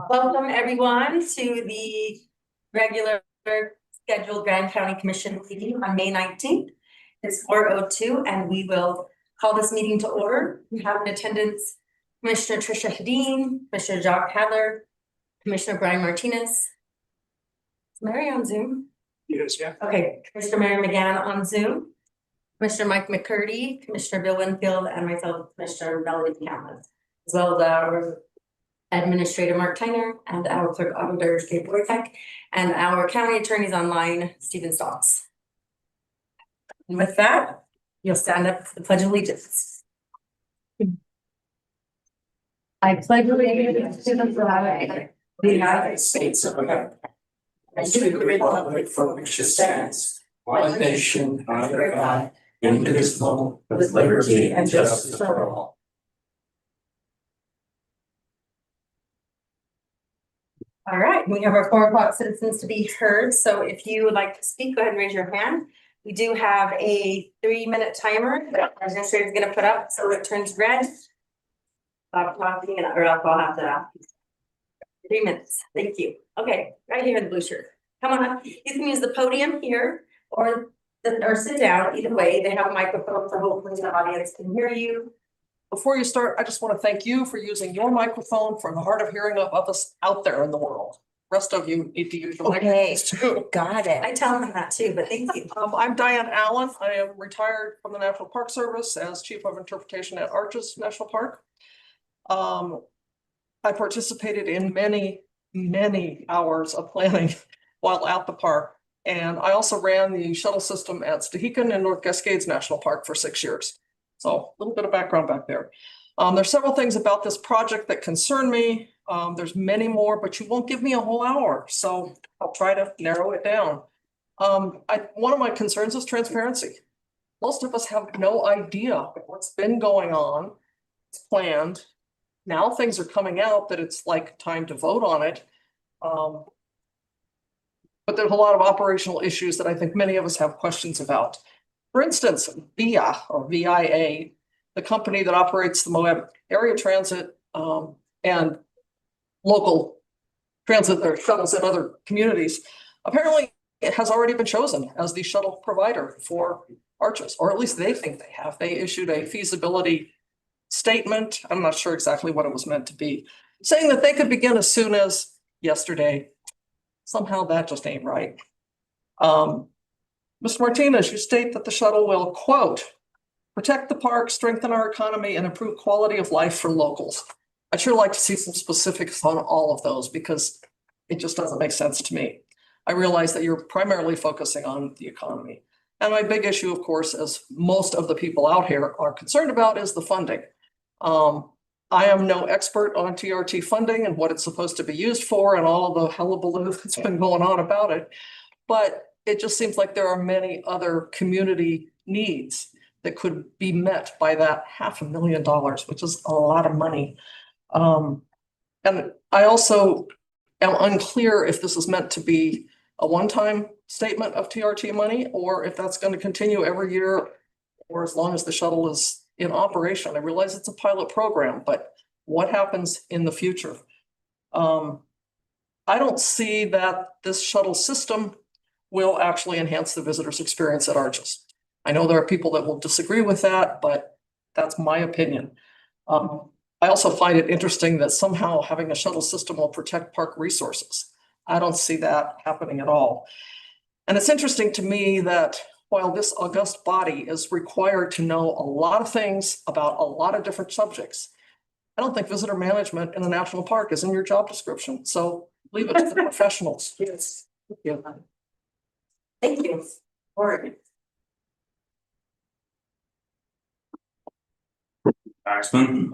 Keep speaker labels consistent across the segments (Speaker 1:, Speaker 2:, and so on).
Speaker 1: Welcome everyone to the regular scheduled Grand County Commission meeting on May 19th. It's 4:02 and we will call this meeting to order. We have in attendance Commissioner Tricia Hedin, Commissioner Jacques Hadler, Commissioner Brian Martinez. Is Mary on Zoom?
Speaker 2: Yes, yeah.
Speaker 1: Okay, Commissioner Mary McGann on Zoom, Commissioner Mike McCurdy, Commissioner Bill Winfield, and myself, Commissioner Melody Cameron, as well as our Administrator Mark Tyner and our Clerk Auditor Dave Wojtek, and our County Attorneys online, Stephen Stocks. And with that, you'll stand up for the Pledge of Allegiance. I pledge allegiance to the flag of the United States of America and to the republic for which it stands, one nation under God, indivisible, with liberty and justice for all. All right, we have our 4 o'clock citizens to be heard. So if you would like to speak, go ahead and raise your hand. We do have a 3-minute timer that our administrator is going to put up so it turns red. Stop talking or else I'll have to 3 minutes. Thank you. Okay, right here in the blue shirt. Come on up. You can use the podium here or sit down. Either way, they have a microphone so hopefully the audience can hear you.
Speaker 2: Before you start, I just want to thank you for using your microphone for the hard of hearing of us out there in the world. Rest of you need to use your microphones too.
Speaker 1: Got it. I tell them that too, but thank you.
Speaker 2: I'm Diane Allen. I am retired from the National Park Service as Chief of Interpretation at Arches National Park. I participated in many hours of planning while at the park. And I also ran the shuttle system at Stehekin and North Cascades National Park for 6 years. So a little bit of background back there. There's several things about this project that concern me. There's many more, but you won't give me a whole hour. So I'll try to narrow it down. One of my concerns is transparency. Most of us have no idea what's been going on. It's planned. Now things are coming out that it's like time to vote on it. But there's a lot of operational issues that I think many of us have questions about. For instance, VIA or VIA, the company that operates the Moab area transit and local transit or shuttles in other communities, apparently it has already been chosen as the shuttle provider for Arches, or at least they think they have. They issued a feasibility statement. I'm not sure exactly what it was meant to be, saying that they could begin as soon as yesterday. Somehow that just ain't right. Mr. Martinez, you state that the shuttle will, quote, protect the park, strengthen our economy, and improve quality of life for locals. I'd sure like to see some specifics on all of those because it just doesn't make sense to me. I realize that you're primarily focusing on the economy. And my big issue, of course, as most of the people out here are concerned about, is the funding. I am no expert on TRT funding and what it's supposed to be used for and all of the hullabaloo that's been going on about it. But it just seems like there are many other community needs that could be met by that $500,000, which is a lot of money. And I also am unclear if this is meant to be a one-time statement of TRT money or if that's going to continue every year or as long as the shuttle is in operation. I realize it's a pilot program, but what happens in the future? I don't see that this shuttle system will actually enhance the visitor's experience at Arches. I know there are people that will disagree with that, but that's my opinion. I also find it interesting that somehow having a shuttle system will protect park resources. I don't see that happening at all. And it's interesting to me that while this august body is required to know a lot of things about a lot of different subjects, I don't think visitor management in the national park is in your job description. So leave it to the professionals.
Speaker 1: Yes. Thank you. Thank you. Oregon.
Speaker 3: Axman,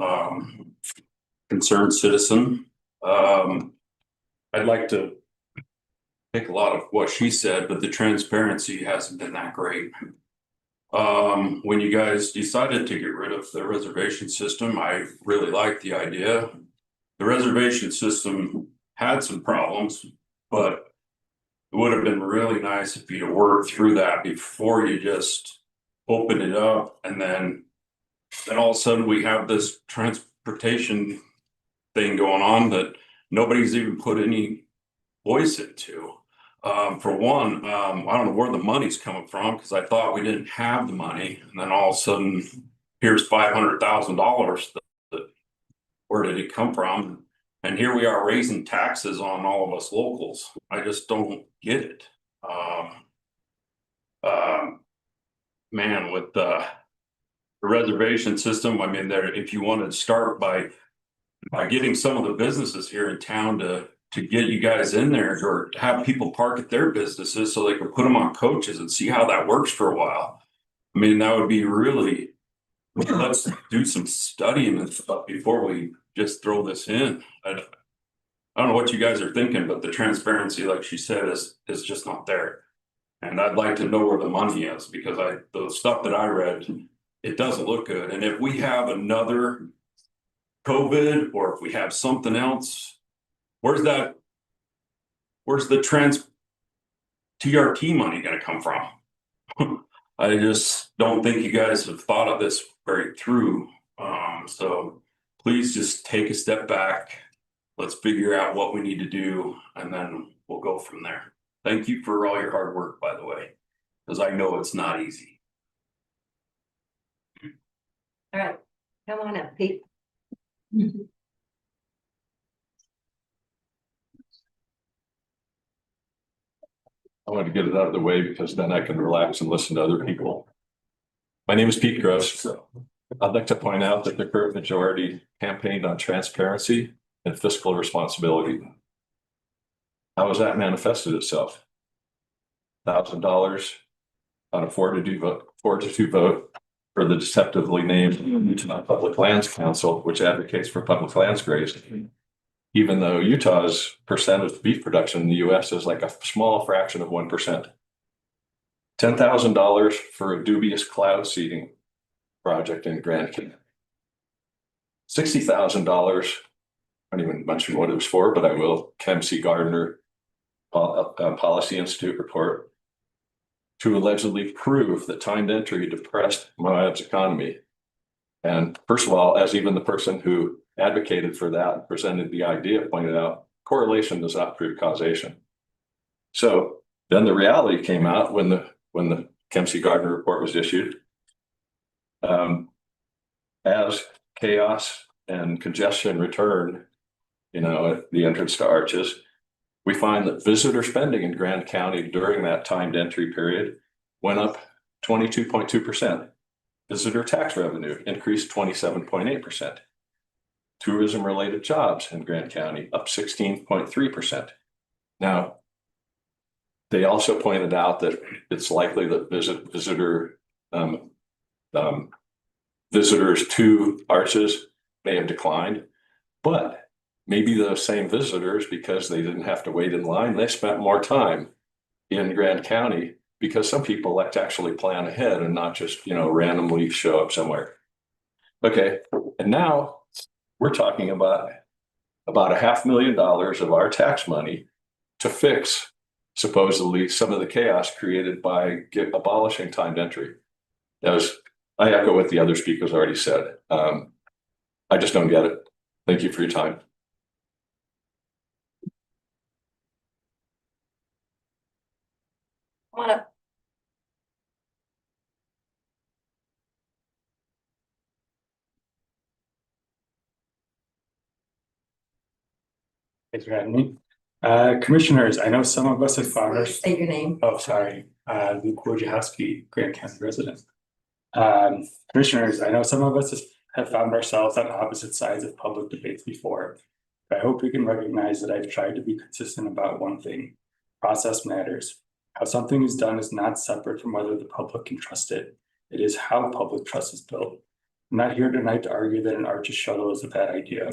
Speaker 3: concerned citizen. I'd like to take a lot of what she said, but the transparency hasn't been that great. When you guys decided to get rid of the reservation system, I really liked the idea. The reservation system had some problems, but it would have been really nice if you'd worked through that before you just open it up and then then all of a sudden we have this transportation thing going on that nobody's even put any voice into. For one, I don't know where the money's coming from, because I thought we didn't have the money, and then all of a sudden, here's $500,000. Where did it come from? And here we are raising taxes on all of us locals. I just don't get it. Man, with the reservation system, I mean, there, if you wanted to start by getting some of the businesses here in town to get you guys in there, or to have people park at their businesses so they can put them on coaches and see how that works for a while. I mean, that would be really, let's do some studying and stuff before we just throw this in. I don't know what you guys are thinking, but the transparency, like she said, is just not there. And I'd like to know where the money is, because the stuff that I read, it doesn't look good. And if we have another COVID, or if we have something else, where's the TRT money gonna come from? I just don't think you guys have thought of this very through. So please just take a step back. Let's figure out what we need to do, and then we'll go from there. Thank you for all your hard work, by the way, because I know it's not easy.
Speaker 1: All right, come on up, Pete.
Speaker 4: I want to get it out of the way because then I can relax and listen to other people. My name is Pete Gross. I'd like to point out that the current majority campaigned on transparency and fiscal responsibility. How has that manifested itself? $1,000 on a 4-2 vote for the deceptively named Utah Public Lands Council, which advocates for public lands grazing. Even though Utah's percent of beef production in the US is like a small fraction of 1%. $10,000 for a dubious cloud seeding project in Grand Canyon. $60,000, I don't even mention what it was for, but I will. Kempsey Gardner Policy Institute report to allegedly prove that timed entry depressed Moab's economy. And first of all, as even the person who advocated for that and presented the idea pointed out, correlation does not prove causation. So then the reality came out when the Kempsey Gardner report was issued. As chaos and congestion return, at the entrance to Arches, we find that visitor spending in Grand County during that timed entry period went up 22.2%. Visitor tax revenue increased 27.8%. Tourism-related jobs in Grand County up 16.3%. Now, they also pointed out that it's likely that visitors to Arches may have declined, but maybe those same visitors, because they didn't have to wait in line, they spent more time in Grand County, because some people like to actually plan ahead and not just, randomly show up somewhere. Okay, and now we're talking about $500,000 of our tax money to fix supposedly some of the chaos created by abolishing timed entry. I echo what the other speakers already said. I just don't get it. Thank you for your time.
Speaker 1: Come on up.
Speaker 5: Thanks for having me. Commissioners, I know some of us have found our,
Speaker 1: State your name.
Speaker 5: oh, sorry, Luke Wojciechowski, Grand County resident. Commissioners, I know some of us have found ourselves on opposite sides of public debates before. But I hope we can recognize that I've tried to be consistent about one thing. Process matters. How something is done is not separate from whether the public can trust it. It is how public trust is built. I'm not here tonight to argue that an Arches shuttle is a bad idea.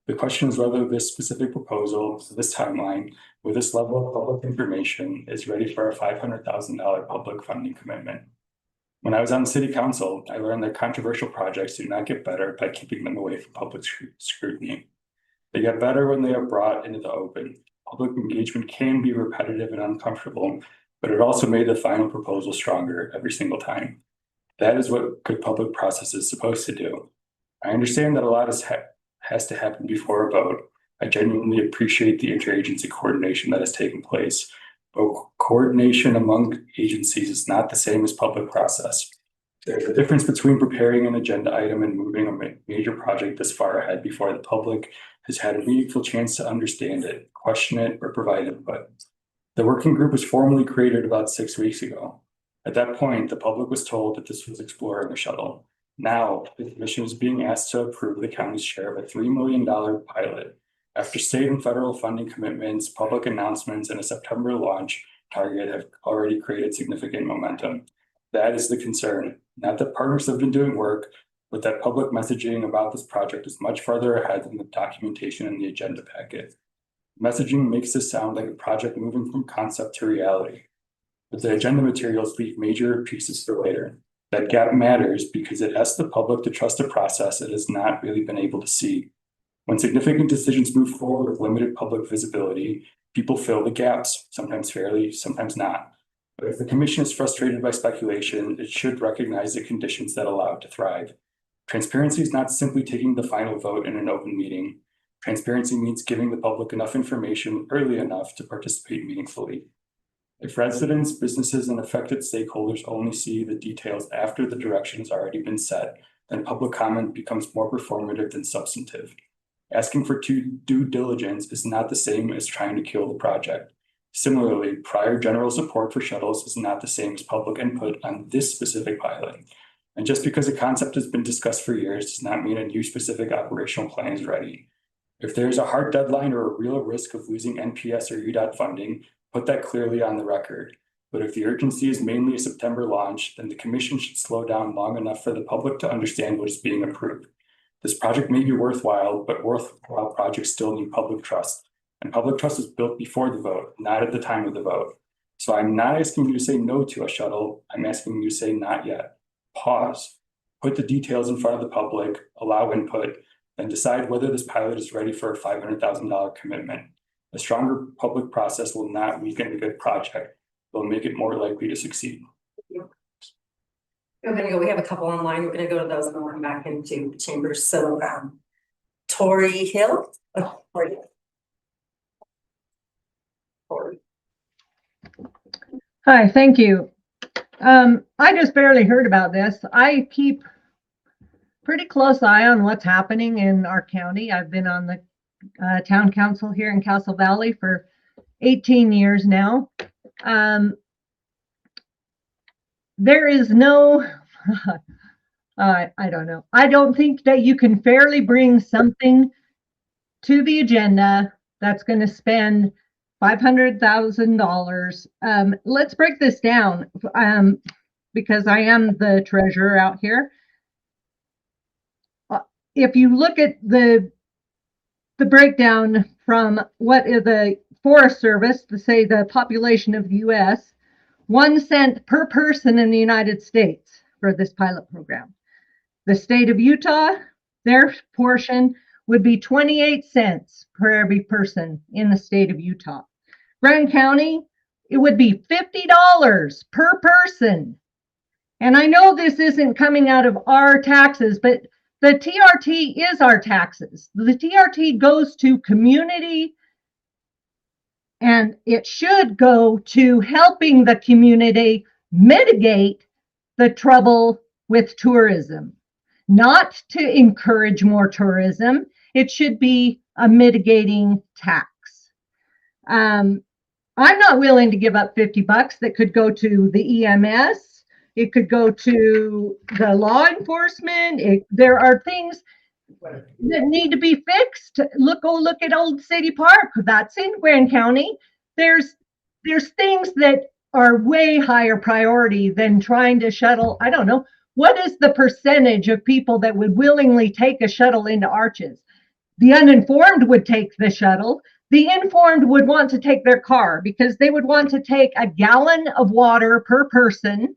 Speaker 5: The question is whether this specific proposal, this timeline, with this level of public information is ready for a $500,000 public funding commitment. When I was on the city council, I learned that controversial projects do not get better by keeping them away from public scrutiny. They get better when they are brought into the open. Public engagement can be repetitive and uncomfortable, but it also made the final proposal stronger every single time. That is what good public process is supposed to do. I understand that a lot has to happen before a vote. I genuinely appreciate the interagency coordination that has taken place. But coordination among agencies is not the same as public process. There's a difference between preparing an agenda item and moving a major project this far ahead before the public has had a meaningful chance to understand it, question it, or provide input. The working group was formally created about 6 weeks ago. At that point, the public was told that this was exploring the shuttle. Now, the commission is being asked to approve the county's share of a $3 million pilot. After state and federal funding commitments, public announcements, and a September launch target have already created significant momentum. That is the concern. Not that partners have been doing work, but that public messaging about this project is much farther ahead than the documentation in the agenda packet. Messaging makes this sound like a project moving from concept to reality, but the agenda materials leave major pieces for later. That gap matters because it asks the public to trust a process it has not really been able to see. When significant decisions move forward with limited public visibility, people fill the gaps, sometimes fairly, sometimes not. But if the commission is frustrated by speculation, it should recognize the conditions that allow it to thrive. Transparency is not simply taking the final vote in an open meeting. Transparency means giving the public enough information early enough to participate meaningfully. If residents, businesses, and affected stakeholders only see the details after the direction has already been set, then public comment becomes more performative than substantive. Asking for due diligence is not the same as trying to kill the project. Similarly, prior general support for shuttles is not the same as public input on this specific pilot. And just because a concept has been discussed for years does not mean a new specific operational plan is ready. If there's a hard deadline or a real risk of losing NPS or UDOT funding, put that clearly on the record. But if the urgency is mainly a September launch, then the commission should slow down long enough for the public to understand what is being approved. This project may be worthwhile, but worthwhile projects still need public trust. And public trust is built before the vote, not at the time of the vote. So I'm not asking you to say no to a shuttle. I'm asking you to say not yet. Pause, put the details in front of the public, allow input, then decide whether this pilot is ready for a $500,000 commitment. A stronger public process will not weaken a good project. It will make it more likely to succeed.
Speaker 1: We're gonna go, we have a couple online, we're gonna go to those and then we'll come back into chambers, so, Tori Hill. Oh, Tori.
Speaker 6: Hi, thank you. I just barely heard about this. I keep pretty close eye on what's happening in our county. I've been on the town council here in Castle Valley for 18 years now. There is no, I don't know. I don't think that you can fairly bring something to the agenda that's going to spend $500,000. Let's break this down because I am the treasurer out here. If you look at the breakdown from what is the Forest Service, to say the population of the US, 1 cent per person in the United States for this pilot program. The state of Utah, their portion would be 28 cents per every person in the state of Utah. Grand County, it would be $50 per person. And I know this isn't coming out of our taxes, but the TRT is our taxes. The TRT goes to community, and it should go to helping the community mitigate the trouble with tourism, not to encourage more tourism. It should be a mitigating tax. I'm not willing to give up $50 that could go to the EMS. It could go to the law enforcement. There are things that need to be fixed. Go look at Old City Park. That's in Grand County. There's things that are way higher priority than trying to shuttle. I don't know. What is the percentage of people that would willingly take a shuttle into Arches? The uninformed would take the shuttle. The informed would want to take their car because they would want to take a gallon of water per person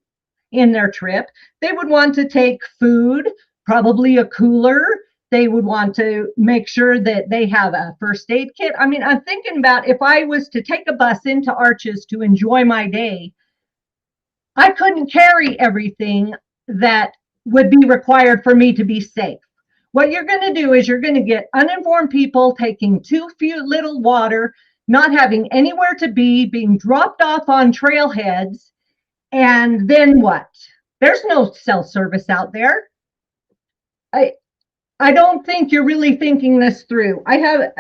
Speaker 6: in their trip. They would want to take food, probably a cooler. They would want to make sure that they have a first aid kit. I mean, I'm thinking about if I was to take a bus into Arches to enjoy my day, I couldn't carry everything that would be required for me to be safe. What you're going to do is you're going to get uninformed people taking too few little water, not having anywhere to be, being dropped off on trailheads. And then what? There's no cell service out there. I don't think you're really thinking this through. I have,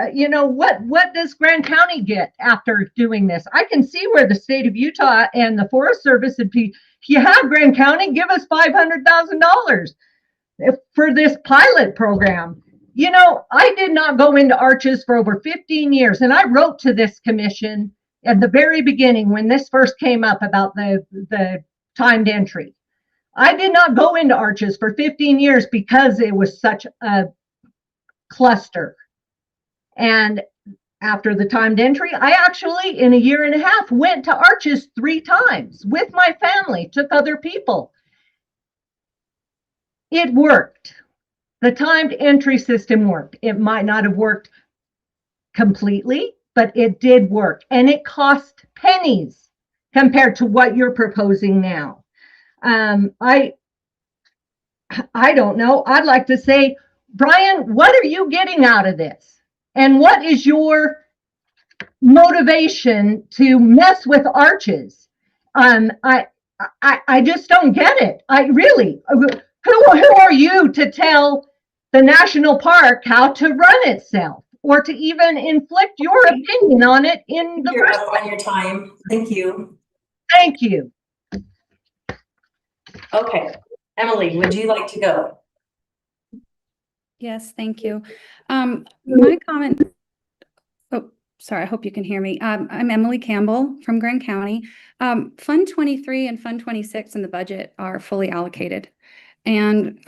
Speaker 6: what does Grand County get after doing this? I can see where the state of Utah and the Forest Service would be. If you have Grand County, give us $500,000 for this pilot program. I did not go into Arches for over 15 years, and I wrote to this commission at the very beginning when this first came up about the timed entry. I did not go into Arches for 15 years because it was such a cluster. And after the timed entry, I actually, in a year and a half, went to Arches 3 times with my family, took other people. It worked. The timed entry system worked. It might not have worked completely, but it did work. And it cost pennies compared to what you're proposing now. I don't know. I'd like to say, Brian, what are you getting out of this? And what is your motivation to mess with Arches? I just don't get it. I really, who are you to tell the national park how to run itself or to even inflict your opinion on it in the
Speaker 1: You're
Speaker 6: first
Speaker 1: up on your time. Thank you.
Speaker 6: Thank you.
Speaker 1: Okay, Emily, would you like to go?
Speaker 7: Yes, thank you. My comment, oh, sorry, I hope you can hear me. I'm Emily Campbell from Grand County. Fund 23 and Fund 26 in the budget are fully allocated. And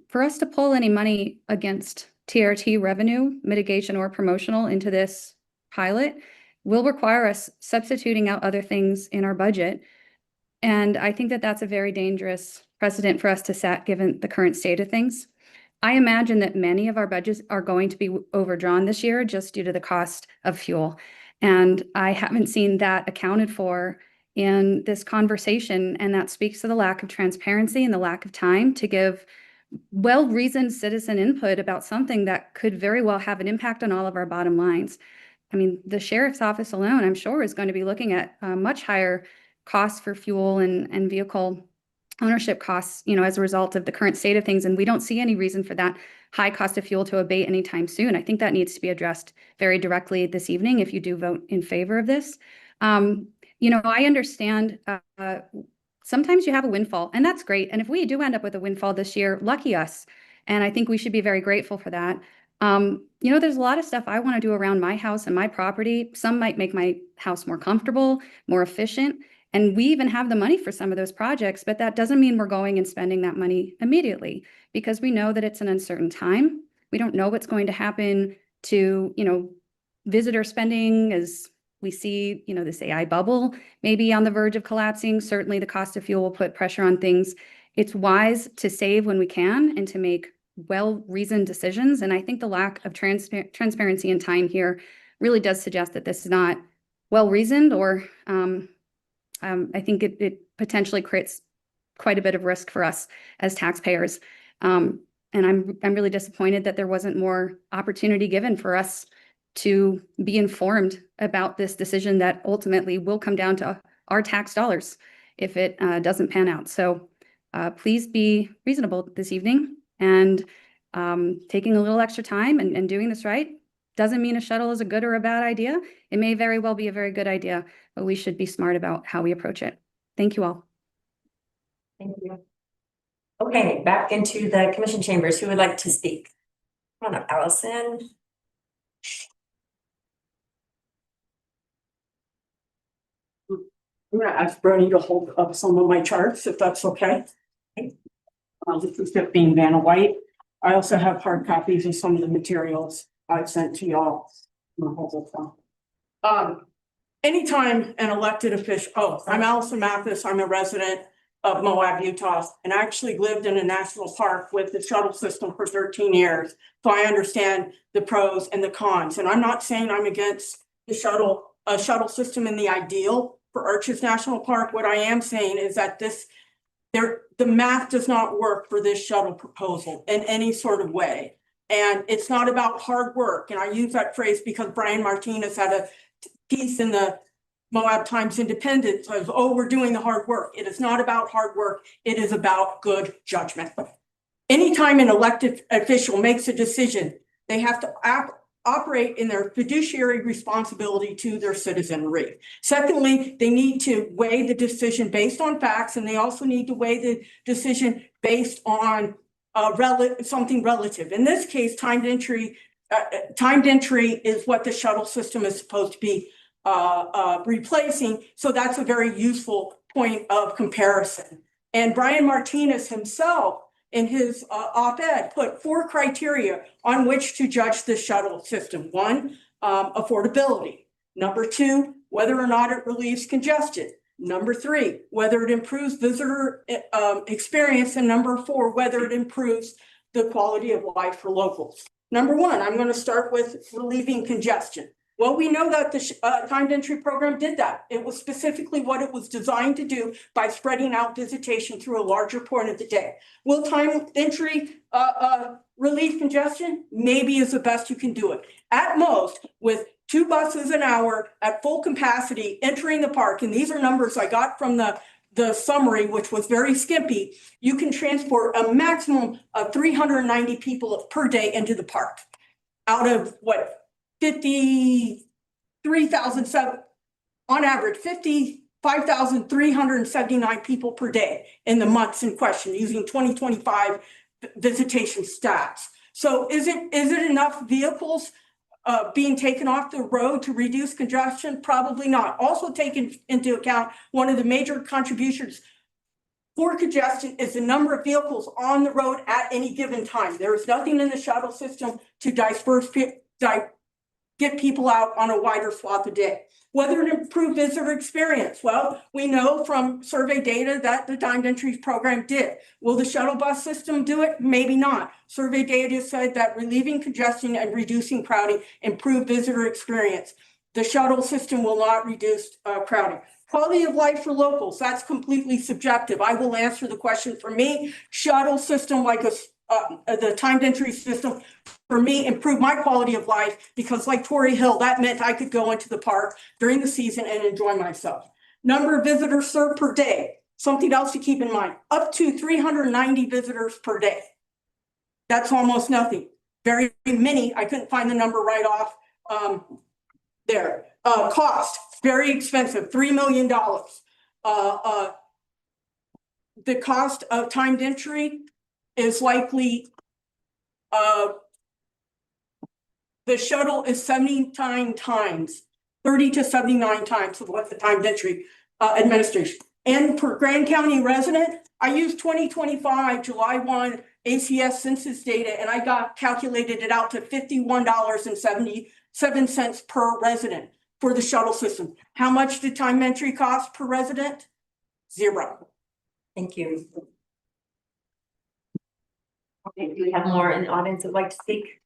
Speaker 7: for us to pull any money against TRT revenue, mitigation or promotional into this pilot will require us substituting out other things in our budget. And I think that that's a very dangerous precedent for us to set given the current state of things. I imagine that many of our budgets are going to be overdrawn this year just due to the cost of fuel. And I haven't seen that accounted for in this conversation. And that speaks to the lack of transparency and the lack of time to give well-reasoned citizen input about something that could very well have an impact on all of our bottom lines. I mean, the sheriff's office alone, I'm sure, is going to be looking at much higher costs for fuel and vehicle ownership costs, as a result of the current state of things. And we don't see any reason for that high cost of fuel to abate anytime soon. I think that needs to be addressed very directly this evening if you do vote in favor of this. I understand sometimes you have a windfall, and that's great. And if we do end up with a windfall this year, lucky us. And I think we should be very grateful for that. There's a lot of stuff I want to do around my house and my property. Some might make my house more comfortable, more efficient. And we even have the money for some of those projects, but that doesn't mean we're going and spending that money immediately because we know that it's an uncertain time. We don't know what's going to happen to, visitor spending as we see, this AI bubble maybe on the verge of collapsing. Certainly the cost of fuel will put pressure on things. It's wise to save when we can and to make well-reasoned decisions. And I think the lack of transparency and time here really does suggest that this is not well-reasoned or I think it potentially creates quite a bit of risk for us as taxpayers. And I'm really disappointed that there wasn't more opportunity given for us to be informed about this decision that ultimately will come down to our tax dollars if it doesn't pan out. So please be reasonable this evening and taking a little extra time and doing this right. Doesn't mean a shuttle is a good or a bad idea. It may very well be a very good idea, but we should be smart about how we approach it. Thank you all.
Speaker 1: Thank you. Okay, back into the commission chambers. Who would like to speak? Come on up, Allison.
Speaker 8: I'm gonna ask Bernie to hold up some of my charts, if that's okay. This is 15 Vanna White. I also have hard copies of some of the materials I've sent to y'all. Anytime an elected official, I'm Allison Mathis, I'm a resident of Moab, Utah, and I actually lived in a national park with the shuttle system for 13 years. So I understand the pros and the cons, and I'm not saying I'm against the shuttle system in the ideal for Arches National Park. What I am saying is that this the math does not work for this shuttle proposal in any sort of way. And it's not about hard work. And I use that phrase because Brian Martinez had a piece in the Moab Times Independent says, oh, we're doing the hard work. It is not about hard work. It is about good judgment. Anytime an elected official makes a decision, they have to operate in their fiduciary responsibility to their citizenry. Secondly, they need to weigh the decision based on facts, and they also need to weigh the decision based on something relative. In this case, timed entry is what the shuttle system is supposed to be replacing. So that's a very useful point of comparison. And Brian Martinez himself, in his op-ed, put 4 criteria on which to judge the shuttle system. 1, affordability. Number 2, whether or not it relieves congestion. Number 3, whether it improves visitor experience. And number 4, whether it improves the quality of life for locals. Number 1, I'm going to start with relieving congestion. Well, we know that the timed entry program did that. It was specifically what it was designed to do by spreading out visitation through a larger point of the day. Will timed entry relieve congestion? Maybe is the best you can do it. At most, with 2 buses an hour at full capacity entering the park, and these are numbers I got from the summary, which was very skimpy, you can transport a maximum of 390 people per day into the park out of what? 53,007, on average, 55,379 people per day in the months in question using 2025 visitation stats. So is it enough vehicles being taken off the road to reduce congestion? Probably not. Also taken into account, one of the major contributions for congestion is the number of vehicles on the road at any given time. There is nothing in the shuttle system to get people out on a wider swath of day. Whether it improve visitor experience, well, we know from survey data that the timed entry program did. Will the shuttle bus system do it? Maybe not. Survey data said that relieving congestion and reducing crowding improve visitor experience. The shuttle system will not reduce crowding. Quality of life for locals, that's completely subjective. I will answer the question for me. Shuttle system, like the timed entry system, for me, improved my quality of life because, like Torrey Hill, that meant I could go into the park during the season and enjoy myself. Number of visitors served per day, something else to keep in mind, up to 390 visitors per day. That's almost nothing. Very many, I couldn't find the number right off there. Cost, very expensive, $3 million. The cost of timed entry is likely, the shuttle is 79 times, 30 to 79 times of what the timed entry administration. And per Grand County resident, I used 2025 July 1 ACS census data, and I calculated it out to $51.77 per resident for the shuttle system. How much did timed entry cost per resident? 0.
Speaker 1: Thank you. Okay, do we have more in the audience that would like to speak?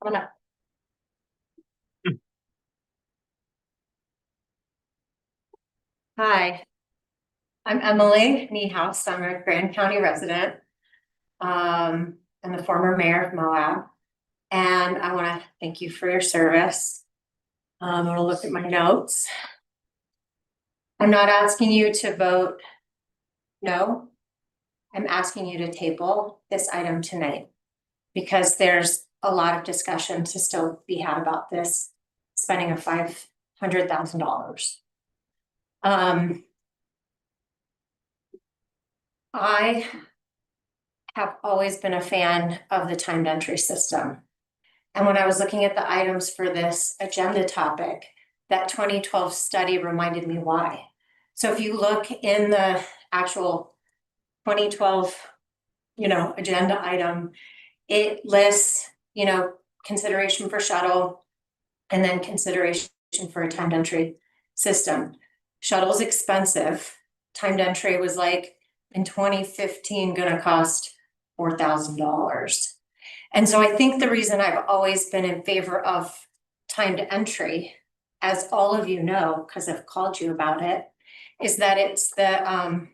Speaker 1: Come on up.
Speaker 9: Hi, I'm Emily Niehaus. I'm a Grand County resident. And the former mayor of Moab. And I want to thank you for your service. I'm going to look at my notes. I'm not asking you to vote no. I'm asking you to table this item tonight because there's a lot of discussion to still be had about this spending of $500,000. I have always been a fan of the timed entry system. And when I was looking at the items for this agenda topic, that 2012 study reminded me why. So if you look in the actual 2012, agenda item, it lists, consideration for shuttle and then consideration for a timed entry system. Shuttle's expensive. Timed entry was like in 2015 gonna cost $4,000. And so I think the reason I've always been in favor of timed entry, as all of you know, because I've called you about it, is that it's the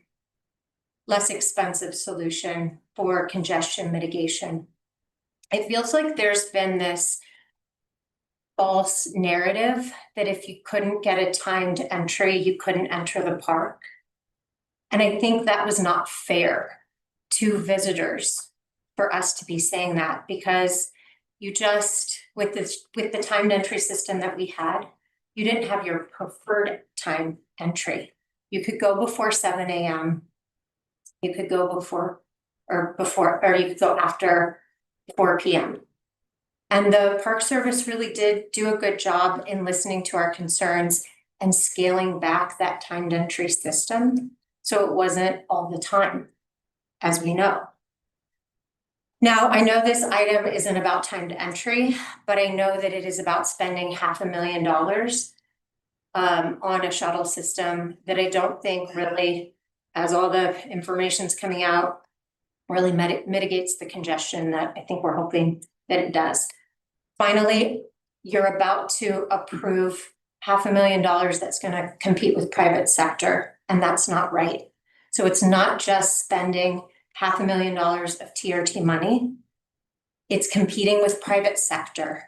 Speaker 9: less expensive solution for congestion mitigation. It feels like there's been this false narrative that if you couldn't get a timed entry, you couldn't enter the park. And I think that was not fair to visitors for us to be saying that, because you just, with the timed entry system that we had, you didn't have your preferred time entry. You could go before 7 a.m. You could go before, or you could go after 4 p.m. And the Park Service really did do a good job in listening to our concerns and scaling back that timed entry system, so it wasn't all the time, as we know. Now, I know this item isn't about timed entry, but I know that it is about spending $500,000 on a shuttle system that I don't think really, as all the information's coming out, really mitigates the congestion that I think we're hoping that it does. Finally, you're about to approve $500,000 that's going to compete with private sector, and that's not right. So it's not just spending $500,000 of TRT money. It's competing with private sector.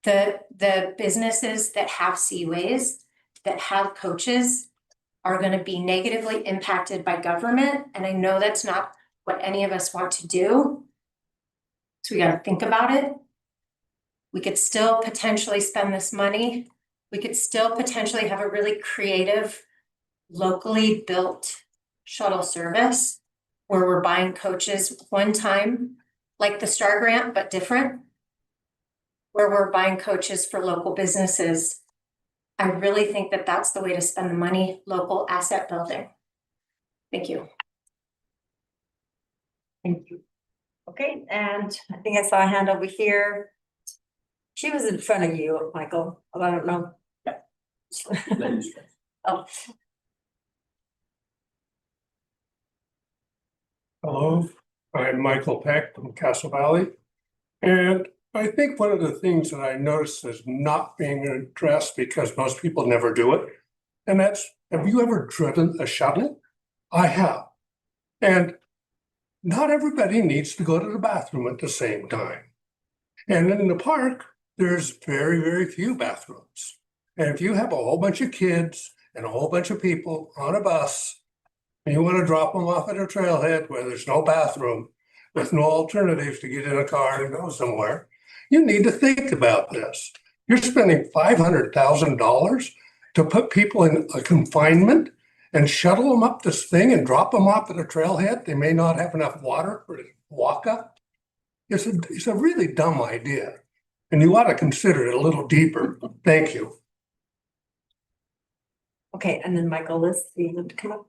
Speaker 9: The businesses that have seaways, that have coaches, are going to be negatively impacted by government. And I know that's not what any of us want to do. So we got to think about it. We could still potentially spend this money. We could still potentially have a really creative, locally built shuttle service where we're buying coaches one time, like the STAR grant, but different, where we're buying coaches for local businesses. I really think that that's the way to spend the money, local asset building. Thank you.
Speaker 1: Thank you. Okay, and I think I saw a hand over here. She was in front of you, Michael. Oh, I don't know. Oh,
Speaker 10: Hello, I'm Michael Peck from Castle Valley. And I think one of the things that I noticed is not being addressed because most people never do it. And that's, have you ever driven a shuttle? I have. And not everybody needs to go to the bathroom at the same time. And in the park, there's very, very few bathrooms. And if you have a whole bunch of kids and a whole bunch of people on a bus, and you want to drop them off at a trailhead where there's no bathroom, with no alternatives to get in a car and go somewhere, you need to think about this. You're spending $500,000 to put people in a confinement and shuttle them up this thing and drop them off at a trailhead. They may not have enough water for to walk up. It's a really dumb idea, and you ought to consider it a little deeper. Thank you.
Speaker 1: okay, and then Michael, Liz, you want to come up?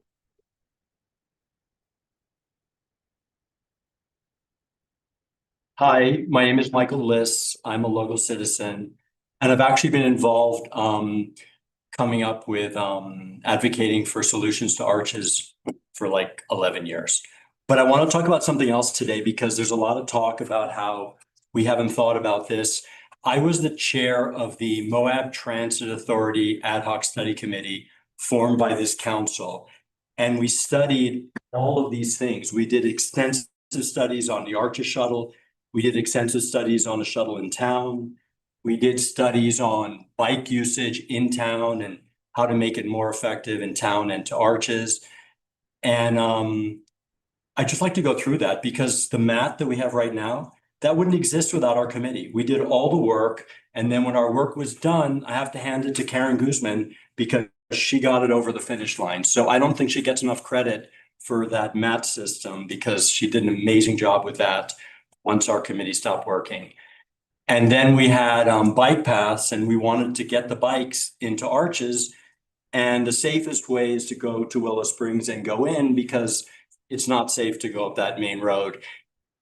Speaker 11: Hi, my name is Michael Liss. I'm a local citizen, and I've actually been involved coming up with advocating for solutions to arches for like 11 years. But I want to talk about something else today because there's a lot of talk about how we haven't thought about this. I was the chair of the Moab Transit Authority Ad Hoc Study Committee formed by this council, and we studied all of these things. We did extensive studies on the Arches shuttle. We did extensive studies on the shuttle in town. We did studies on bike usage in town and how to make it more effective in town and to Arches. And I'd just like to go through that because the math that we have right now, that wouldn't exist without our committee. We did all the work. And then when our work was done, I have to hand it to Karen Guzman because she got it over the finish line. So I don't think she gets enough credit for that math system because she did an amazing job with that once our committee stopped working. And then we had bike paths, and we wanted to get the bikes into Arches. And the safest way is to go to Willow Springs and go in because it's not safe to go up that main road.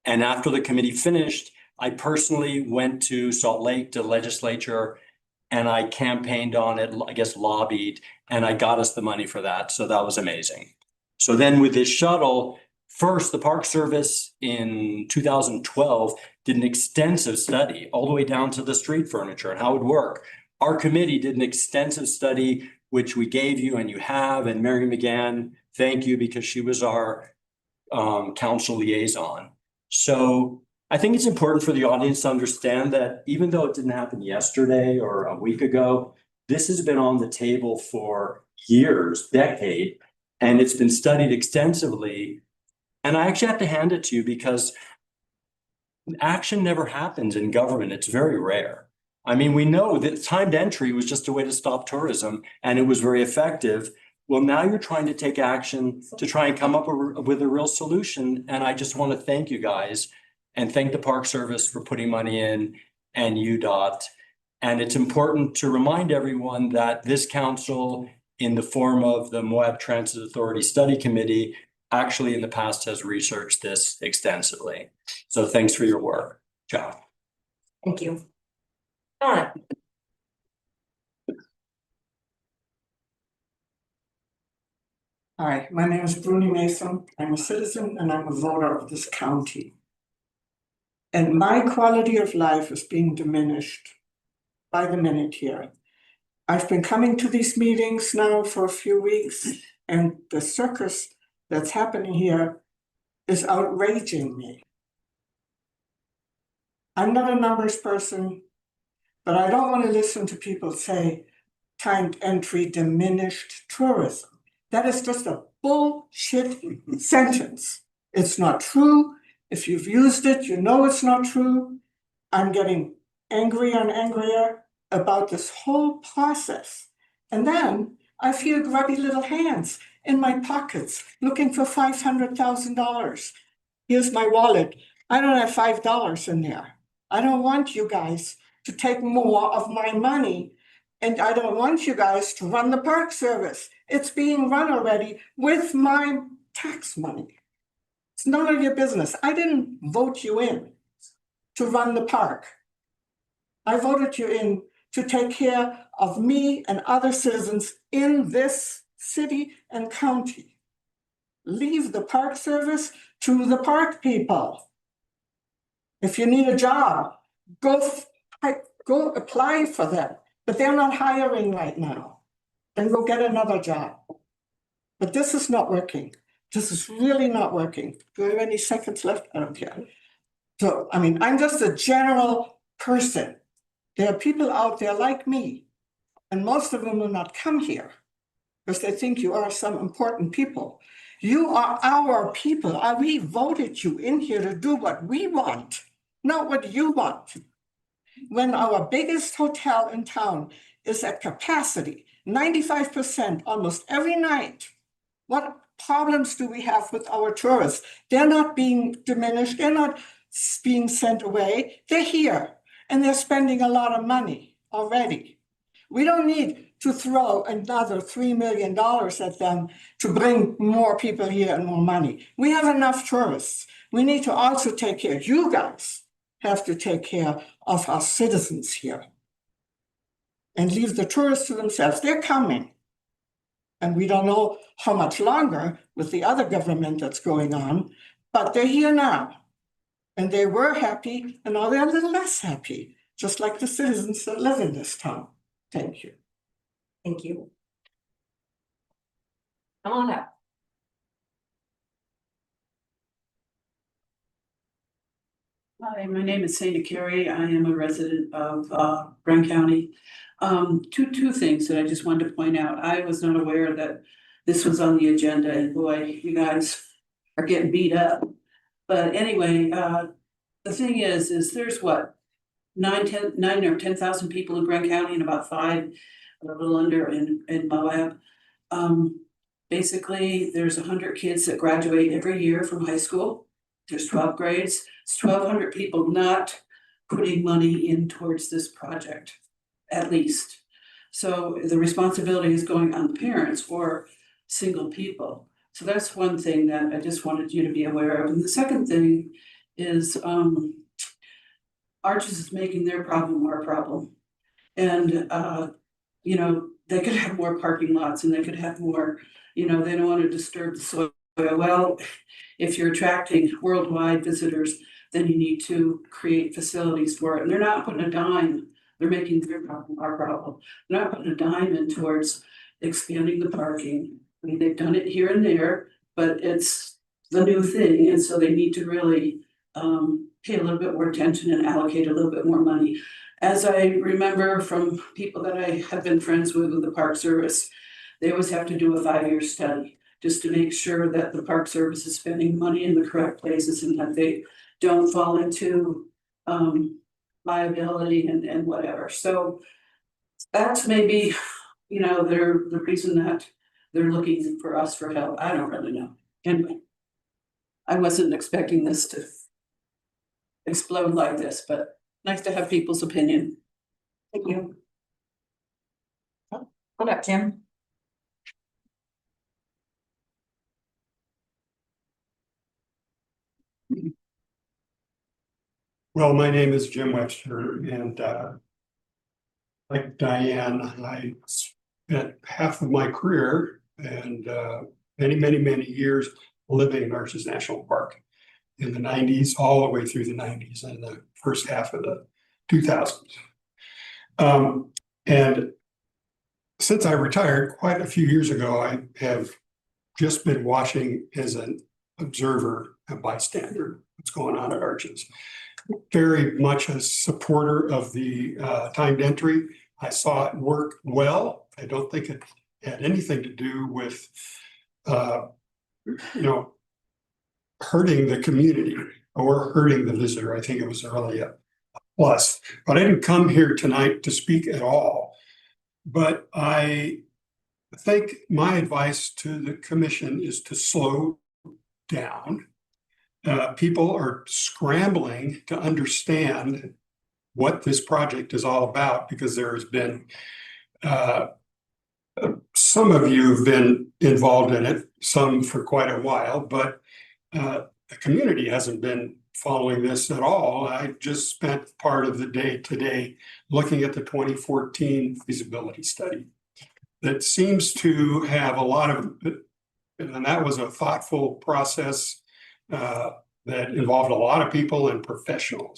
Speaker 11: And after the committee finished, I personally went to Salt Lake, to the legislature, and I campaigned on it, I guess lobbied, and I got us the money for that. So that was amazing. So then with this shuttle, first, the Park Service in 2012 did an extensive study all the way down to the street furniture and how it would work. Our committee did an extensive study which we gave you and you have, and Mary McGann, thank you, because she was our council liaison. So I think it's important for the audience to understand that even though it didn't happen yesterday or a week ago, this has been on the table for years, decade, and it's been studied extensively. And I actually have to hand it to you because action never happens in government. It's very rare. I mean, we know that timed entry was just a way to stop tourism and it was very effective. Well, now you're trying to take action to try and come up with a real solution. And I just want to thank you guys and thank the Park Service for putting money in and UDOT. And it's important to remind everyone that this council, in the form of the Moab Transit Authority Study Committee, actually in the past has researched this extensively. So thanks for your work. Ciao.
Speaker 1: Thank you. Donna.
Speaker 12: Hi, my name is Bruni Mason. I'm a citizen and I'm a voter of this county. And my quality of life is being diminished by the minute here. I've been coming to these meetings now for a few weeks, and the circus that's happening here is outraging me. I'm not a numbers person, but I don't want to listen to people say timed entry diminished tourism. That is just a bullshit sentence. It's not true. If you've used it, you know it's not true. I'm getting angrier and angrier about this whole process. And then I feel grubby little hands in my pockets looking for $500,000. Here's my wallet. I don't have $5 in there. I don't want you guys to take more of my money. And I don't want you guys to run the Park Service. It's being run already with my tax money. It's none of your business. I didn't vote you in to run the park. I voted you in to take care of me and other citizens in this city and county. Leave the Park Service to the park people. If you need a job, go apply for them. But they're not hiring right now. Then go get another job. But this is not working. This is really not working. Do I have any seconds left? I don't care. So, I mean, I'm just a general person. There are people out there like me, and most of them will not come here because they think you are some important people. You are our people. We voted you in here to do what we want, not what you want. When our biggest hotel in town is at capacity, 95% almost every night, what problems do we have with our tourists? They're not being diminished. They're not being sent away. They're here and they're spending a lot of money already. We don't need to throw another $3 million at them to bring more people here and more money. We have enough tourists. We need to also take care. You guys have to take care of our citizens here and leave the tourists to themselves. They're coming. And we don't know how much longer with the other government that's going on, but they're here now. And they were happy, and now they're a little less happy, just like the citizens that live in this town. Thank you.
Speaker 1: Thank you. Come on up.
Speaker 13: Hi, my name is Sandy Carey. I am a resident of Grand County. Two things that I just wanted to point out. I was not aware that this was on the agenda, and boy, you guys are getting beat up. But anyway, the thing is there's what, 9 or 10,000 people in Grand County and about 5, a little under in Moab. Basically, there's 100 kids that graduate every year from high school. There's 12 grades. It's 1,200 people not putting money in towards this project, at least. So the responsibility is going on the parents or single people. So that's one thing that I just wanted you to be aware of. And the second thing is Arches is making their problem our problem. And, you know, they could have more parking lots and they could have more, you know, they don't want to disturb the soil. Well, if you're attracting worldwide visitors, then you need to create facilities for it. And they're not putting a dime. They're making their problem our problem. They're not putting a dime in towards expanding the parking. I mean, they've done it here and there, but it's the new thing, and so they need to really pay a little bit more attention and allocate a little bit more money. As I remember from people that I have been friends with the Park Service, they always have to do a 5-year study just to make sure that the Park Service is spending money in the correct places and that they don't fall into liability and whatever. So that's maybe, they're the reason that they're looking for us for help. I don't really know. Anyway, I wasn't expecting this to explode like this, but nice to have people's opinion.
Speaker 1: Thank you. What up, Jim?
Speaker 10: Well, my name is Jim Webster, and like Diane, I spent half of my career and many years living in Arches National Park in the 90s, all the way through the 90s and the first half of the 2000s. And since I retired quite a few years ago, I have just been watching as an observer, a bystander, what's going on at Arches. Very much a supporter of the timed entry. I saw it work well. I don't think it had anything to do with, hurting the community or hurting the visitor. I think it was really a plus. But I didn't come here tonight to speak at all. But I think my advice to the commission is to slow down. People are scrambling to understand what this project is all about because there has been some of you have been involved in it, some for quite a while, but the community hasn't been following this at all. I just spent part of the day today looking at the 2014 feasibility study that seems to have a lot of, and that was a thoughtful process that involved a lot of people and professional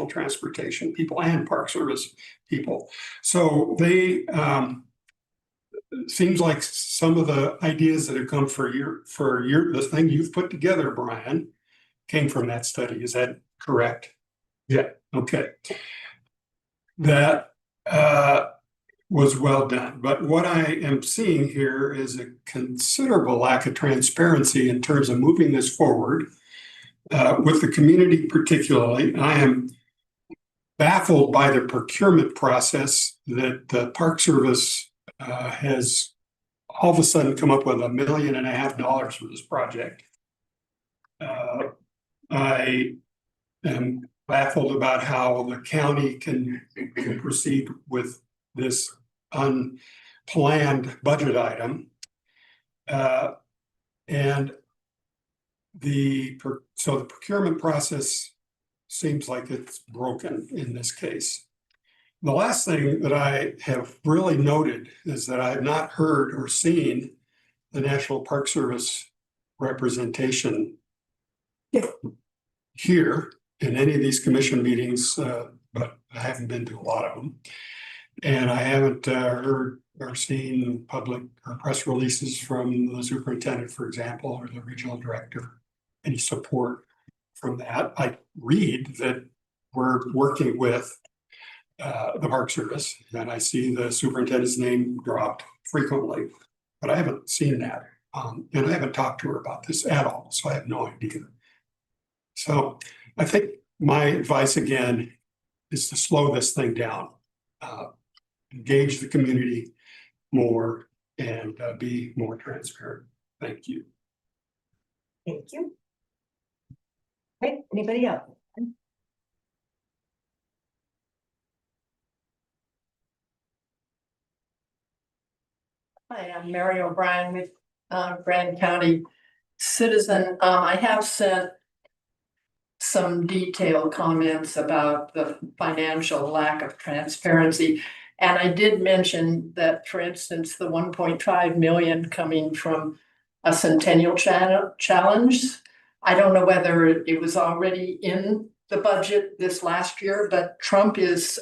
Speaker 10: transportation people and Park Service people. So they seems like some of the ideas that have come for the thing you've put together, Brian, came from that study. Is that correct? Yeah. Okay. That was well done. But what I am seeing here is a considerable lack of transparency in terms of moving this forward with the community particularly. I am baffled by the procurement process that the Park Service has all of a sudden come up with $1.5 million for this project. I am baffled about how the county can proceed with this unplanned budget item. And so the procurement process seems like it's broken in this case. The last thing that I have really noted is that I have not heard or seen the National Park Service representation here in any of these commission meetings, but I haven't been to a lot of them. And I haven't heard or seen public or press releases from the superintendent, for example, or the regional director, any support from that. I read that we're working with the Park Service, and I see the superintendent's name dropped frequently, but I haven't seen that. And I haven't talked to her about this at all, so I have no idea. So I think my advice again is to slow this thing down, engage the community more, and be more transparent. Thank you.
Speaker 1: Thank you. Okay, anybody else?
Speaker 14: Hi, I'm Mary O'Brien with Grand County Citizen. I have sent some detailed comments about the financial lack of transparency. And I did mention that, for instance, the 1.5 million coming from a Centennial Challenge. I don't know whether it was already in the budget this last year, but Trump is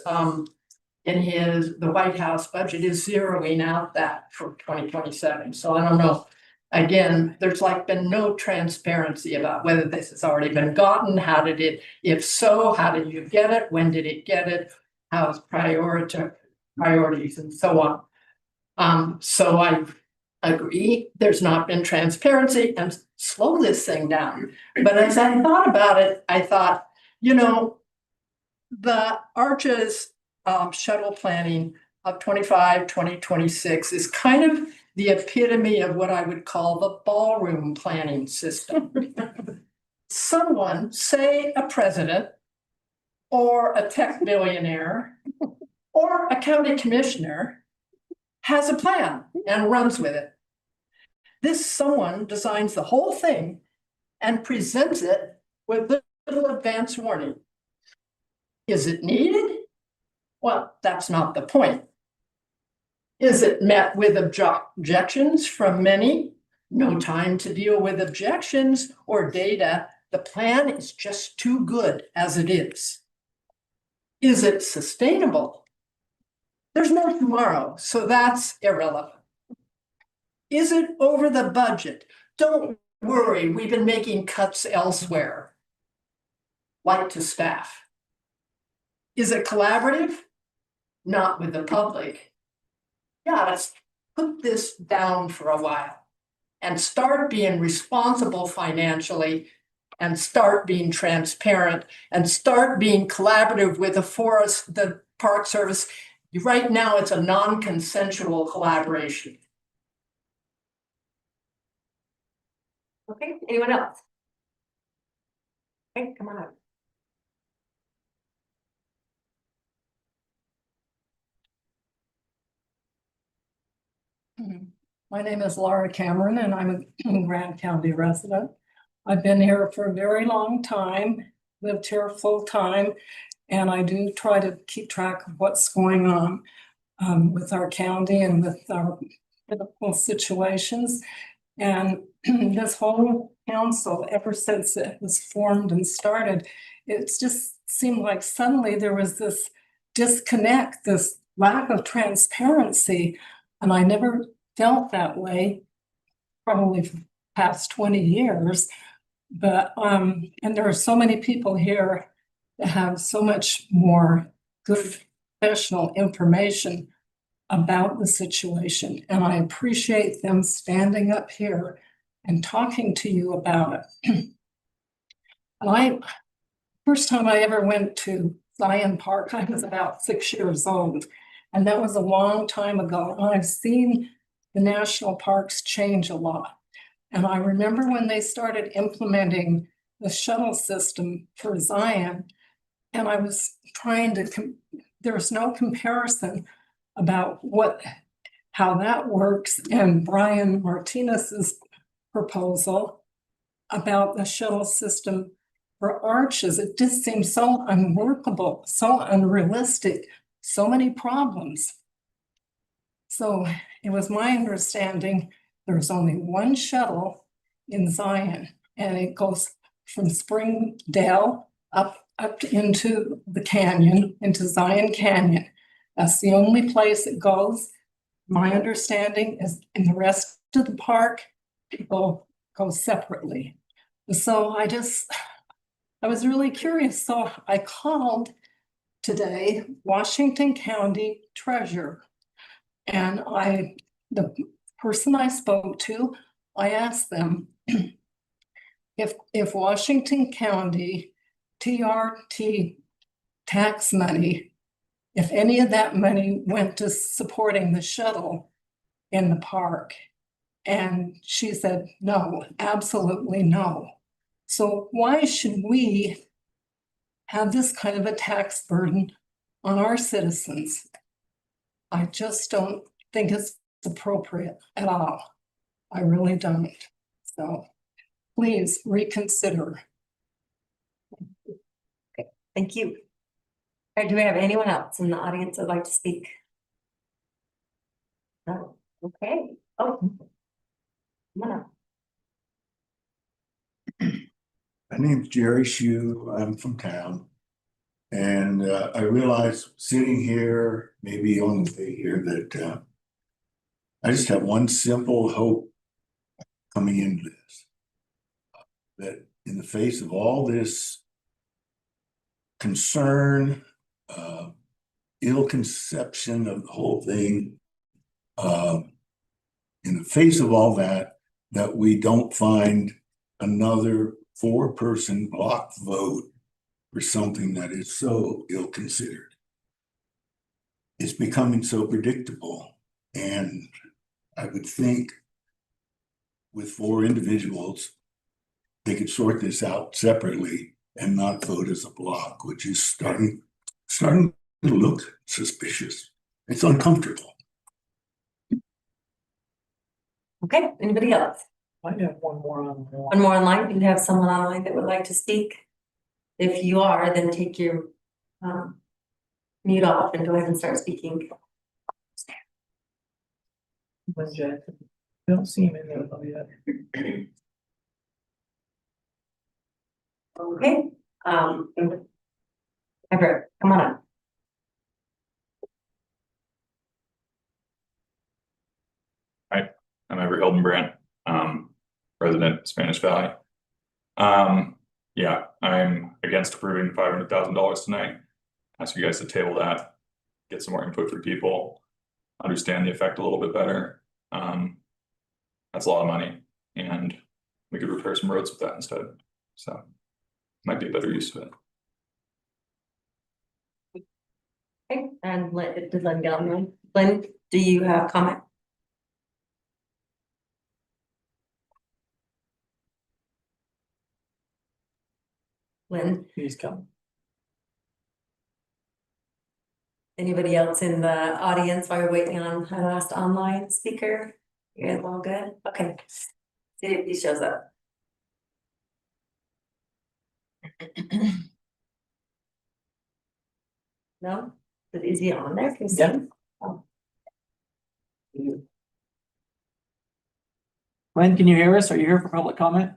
Speaker 14: in the White House budget is zeroing out that for 2027. So I don't know. Again, there's like been no transparency about whether this has already been gotten. How did it, if so, how did you get it? When did it get it? How's priorities and so on. So I agree, there's not been transparency, and slow this thing down. But as I thought about it, I thought, you know, the Arches shuttle planning of 2026 is kind of the epitome of what I would call the ballroom planning system. Someone, say a president or a tech billionaire or a county commissioner, has a plan and runs with it. This someone designs the whole thing and presents it with little advance warning. Is it needed? Well, that's not the point. Is it met with objections from many? No time to deal with objections or data. The plan is just too good as it is. Is it sustainable? There's no tomorrow, so that's irrelevant. Is it over the budget? Don't worry, we've been making cuts elsewhere, like to staff. Is it collaborative? Not with the public. Yeah, let's put this down for a while and start being responsible financially and start being transparent and start being collaborative with the Park Service. Right now, it's a non-consensual collaboration.
Speaker 1: Okay, anyone else? Okay, come on up.
Speaker 2: My name is Laura Cameron and I'm a Grand County resident. I've been here for a very long time, lived here full time, and I do try to keep track of what's going on with our county and with our political situations. And this whole council, ever since it was formed and started, it's just seemed like suddenly there was this disconnect, this lack of transparency. And I never felt that way, probably for the past 20 years. But, and there are so many people here that have so much more good professional information about the situation. And I appreciate them standing up here and talking to you about it. And first time I ever went to Zion Park, I was about 6 years old. And that was a long time ago. And I've seen the national parks change a lot. And I remember when they started implementing the shuttle system for Zion, and I was trying to, there was no comparison about how that works and Brian Martinez's proposal about the shuttle system for Arches. It just seemed so unworkable, so unrealistic, so many problems. So it was my understanding there's only one shuttle in Zion, and it goes from Springdale up into the canyon, into Zion Canyon. That's the only place it goes. My understanding is in the rest of the park, people go separately. So I was really curious. So I called today Washington County Treasurer, and the person I spoke to, I asked them if Washington County TRT tax money, if any of that money went to supporting the shuttle in the park. And she said, no, absolutely no. So why should we have this kind of a tax burden on our citizens? I just don't think it's appropriate at all. I really don't. So please reconsider.
Speaker 1: Okay, thank you. All right, do we have anyone else in the audience that'd like to speak? No, okay. Oh, come on up.
Speaker 15: My name's Jerry Shue. I'm from town. And I realize sitting here, maybe on the day here, that I just have one simple hope coming into this. That in the face of all this concern, ill conception of the whole thing, in the face of all that, that we don't find another 4-person block vote for something that is so ill-considered. It's becoming so predictable, and I would think with 4 individuals, they could sort this out separately and not vote as a block, which is starting to look suspicious. It's uncomfortable.
Speaker 1: Okay, anybody else?
Speaker 2: I have one more on.
Speaker 1: One more online. Do you have someone online that would like to speak? If you are, then take your mute off and go ahead and start speaking.
Speaker 2: Don't see him in there though yet.
Speaker 1: Okay, Everett, come on up.
Speaker 16: I'm Everett Hildenbrandt, resident Spanish Valley. Yeah, I'm against approving $500,000 tonight. Ask you guys to table that, get some more input from people, understand the effect a little bit better. That's a lot of money, and we could repair some roads with that instead. So might be a better use of it.
Speaker 1: Okay, and did Lynn get on there? Lynn, do you have comment? Lynn,
Speaker 2: He's coming.
Speaker 1: anybody else in the audience while we're waiting on our last online speaker? You guys all good? Okay. See if he shows up. No? Is he on there? Can you see him? Oh.
Speaker 11: Glenn, can you hear us? Are you here for public comment?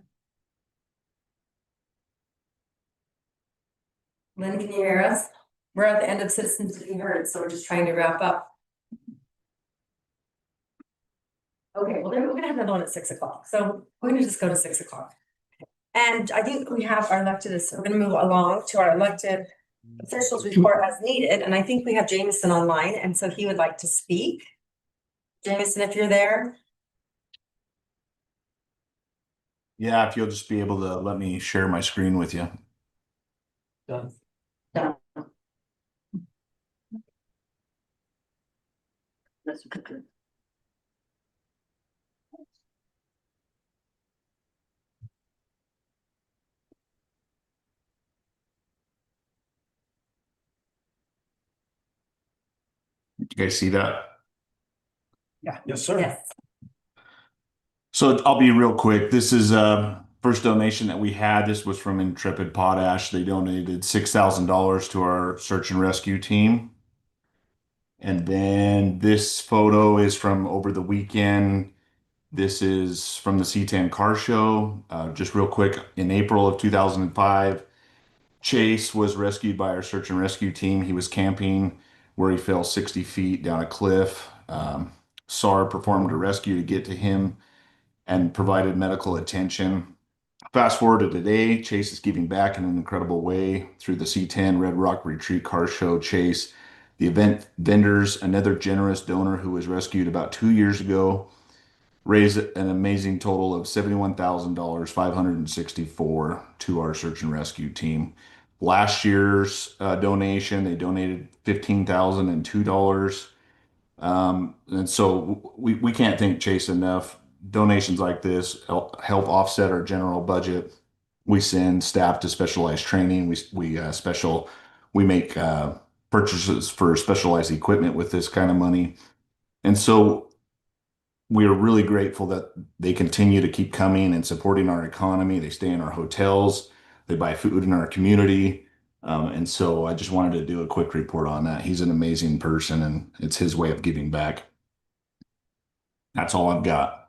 Speaker 1: Lynn, can you hear us? We're at the end of citizens to be heard, so we're just trying to wrap up. Okay, well, then we're gonna have another one at 6 o'clock, so we're gonna just go to 6 o'clock. And I think we have our elected, so we're gonna move along to our elected officials report as needed, and I think we have Jameson online, and so he would like to speak. Jameson, if you're there.
Speaker 17: Yeah, if you'll just be able to let me share my screen with you.
Speaker 2: Done.
Speaker 1: Done.
Speaker 17: You guys see that?
Speaker 2: Yeah. Yes, sir.
Speaker 1: Yes.
Speaker 17: So I'll be real quick. This is first donation that we had. This was from Intrepid Potash. They donated $6,000 to our search and rescue team. And then this photo is from over the weekend. This is from the C10 car show. Just real quick, in April of 2005, Chase was rescued by our search and rescue team. He was camping where he fell 60 feet down a cliff. SAR performed a rescue to get to him and provided medical attention. Fast forward to today, Chase is giving back in an incredible way through the C10 Red Rock Retreat Car Show. Chase, the event vendors, another generous donor who was rescued about 2 years ago, raised an amazing total of $71,000, 564 to our search and rescue team. Last year's donation, they donated $15,002. And so we can't thank Chase enough. Donations like this help offset our general budget. We send staff to specialized training. We make purchases for specialized equipment with this kind of money. And so we are really grateful that they continue to keep coming and supporting our economy. They stay in our hotels. They buy food in our community. And so I just wanted to do a quick report on that. He's an amazing person, and it's his way of giving back. That's all I've got.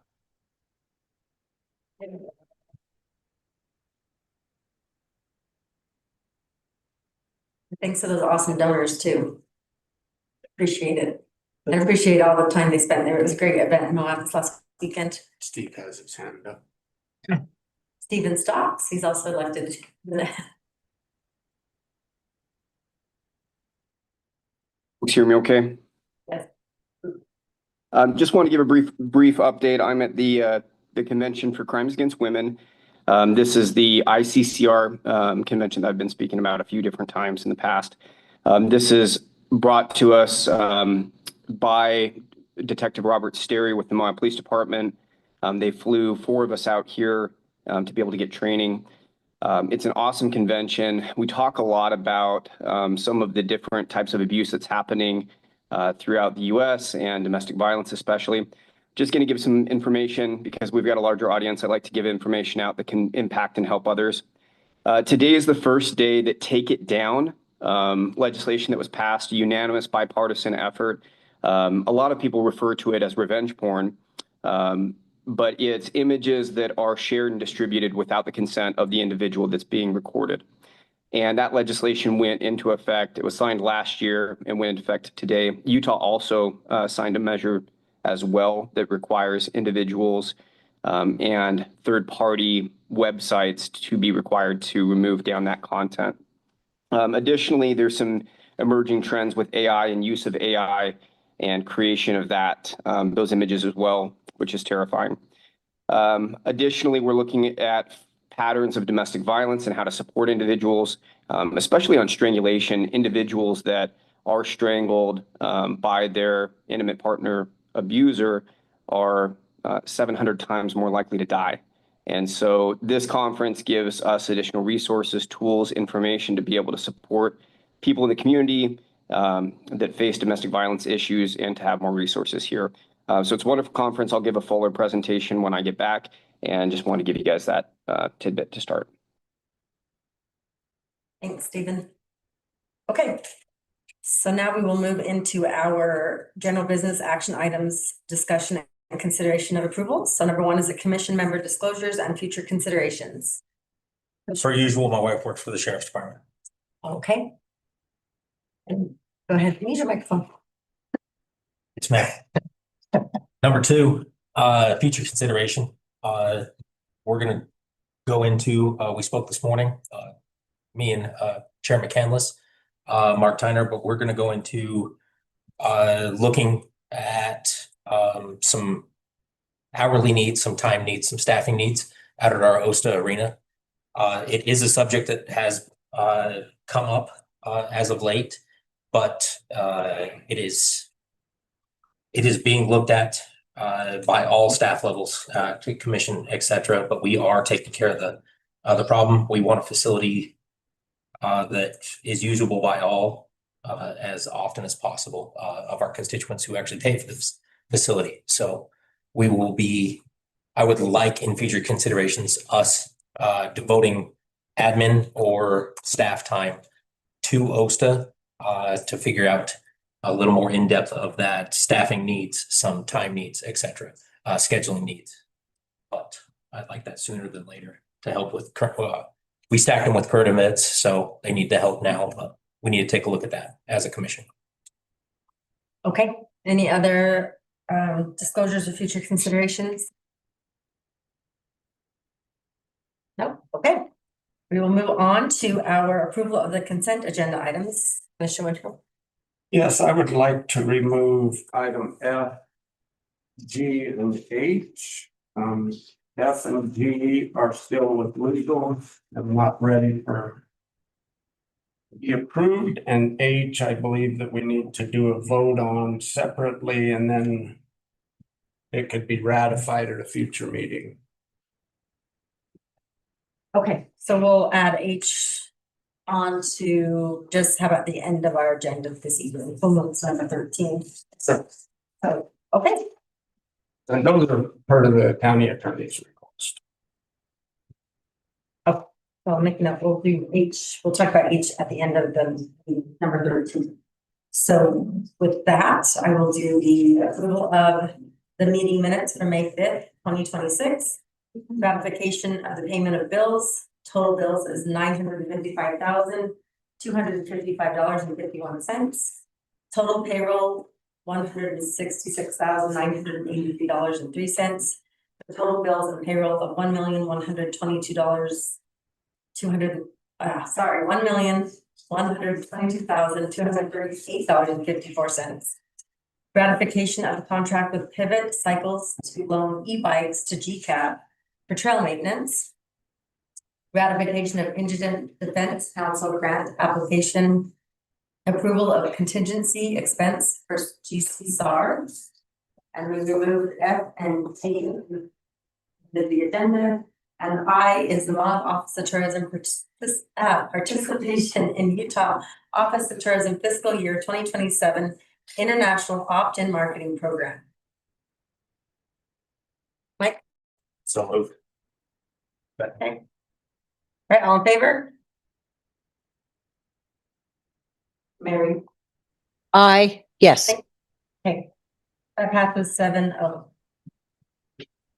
Speaker 1: Thanks to those awesome donors too. Appreciate it. And I appreciate all the time they spent there. It was a great event in Moab this last weekend.
Speaker 10: Steve has his hand up.
Speaker 1: Stephen Stocks, he's also elected.
Speaker 18: Hear me okay?
Speaker 1: Yes.
Speaker 18: Just want to give a brief update. I'm at the Convention for Crimes Against Women. This is the ICCR convention that I've been speaking about a few different times in the past. This is brought to us by Detective Robert Sterry with the Moab Police Department. They flew 4 of us out here to be able to get training. It's an awesome convention. We talk a lot about some of the different types of abuse that's happening throughout the U.S. and domestic violence especially. Just going to give some information because we've got a larger audience. I'd like to give information out that can impact and help others. Today is the first day that Take It Down legislation that was passed, a unanimous bipartisan effort. A lot of people refer to it as revenge porn. But it's images that are shared and distributed without the consent of the individual that's being recorded. And that legislation went into effect. It was signed last year and went into effect today. Utah also signed a measure as well that requires individuals and third-party websites to be required to remove down that content. Additionally, there's some emerging trends with AI and use of AI and creation of those images as well, which is terrifying. Additionally, we're looking at patterns of domestic violence and how to support individuals, especially on strangulation, individuals that are strangled by their intimate partner abuser are 700 times more likely to die. And so this conference gives us additional resources, tools, information to be able to support people in the community that face domestic violence issues and to have more resources here. So it's a wonderful conference. I'll give a fuller presentation when I get back and just want to give you guys that tidbit to start.
Speaker 1: Thanks, Stephen. Okay, so now we will move into our general business action items, discussion and consideration of approval. So number 1 is the commission member disclosures and future considerations.
Speaker 19: As per usual, my wife works for the sheriff's department.
Speaker 1: Okay. And go ahead, use your microphone.
Speaker 19: It's Matt. Number 2, future consideration. We're gonna go into, we spoke this morning, me and Chair McCandless, Mark Tyner, but we're gonna go into looking at some hourly needs, some time needs, some staffing needs out at our OSTA arena. It is a subject that has come up as of late, but it is being looked at by all staff levels, commission, et cetera, but we are taking care of the problem. We want a facility that is usable by all as often as possible of our constituents who actually pay for this facility. So we will be, I would like in future considerations, us devoting admin or staff time to OSTA to figure out a little more in depth of that staffing needs, some time needs, et cetera, scheduling needs. But I'd like that sooner than later to help with we stacked them with current events, so they need the help now, but we need to take a look at that as a commission.
Speaker 1: Okay, any other disclosures or future considerations? No, okay. We will move on to our approval of the consent agenda items. Commissioner Wintrill.
Speaker 10: Yes, I would like to remove item F, G, and H. F and G are still with legal and not ready for be approved, and H, I believe that we need to do a vote on separately, and then it could be ratified at a future meeting.
Speaker 1: Okay, so we'll add H on to just how about the end of our agenda this evening, almost number 13. So, okay.
Speaker 10: And those are part of the county attorney's request.
Speaker 1: Oh, well, making up, we'll do H, we'll talk about H at the end of the number 13. So with that, I will do the approval of the meeting minutes for May 5th, 2026. Ratification of the payment of bills. Total bills is $955,200 $255.51. Total payroll, $166,983.03. The total bills and payroll of $1,122,200. $1,122,238.54. Ratification of the contract with Pivot Cycles to loan e-bikes to GCAP for trail maintenance. Ratification of Indigent Defense Council grant application. Approval of contingency expense for GCSAR. And we removed F and T of the agenda. And I is the Monmouth Office of Tourism participation in Utah Office of Tourism fiscal year 2027 International Opt-in Marketing Program. Mike?
Speaker 19: So moved.
Speaker 1: Okay. Right, all in favor? Mary?
Speaker 20: Yes.
Speaker 1: Okay. That passes 7-0.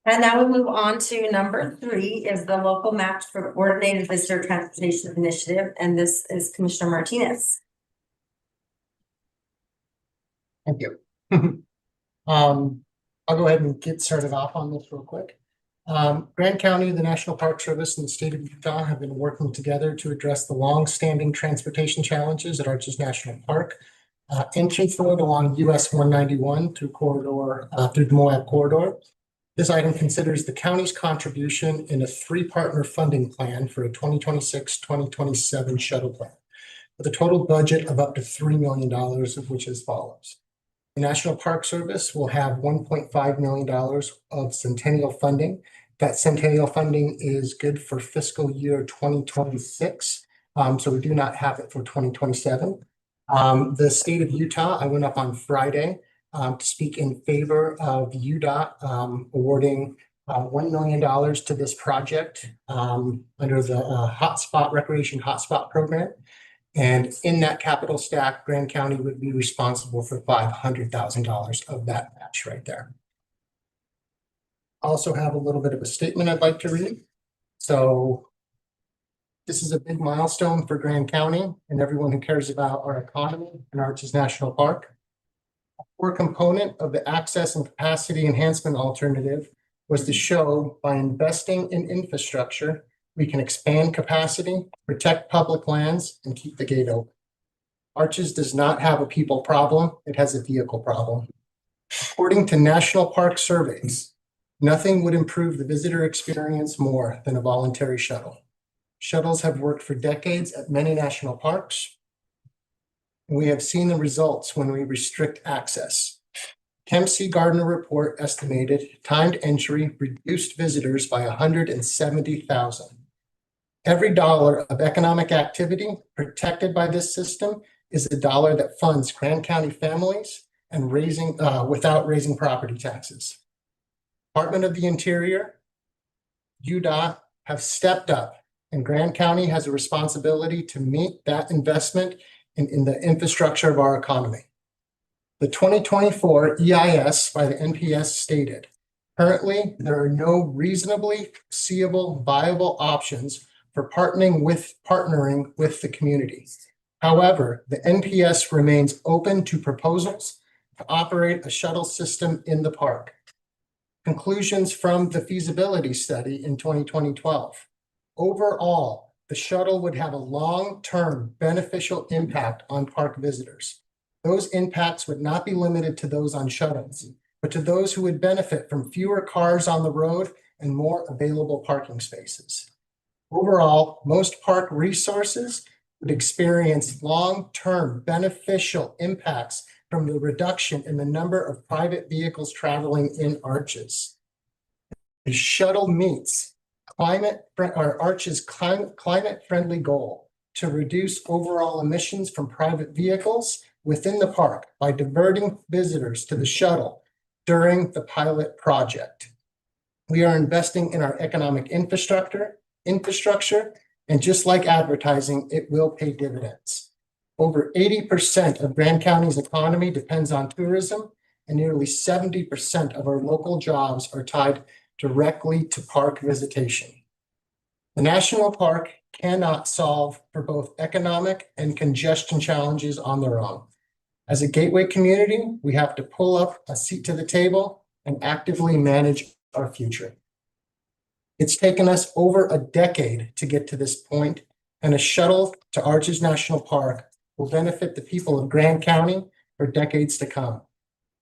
Speaker 1: And now we move on to number 3 is the local match for coordinated visitor transportation initiative. And this is Commissioner Martinez.
Speaker 21: Thank you. I'll go ahead and get started off on this real quick. Grand County, the National Park Service, and the state of Utah have been working together to address the long-standing transportation challenges at Arches National Park. Entry road along US 191 through the Moab corridor. This item considers the county's contribution in a 3-partner funding plan for a 2026-2027 shuttle plan, with a total budget of up to $3 million, of which as follows. The National Park Service will have $1.5 million of centennial funding. That centennial funding is good for fiscal year 2026. So we do not have it for 2027. The state of Utah, I went up on Friday to speak in favor of UDOT awarding $1 million to this project under the Recreation Hotspot program. And in that capital stack, Grand County would be responsible for $500,000 of that match right there. Also have a little bit of a statement I'd like to read. So this is a big milestone for Grand County and everyone who cares about our economy and Arches National Park. A core component of the access and capacity enhancement alternative was to show by investing in infrastructure, we can expand capacity, protect public lands, and keep the gate open. Arches does not have a people problem, it has a vehicle problem. According to National Park surveys, nothing would improve the visitor experience more than a voluntary shuttle. Shuttles have worked for decades at many national parks. And we have seen the results when we restrict access. Kempsey Gardner report estimated timed entry reduced visitors by 170,000. Every dollar of economic activity protected by this system is a dollar that funds Grand County families and without raising property taxes. Department of the Interior, UDOT have stepped up, and Grand County has a responsibility to meet that investment in the infrastructure of our economy. The 2024 EIS by the NPS stated, currently there are no reasonably foreseeable viable options for partnering with the community. However, the NPS remains open to proposals to operate a shuttle system in the park. Conclusions from the feasibility study in 2012. Overall, the shuttle would have a long-term beneficial impact on park visitors. Those impacts would not be limited to those on shuttles, but to those who would benefit from fewer cars on the road and more available parking spaces. Overall, most park resources would experience long-term beneficial impacts from the reduction in the number of private vehicles traveling in Arches. The shuttle meets Arches' climate-friendly goal to reduce overall emissions from private vehicles within the park by diverting visitors to the shuttle during the pilot project. We are investing in our economic infrastructure, and just like advertising, it will pay dividends. Over 80% of Grand County's economy depends on tourism, and nearly 70% of our local jobs are tied directly to park visitation. The national park cannot solve for both economic and congestion challenges on their own. As a gateway community, we have to pull up a seat to the table and actively manage our future. It's taken us over a decade to get to this point, and a shuttle to Arches National Park will benefit the people of Grand County for decades to come.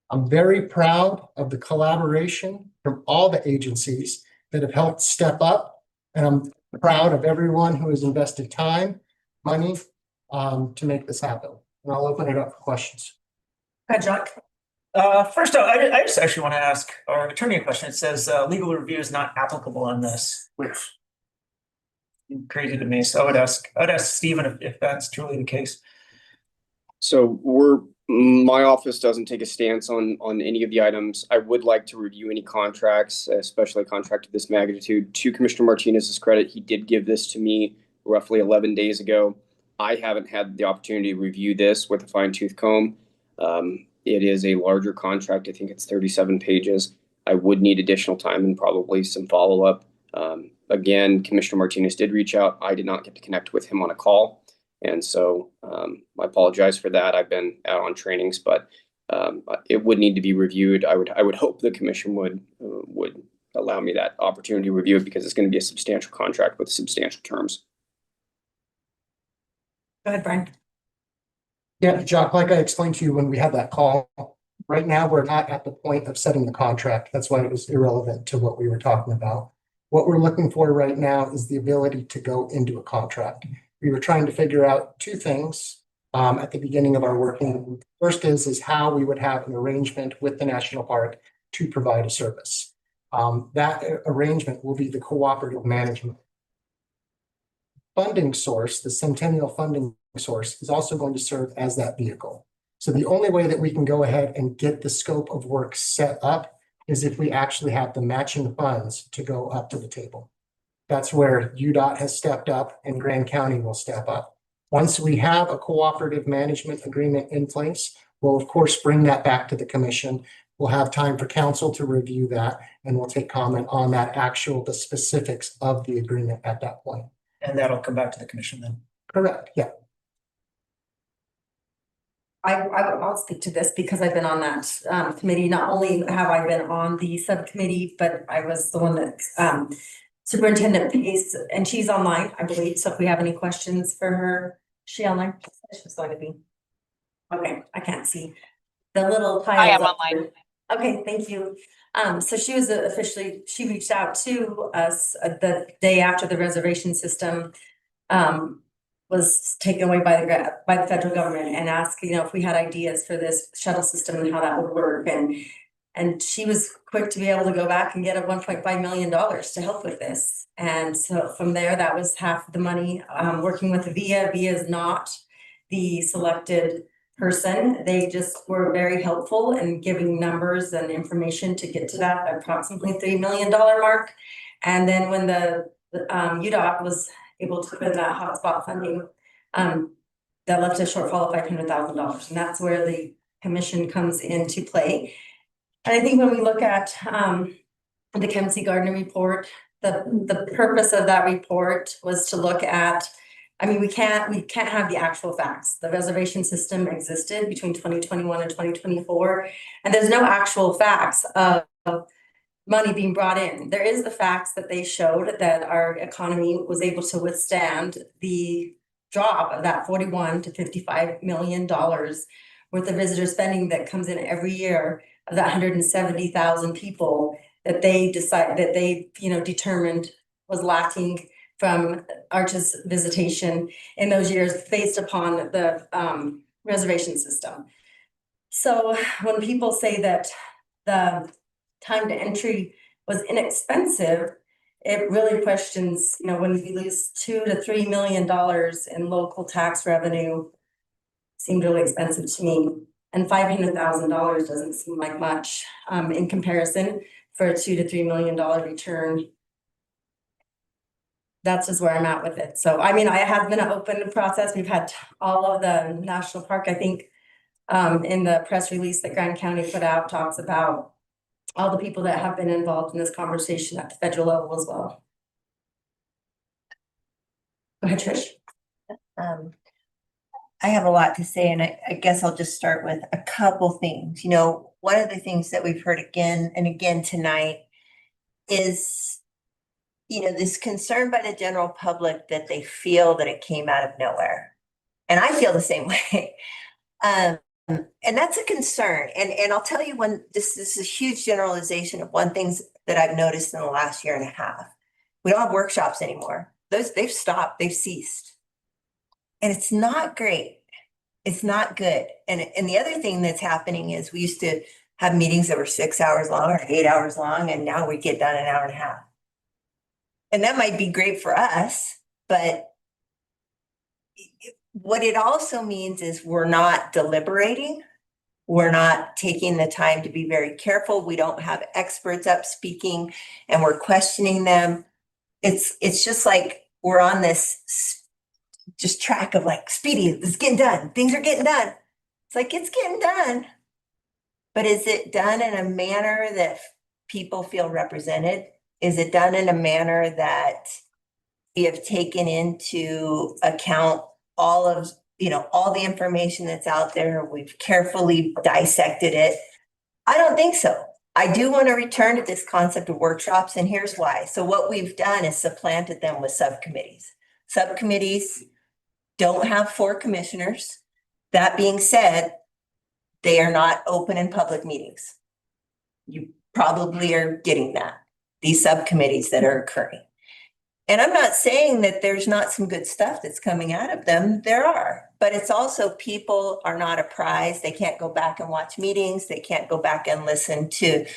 Speaker 21: I'm very proud of the collaboration from all the agencies that have helped step up, and I'm proud of everyone who has invested time, money, to make this happen. And I'll open it up for questions.
Speaker 1: Hi, Jack.
Speaker 3: First off, I just actually want to ask our attorney a question. It says legal review is not applicable on this, which is crazy to me. So I would ask Stephen if that's truly the case.
Speaker 18: So my office doesn't take a stance on any of the items. I would like to review any contracts, especially a contract of this magnitude. To Commissioner Martinez's credit, he did give this to me roughly 11 days ago. I haven't had the opportunity to review this with a fine-tooth comb. It is a larger contract. I think it's 37 pages. I would need additional time and probably some follow-up. Again, Commissioner Martinez did reach out. I did not get to connect with him on a call. And so I apologize for that. I've been out on trainings, but it would need to be reviewed. I would hope the commission would allow me that opportunity to review it, because it's going to be a substantial contract with substantial terms.
Speaker 1: Go ahead, Brian.
Speaker 21: Yeah, Jock, like I explained to you when we had that call, right now we're not at the point of setting the contract. That's why it was irrelevant to what we were talking about. What we're looking for right now is the ability to go into a contract. We were trying to figure out two things at the beginning of our working. First is how we would have an arrangement with the national park to provide a service. That arrangement will be the cooperative management. Funding source, the Centennial funding source, is also going to serve as that vehicle. So the only way that we can go ahead and get the scope of work set up is if we actually have the matching funds to go up to the table. That's where UDOT has stepped up and Grand County will step up. Once we have a cooperative management agreement in place, we'll of course bring that back to the commission. We'll have time for council to review that, and we'll take comment on that the specifics of the agreement at that point.
Speaker 3: And that'll come back to the commission then.
Speaker 21: Correct, yeah.
Speaker 1: I'll speak to this because I've been on that committee. Not only have I been on the subcommittee, but I was the one that Superintendent Pace, and she's online, I believe. So if we have any questions for her, is she online? She's going to be. Okay, I can't see the little tiles.
Speaker 22: I am online.
Speaker 1: Okay, thank you. So she was she reached out to us the day after the reservation system was taken away by the federal government, and asked, if we had ideas for this shuttle system and how that would work. And she was quick to be able to go back and get a $1.5 million to help with this. And so from there, that was half the money. Working with VIA. VIA is not the selected person. They just were very helpful in giving numbers and information to get to that approximately $3 million mark. And then when the UDOT was able to put in that hotspot funding, that left a shortfall of $500,000. And that's where the commission comes into play. And I think when we look at the Kempsey Gardner report, the purpose of that report was to look at, we can't have the actual facts. The reservation system existed between 2021 and 2024, and there's no actual facts of money being brought in. There is the facts that they showed that our economy was able to withstand the drop of that $41 to $55 million worth of visitor spending that comes in every year, of that 170,000 people that they determined was lacking from Arches visitation in those years based upon the reservation system. So when people say that the time to entry was inexpensive, it really questions, when we lose $2 to $3 million in local tax revenue, seemed really expensive to me. And $500,000 doesn't seem like much in comparison for a $2 to $3 million return. That's just where I'm at with it. So, I have been an open process. We've had all of the national park, I think, in the press release that Grand County put out, talks about all the people that have been involved in this conversation at the federal level as well. ahead, Trish.
Speaker 4: I have a lot to say, and I guess I'll just start with a couple things. You know, one of the things that we've heard again and again tonight is, you know, this concern by the general public that they feel that it came out of nowhere. And I feel the same way. And that's a concern. And I'll tell you when this is a huge generalization of one things that I've noticed in the last year and a half. We don't have workshops anymore. They've stopped, they've ceased. And it's not great. It's not good. And the other thing that's happening is we used to have meetings that were 6 hours long or 8 hours long, and now we get done an hour and a half. And that might be great for us, but what it also means is we're not deliberating. We're not taking the time to be very careful. We don't have experts up speaking and we're questioning them. It's just like we're on this just track of like, speedy, it's getting done. Things are getting done. It's like, it's getting done. But is it done in a manner that people feel represented? Is it done in a manner that we have taken into account all of, you know, all the information that's out there? We've carefully dissected it. I don't think so. I do want to return to this concept of workshops, and here's why. So what we've done is supplanted them with subcommittees. Subcommittees don't have 4 commissioners. That being said, they are not open in public meetings. You probably are getting that, these subcommittees that are occurring. And I'm not saying that there's not some good stuff that's coming out of them. There are, but it's also people are not apprised. They can't go back and watch meetings. They can't go back and listen to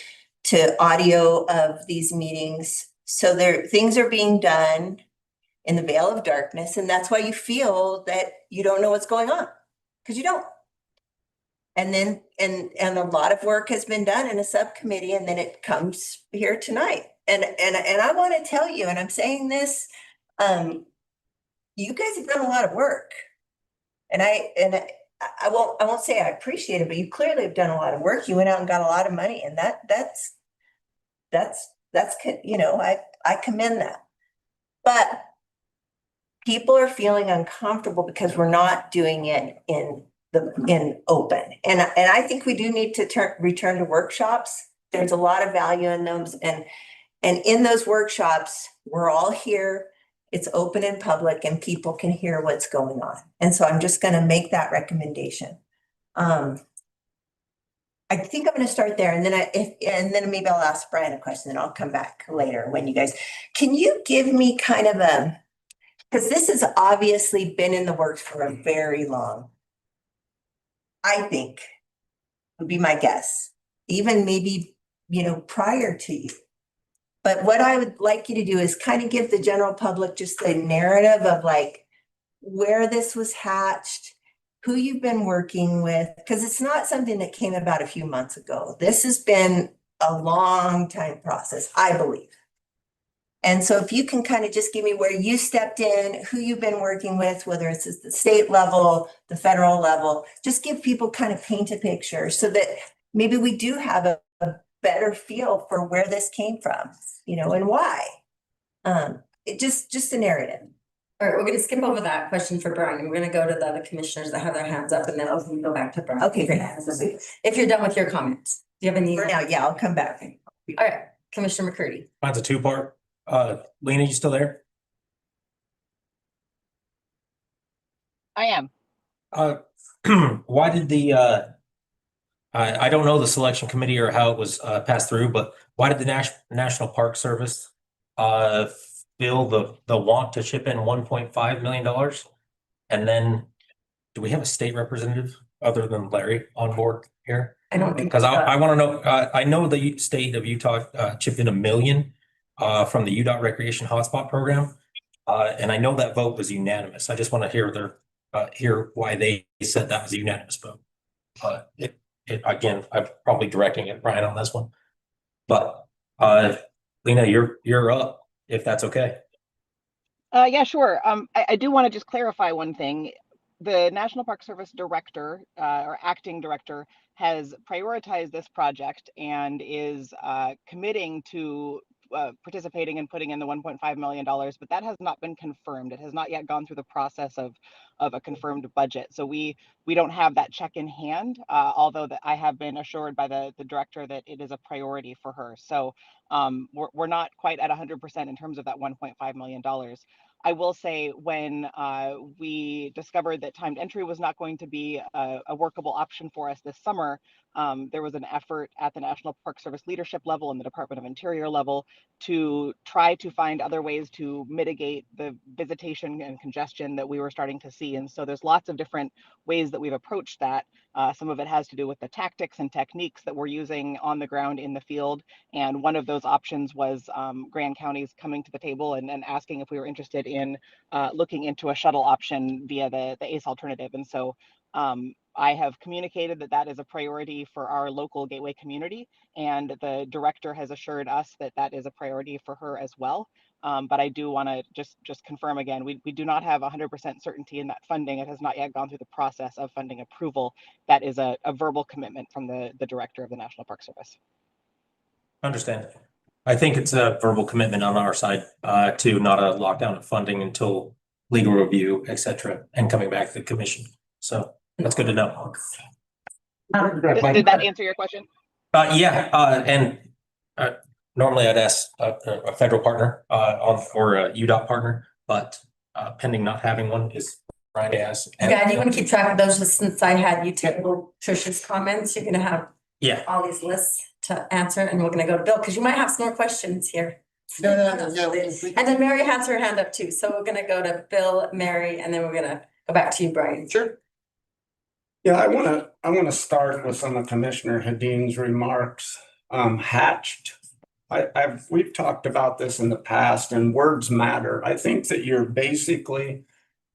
Speaker 4: audio of these meetings. So things are being done in the veil of darkness. And that's why you feel that you don't know what's going on, because you don't. And then, and a lot of work has been done in a subcommittee, and then it comes here tonight. And I want to tell you, and I'm saying this, you guys have done a lot of work. And I won't say I appreciate it, but you clearly have done a lot of work. You went out and got a lot of money, and that's, you know, I commend that. But people are feeling uncomfortable because we're not doing it in open. And I think we do need to return to workshops. There's a lot of value in those. And in those workshops, we're all here. It's open and public, and people can hear what's going on. And so I'm just going to make that recommendation. I think I'm going to start there, and then maybe I'll ask Brian a question, and I'll come back later when you guys. Can you give me kind of because this has obviously been in the works for a very long. I think would be my guess, even maybe, you know, prior to you. But what I would like you to do is kind of give the general public just a narrative of like where this was hatched, who you've been working with, because it's not something that came about a few months ago. This has been a long time process, I believe. And so if you can kind of just give me where you stepped in, who you've been working with, whether it's at the state level, the federal level, just give people kind of paint a picture so that maybe we do have a better feel for where this came from, you know, and why. It just a narrative.
Speaker 1: All right, we're gonna skip over that question for Brian. We're gonna go to the other commissioners that have their hands up, and then I'll go back to Brian.
Speaker 4: Okay, great.
Speaker 1: If you're done with your comments, do you have any?
Speaker 4: For now, yeah, I'll come back.
Speaker 1: All right, Commissioner McCurdy.
Speaker 19: Mine's a 2-part. Lena, you still there?
Speaker 20: I am.
Speaker 19: Why did I don't know the selection committee or how it was passed through, but why did the National Park Service feel the want to chip in $1.5 million? And then do we have a state representative other than Larry on board here?
Speaker 1: I don't think
Speaker 19: Because I want to know, I know the state of Utah chipped in $1 million from the UDOT Recreation Hotspot Program. And I know that vote was unanimous. I just want to hear why they said that was a unanimous vote. Again, I'm probably directing it Brian on this one. But Lena, you're up, if that's okay.
Speaker 20: Yeah, sure. I do want to just clarify one thing. The National Park Service director or acting director has prioritized this project and is committing to participating and putting in the $1.5 million, but that has not been confirmed. It has not yet gone through the process of a confirmed budget. So we don't have that check in hand, although that I have been assured by the director that it is a priority for her. So we're not quite at 100% in terms of that $1.5 million. I will say when we discovered that timed entry was not going to be a workable option for us this summer, there was an effort at the National Park Service leadership level and the Department of Interior level to try to find other ways to mitigate the visitation and congestion that we were starting to see. And so there's lots of different ways that we've approached that. Some of it has to do with the tactics and techniques that we're using on the ground in the field. And one of those options was Grand County's coming to the table and asking if we were interested in looking into a shuttle option via the ACE alternative. And so I have communicated that that is a priority for our local Gateway community, and the director has assured us that that is a priority for her as well. But I do want to just confirm again, we do not have 100% certainty in that funding. It has not yet gone through the process of funding approval. That is a verbal commitment from the director of the National Park Service.
Speaker 19: Understand. I think it's a verbal commitment on our side to not a lockdown of funding until legal review, et cetera, and coming back to the commission. So that's good to know.
Speaker 20: Did that answer your question?
Speaker 19: And normally I'd ask a federal partner or a UDOT partner, but pending not having one is Brian asked.
Speaker 1: Yeah, and you want to keep track of those just since I had you table Trish's comments. You're gonna have all these lists to answer, and we're gonna go to Bill because you might have some more questions here.
Speaker 21: No.
Speaker 1: And then Mary has her hand up too. So we're gonna go to Bill, Mary, and then we're gonna go back to you, Brian.
Speaker 5: Sure. Yeah, I wanna start with some of Commissioner Hadeen's remarks. Hatched. We've talked about this in the past, and words matter. I think that you're basically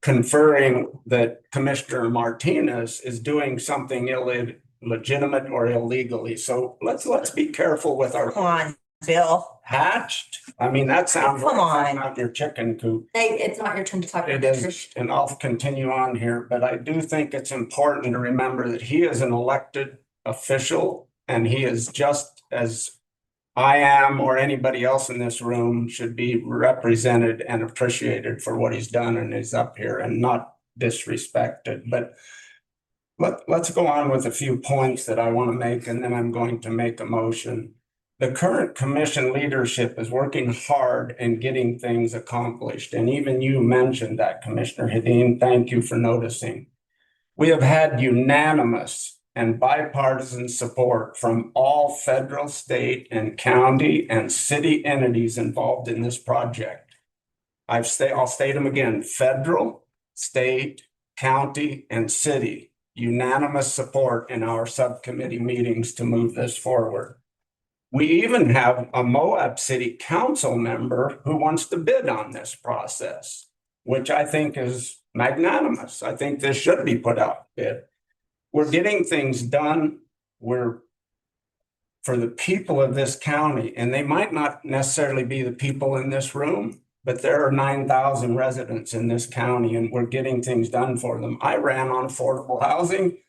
Speaker 5: conferring that Commissioner Martinez is doing something illegitimate or illegally. So let's be careful with our.
Speaker 4: Come on, Bill.
Speaker 5: Hatched? I mean, that sounds
Speaker 4: Come
Speaker 5: like
Speaker 4: on.
Speaker 5: out your chicken coop.
Speaker 1: Hey, it's not your turn to talk.
Speaker 5: It is, and I'll continue on here, but I do think it's important to remember that he is an elected official, and he is just as I am or anybody else in this room should be represented and appreciated for what he's done and is up here and not disrespected. But let's go on with a few points that I want to make, and then I'm going to make a motion. The current commission leadership is working hard in getting things accomplished. And even you mentioned that, Commissioner Hadeen. Thank you for noticing. We have had unanimous and bipartisan support from all federal, state, and county and city entities involved in this project. I'll state them again: federal, state, county, and city. Unanimous support in our subcommittee meetings to move this forward. We even have a Moab City Council member who wants to bid on this process, which I think is magnanimous. I think this should be put out to bid. We're getting things done. We're for the people of this county, and they might not necessarily be the people in this room, but there are 9,000 residents in this county, and we're getting things done for them. I ran on affordable housing,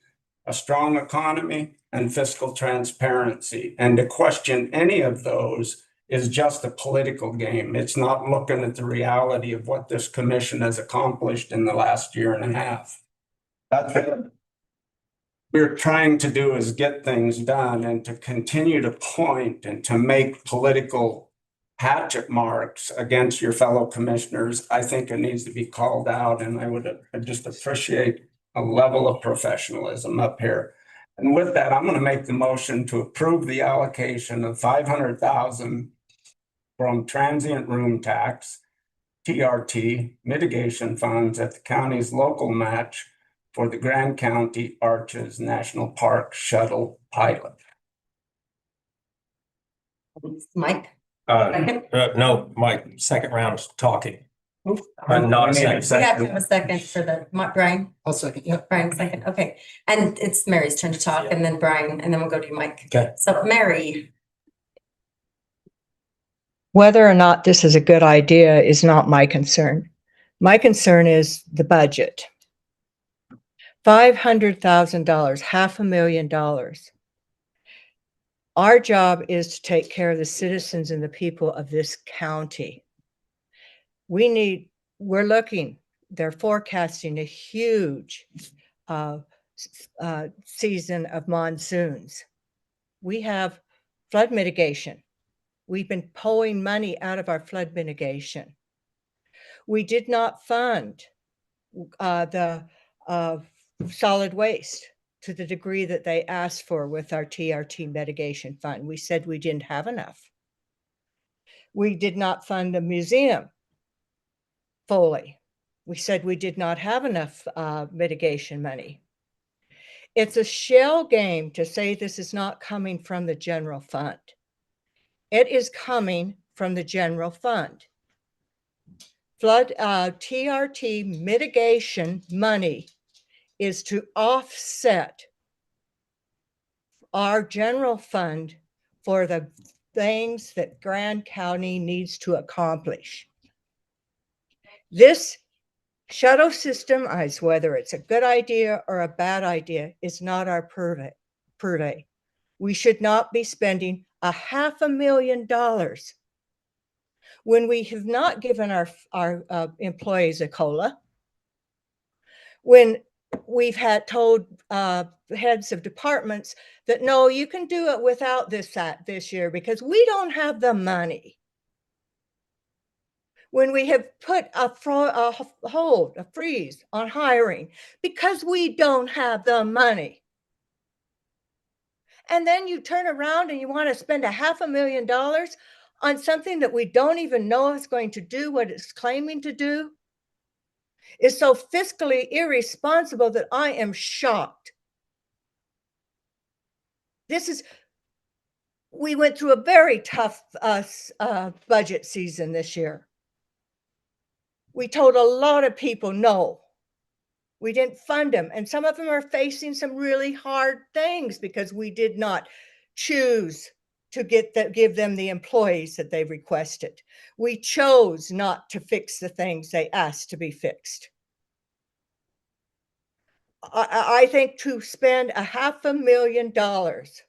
Speaker 5: a strong economy, and fiscal transparency. And to question any of those is just a political game. It's not looking at the reality of what this commission has accomplished in the last year and a half. That's what we're trying to do, is get things done, and to continue to point and to make political hatchet marks against your fellow commissioners. I think it needs to be called out, and I would just appreciate a level of professionalism up here. And with that, I'm going to make the motion to approve the allocation of $500,000 from transient room tax, TRT, mitigation funds at the county's local match for the Grand County Arches National Park shuttle pilot.
Speaker 1: Mike?
Speaker 19: No, Mike, second round talking. Not a second.
Speaker 1: We have to have a second for the, Brian?
Speaker 21: I'll second, yeah.
Speaker 1: Brian, second, okay. And it's Mary's turn to talk, and then Brian, and then we'll go to you, Mike.
Speaker 19: Okay.
Speaker 1: So Mary.
Speaker 22: Whether or not this is a good idea is not my concern. My concern is the budget. $500,000, $500,000. Our job is to take care of the citizens and the people of this county. We're looking, they're forecasting a huge season of monsoons. We have flood mitigation. We've been pulling money out of our flood mitigation. We did not fund the solid waste to the degree that they asked for with our TRT mitigation fund. We said we didn't have enough. We did not fund the museum fully. We said we did not have enough mitigation money. It's a shell game to say this is not coming from the general fund. It is coming from the general fund. Flood TRT mitigation money is to offset our general fund for the things that Grand County needs to accomplish. This shuttle system, whether it's a good idea or a bad idea, is not our purvey. We should not be spending $500,000 when we have not given our employees a COLA, when we've had told heads of departments that, no, you can do it without this year because we don't have the money. When we have put a freeze on hiring because we don't have the money. And then you turn around and you want to spend $500,000 on something that we don't even know is going to do what it's claiming to do. Is so fiscally irresponsible that I am shocked. We went through a very tough budget season this year. We told a lot of people no. We didn't fund them. And some of them are facing some really hard things because we did not choose to give them the employees that they requested. We chose not to fix the things they asked to be fixed. I think to spend $500,000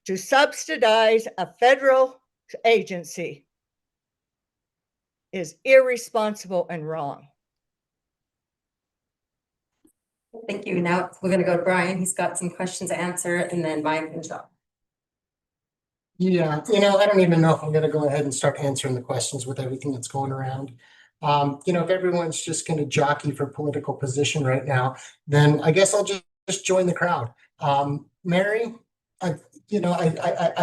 Speaker 22: to subsidize a federal agency is irresponsible and wrong.
Speaker 1: Thank you. Now we're going to go to Brian. He's got some questions to answer, and then Mike and John.
Speaker 21: Yeah, I don't even know if I'm gonna go ahead and start answering the questions with everything that's going around. If everyone's just gonna jockey for political position right now, then I guess I'll just join the crowd. Mary, I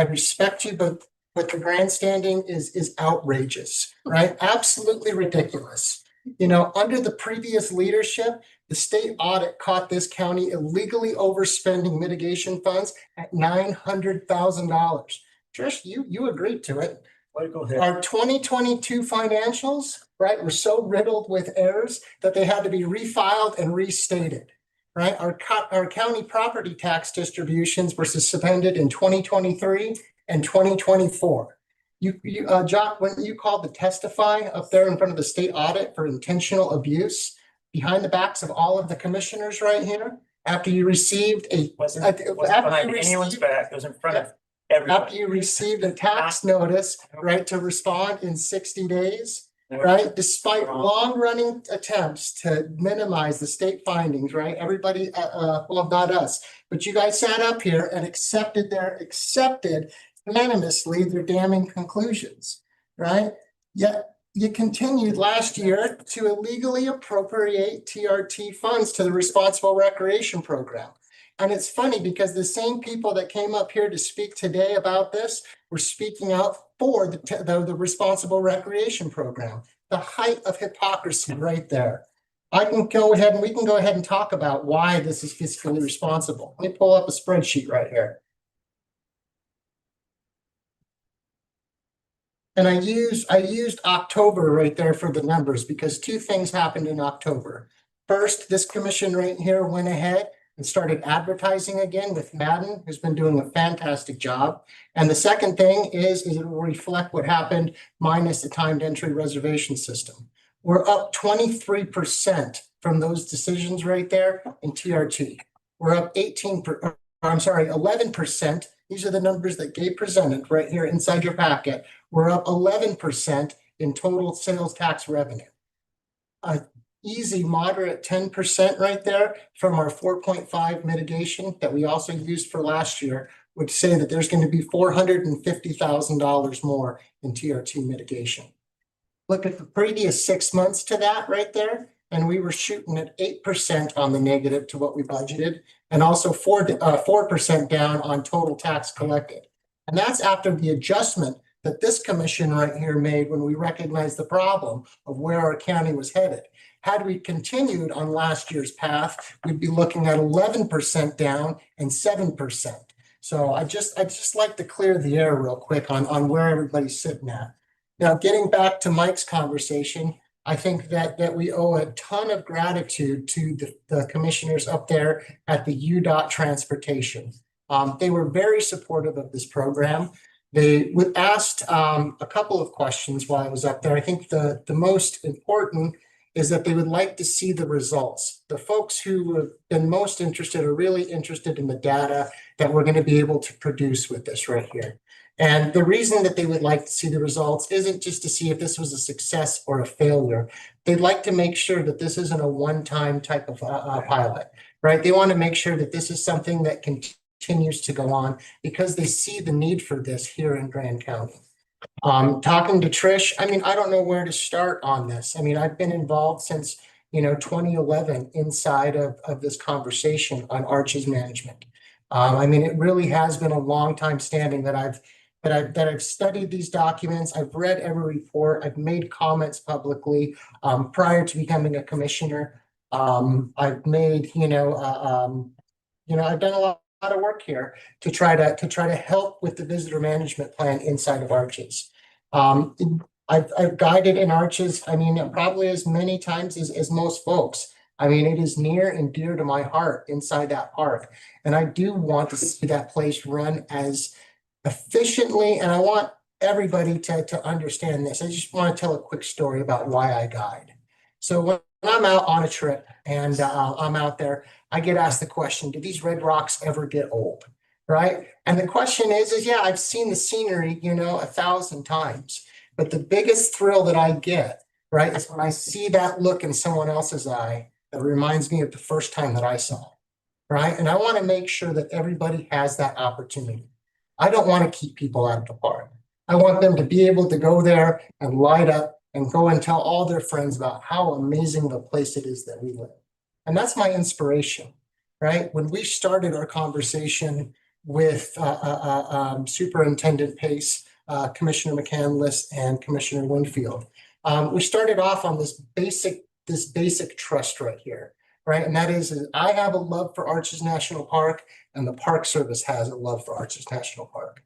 Speaker 21: respect you, but what the grandstanding is outrageous, right? Absolutely ridiculous. Under the previous leadership, the state audit caught this county illegally overspending mitigation funds at $900,000. Trish, you agreed to it.
Speaker 3: Go ahead.
Speaker 21: Our 2022 financials, right, were so riddled with errors that they had to be refiled and restated, right? Our county property tax distributions were suspended in 2023 and 2024. Jock, when you called to testify up there in front of the state audit for intentional abuse behind the backs of all of the commissioners right here, after you received
Speaker 3: Behind anyone's back, it was in front of everybody.
Speaker 21: After you received a tax notice, right, to respond in 60 days, right? Despite long-running attempts to minimize the state findings, right? Everybody, well, not us, but you guys sat up here and accepted unanimously their damning conclusions, right? Yet you continued last year to illegally appropriate TRT funds to the Responsible Recreation Program. And it's funny because the same people that came up here to speak today about this were speaking out for the Responsible Recreation Program. The height of hypocrisy right there. We can go ahead and talk about why this is fiscally responsible. Let me pull up a spreadsheet right here. And I used October right there for the numbers because two things happened in October. First, this commission right here went ahead and started advertising again with Madden, who's been doing a fantastic job. And the second thing is it will reflect what happened minus the timed entry reservation system. We're up 23% from those decisions right there in TRT. We're up I'm sorry, 11%. These are the numbers that Gabe presented right here inside your packet. We're up 11% in total sales tax revenue. Easy, moderate 10% right there from our 4.5 mitigation that we also used for last year would say that there's going to be $450,000 more in TRT mitigation. Look at the previous 6 months to that right there, and we were shooting at 8% on the negative to what we budgeted, and also 4% down on total tax collected. And that's after the adjustment that this commission right here made when we recognized the problem of where our county was headed. Had we continued on last year's path, we'd be looking at 11% down and 7%. So I just like to clear the air real quick on where everybody's sitting at. Now, getting back to Mike's conversation, I think that we owe a ton of gratitude to the commissioners up there at the UDOT Transportation. They were very supportive of this program. They asked a couple of questions while I was up there. I think the most important is that they would like to see the results. The folks who have been most interested are really interested in the data that we're going to be able to produce with this right here. And the reason that they would like to see the results isn't just to see if this was a success or a failure. They'd like to make sure that this isn't a one-time type of pilot, right? They want to make sure that this is something that continues to go on because they see the need for this here in Grand County. Talking to Trish, I mean, I don't know where to start on this. I mean, I've been involved since, 2011 inside of this conversation on Arches management. I mean, it really has been a long time standing that I've studied these documents. I've read every report. I've made comments publicly prior to becoming a commissioner. I've made, I've done a lot of work here to try to help with the visitor management plan inside of Arches. I've guided in Arches, I mean, probably as many times as most folks. I mean, it is near and dear to my heart inside that park. And I do want to see that place run as efficiently, and I want everybody to understand this. I just want to tell a quick story about why I guide. So when I'm out on a trip and I'm out there, I get asked the question, do these red rocks ever get old? Right? And the question is yeah, I've seen the scenery, 1,000 times. But the biggest thrill that I get, right, is when I see that look in someone else's eye that reminds me of the first time that I saw it, right? And I want to make sure that everybody has that opportunity. I don't want to keep people out of the park. I want them to be able to go there and light up and go and tell all their friends about how amazing the place it is that we live. And that's my inspiration, right? When we started our conversation with Superintendent Pace, Commissioner McCandless, and Commissioner Winfield, we started off on this basic trust right here, right? And that is I have a love for Arches National Park, and the Park Service has a love for Arches National Park.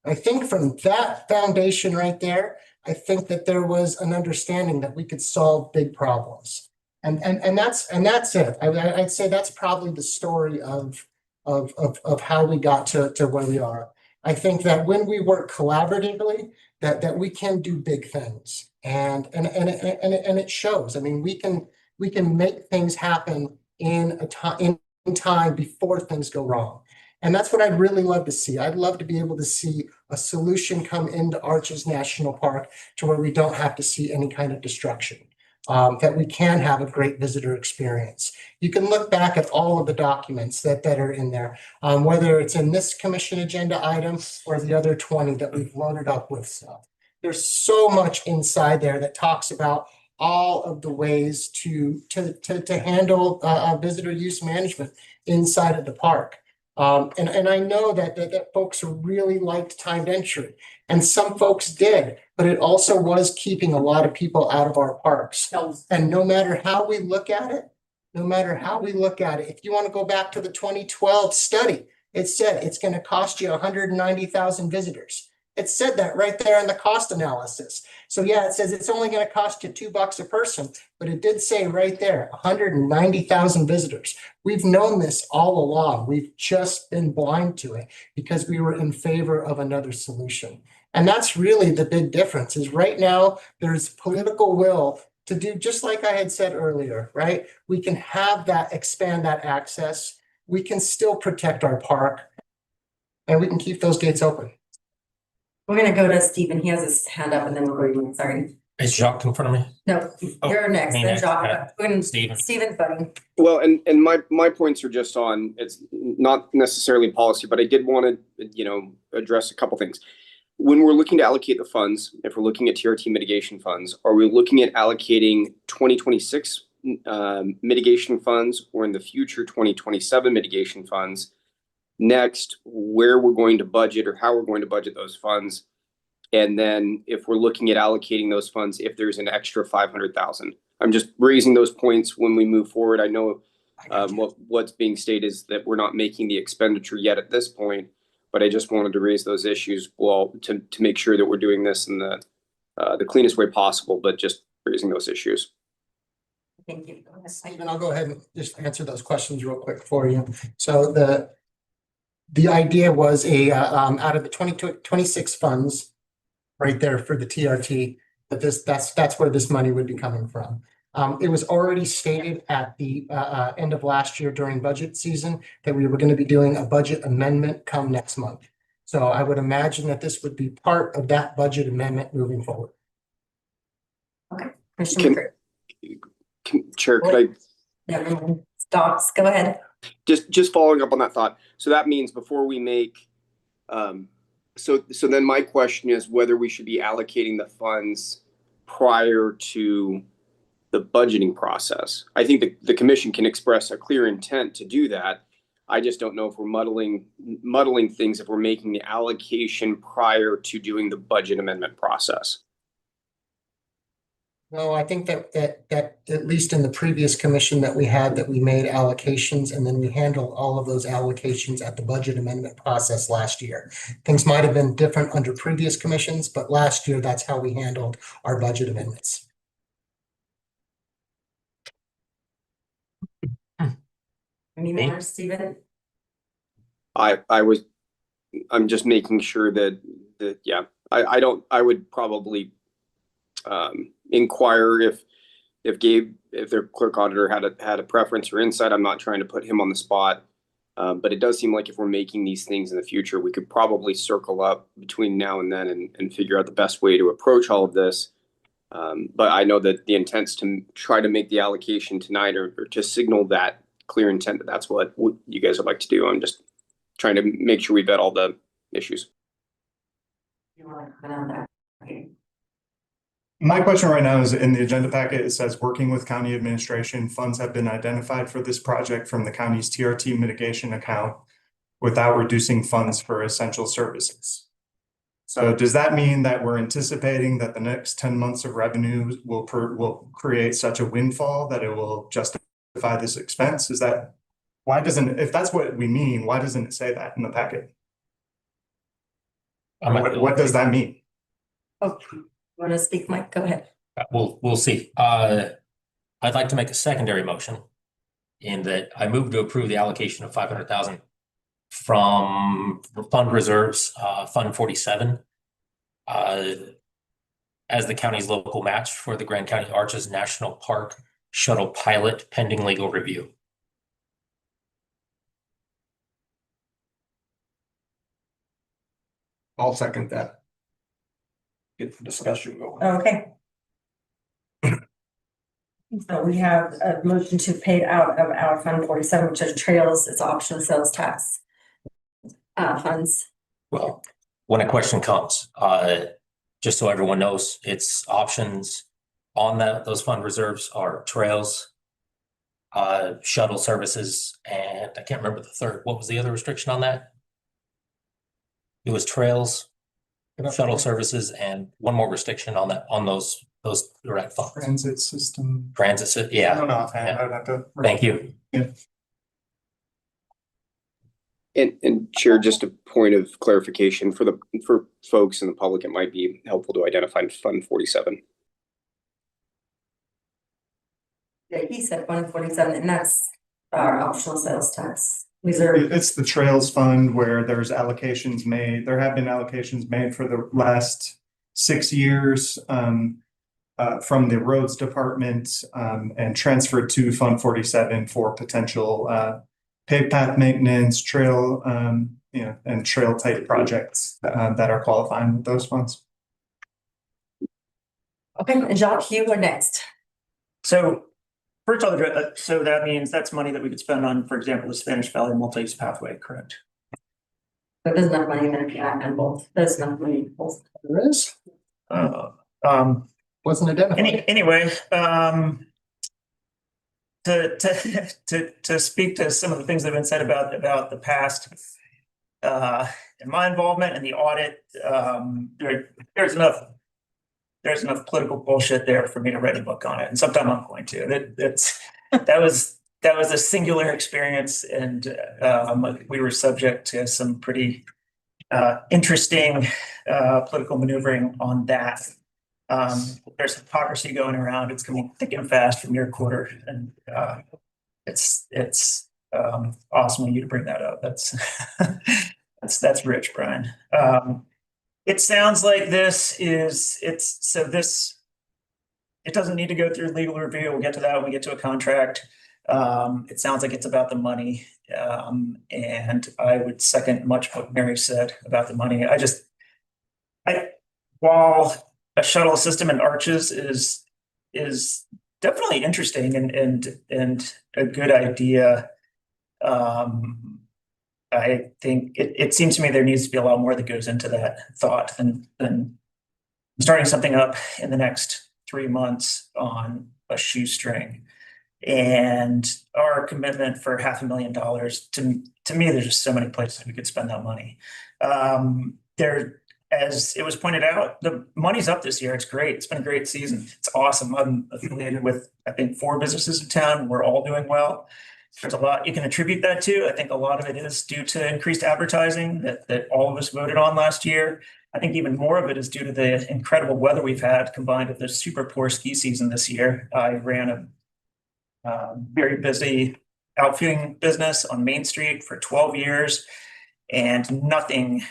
Speaker 21: I think from that foundation right there, I think that there was an understanding that we could solve big problems. And that's it. I'd say that's probably the story of how we got to where we are. I think that when we work collaboratively, that we can do big things, and it shows. I mean, we can make things happen in time before things go wrong, and that's what I'd really love to see. I'd love to be able to see a solution come into Arches National Park to where we don't have to see any kind of destruction. That we can have a great visitor experience. You can look back at all of the documents that are in there, whether it's in this commission agenda item or the other 20 that we've loaded up with stuff. There's so much inside there that talks about all of the ways to handle visitor use management inside of the park. And I know that folks really liked timed entry, and some folks did, but it also was keeping a lot of people out of our parks. And no matter how we look at it, if you want to go back to the 2012 study, it said it's going to cost you 190,000 visitors. It said that right there in the cost analysis. So yeah, it says it's only going to cost you $2 a person, but it did say right there, 190,000 visitors. We've known this all along. We've just been blind to it because we were in favor of another solution. And that's really the big difference is right now there's political will to do just like I had said earlier, right? We can have that, expand that access. we can still protect our park. And we can keep those gates open.
Speaker 1: We're gonna go to Stephen. He has his hand up and then we'll go to you. Sorry.
Speaker 19: Is Jacques in front of me?
Speaker 1: No,
Speaker 19: Oh,
Speaker 1: you're next,
Speaker 19: me
Speaker 1: then
Speaker 19: next.
Speaker 1: Jacques. We're gonna,
Speaker 19: Stephen.
Speaker 1: Stephen's voting.
Speaker 18: Well, and my points are just on, it's not necessarily policy, but I did want to, address a couple things. When we're looking to allocate the funds, if we're looking at TRT mitigation funds, are we looking at allocating 2026 mitigation funds, or in the future 2027 mitigation funds? Next, where we're going to budget or how we're going to budget those funds. And then if we're looking at allocating those funds, if there's an extra 500,000. I'm just raising those points when we move forward. I know what's being stated is that we're not making the expenditure yet at this point, but I just wanted to raise those issues to make sure that we're doing this in the cleanest way possible, but just raising those issues.
Speaker 1: Thank you.
Speaker 21: Stephen, I'll go ahead and just answer those questions real quick for you. So the idea was out of the 2026 funds, right there for the TRT, that's where this money would be coming from. It was already stated at the end of last year during budget season that we were going to be doing a budget amendment come next month. So I would imagine that this would be part of that budget amendment moving forward.
Speaker 1: Okay, Commissioner
Speaker 18: Chair, could I?
Speaker 1: Never mind. Stocks, go ahead.
Speaker 18: Just following up on that thought. So that means before we make, so then my question is whether we should be allocating the funds prior to the budgeting process. I think the commission can express a clear intent to do that. I just don't know if we're muddling things, if we're making the allocation prior to doing the budget amendment process.
Speaker 21: No, I think that at least in the previous commission that we had, that we made allocations and then we handled all of those allocations at the budget amendment process last year. Things might have been different under previous commissions, but last year, that's how we handled our budget amendments.
Speaker 1: Any more, Stephen?
Speaker 18: I'm just making sure that yeah, I would probably inquire if their clerk auditor had a preference or insight. I'm not trying to put him on the spot. But it does seem like if we're making these things in the future, we could probably circle up between now and then and figure out the best way to approach all of this. But I know that the intent's to try to make the allocation tonight or to signal that clear intent that that's what you guys would like to do. I'm just trying to make sure we vet all the issues.
Speaker 6: My question right now is in the agenda packet, it says working with county administration, funds have been identified for this project from the county's TRT mitigation account without reducing funds for essential services. So does that mean that we're anticipating that the next 10 months of revenue will create such a windfall that it will justify this expense? Is that, if that's what we mean, why doesn't it say that in the packet? What does that mean?
Speaker 1: Oh, want to speak, Mike? Go ahead.
Speaker 19: We'll see. I'd like to make a secondary motion in that I move to approve the allocation of 500,000 from fund reserves, Fund 47, as the county's local match for the Grand County Arches National Park shuttle pilot pending legal review.
Speaker 5: I'll second that. Get the discussion going.
Speaker 1: Okay. So we have a motion to pay out of our Fund 47, which is trails, it's optional sales tax funds.
Speaker 19: Well, when a question comes, just so everyone knows, it's options on those fund reserves are trails, shuttle services, and I can't remember the third. What was the other restriction on that? It was trails, shuttle services, and one more restriction on that, on those direct funds.
Speaker 6: Transit system.
Speaker 19: Yeah.
Speaker 6: I don't know. I would have to.
Speaker 19: Thank you.
Speaker 6: Yeah.
Speaker 18: And Chair, just a point of clarification for folks in the public, it might be helpful to identify Fund 47.
Speaker 1: Yeah, he said Fund 47, and that's our optional sales tax reserve.
Speaker 6: It's the trails fund where there's allocations made. There have been allocations made for the last 6 years from the roads department and transferred to Fund 47 for potential paved path maintenance, trail, and trail type projects that are qualifying with those funds.
Speaker 1: Okay, Jacques, you are next.
Speaker 3: So first of all, so that means that's money that we could spend on, for example, the Spanish Valley multi-use pathway, correct?
Speaker 1: But there's enough money in there if you add them both. There's enough money in both.
Speaker 21: There is, wasn't identified.
Speaker 3: Anyway, to speak to some of the things that have been said about the past, and my involvement in the audit, there's enough political bullshit there for me to write a book on it, and sometime I'm going to. That was a singular experience, and we were subject to some pretty interesting political maneuvering on that. There's hypocrisy going around. It's coming thick and fast from your quarter, and it's awesome of you to bring that up. That's rich, Brian. It sounds like it doesn't need to go through legal review. We'll get to that when we get to a contract. It sounds like it's about the money. And I would second much what Mary said about the money. While a shuttle system in Arches is definitely interesting and a good idea, I think it seems to me there needs to be a lot more that goes into that thought than starting something up in the next 3 months on a shoestring. And our commitment for $500,000, to me, there's just so many places we could spend that money. As it was pointed out, the money's up this year. It's great. It's been a great season. It's awesome. I'm affiliated with, I think, 4 businesses in town. We're all doing well. There's a lot you can attribute that to. I think a lot of it is due to increased advertising that all of us voted on last year. I think even more of it is due to the incredible weather we've had combined with the super poor ski season this year. I ran a very busy outfitting business on Main Street for 12 years, and nothing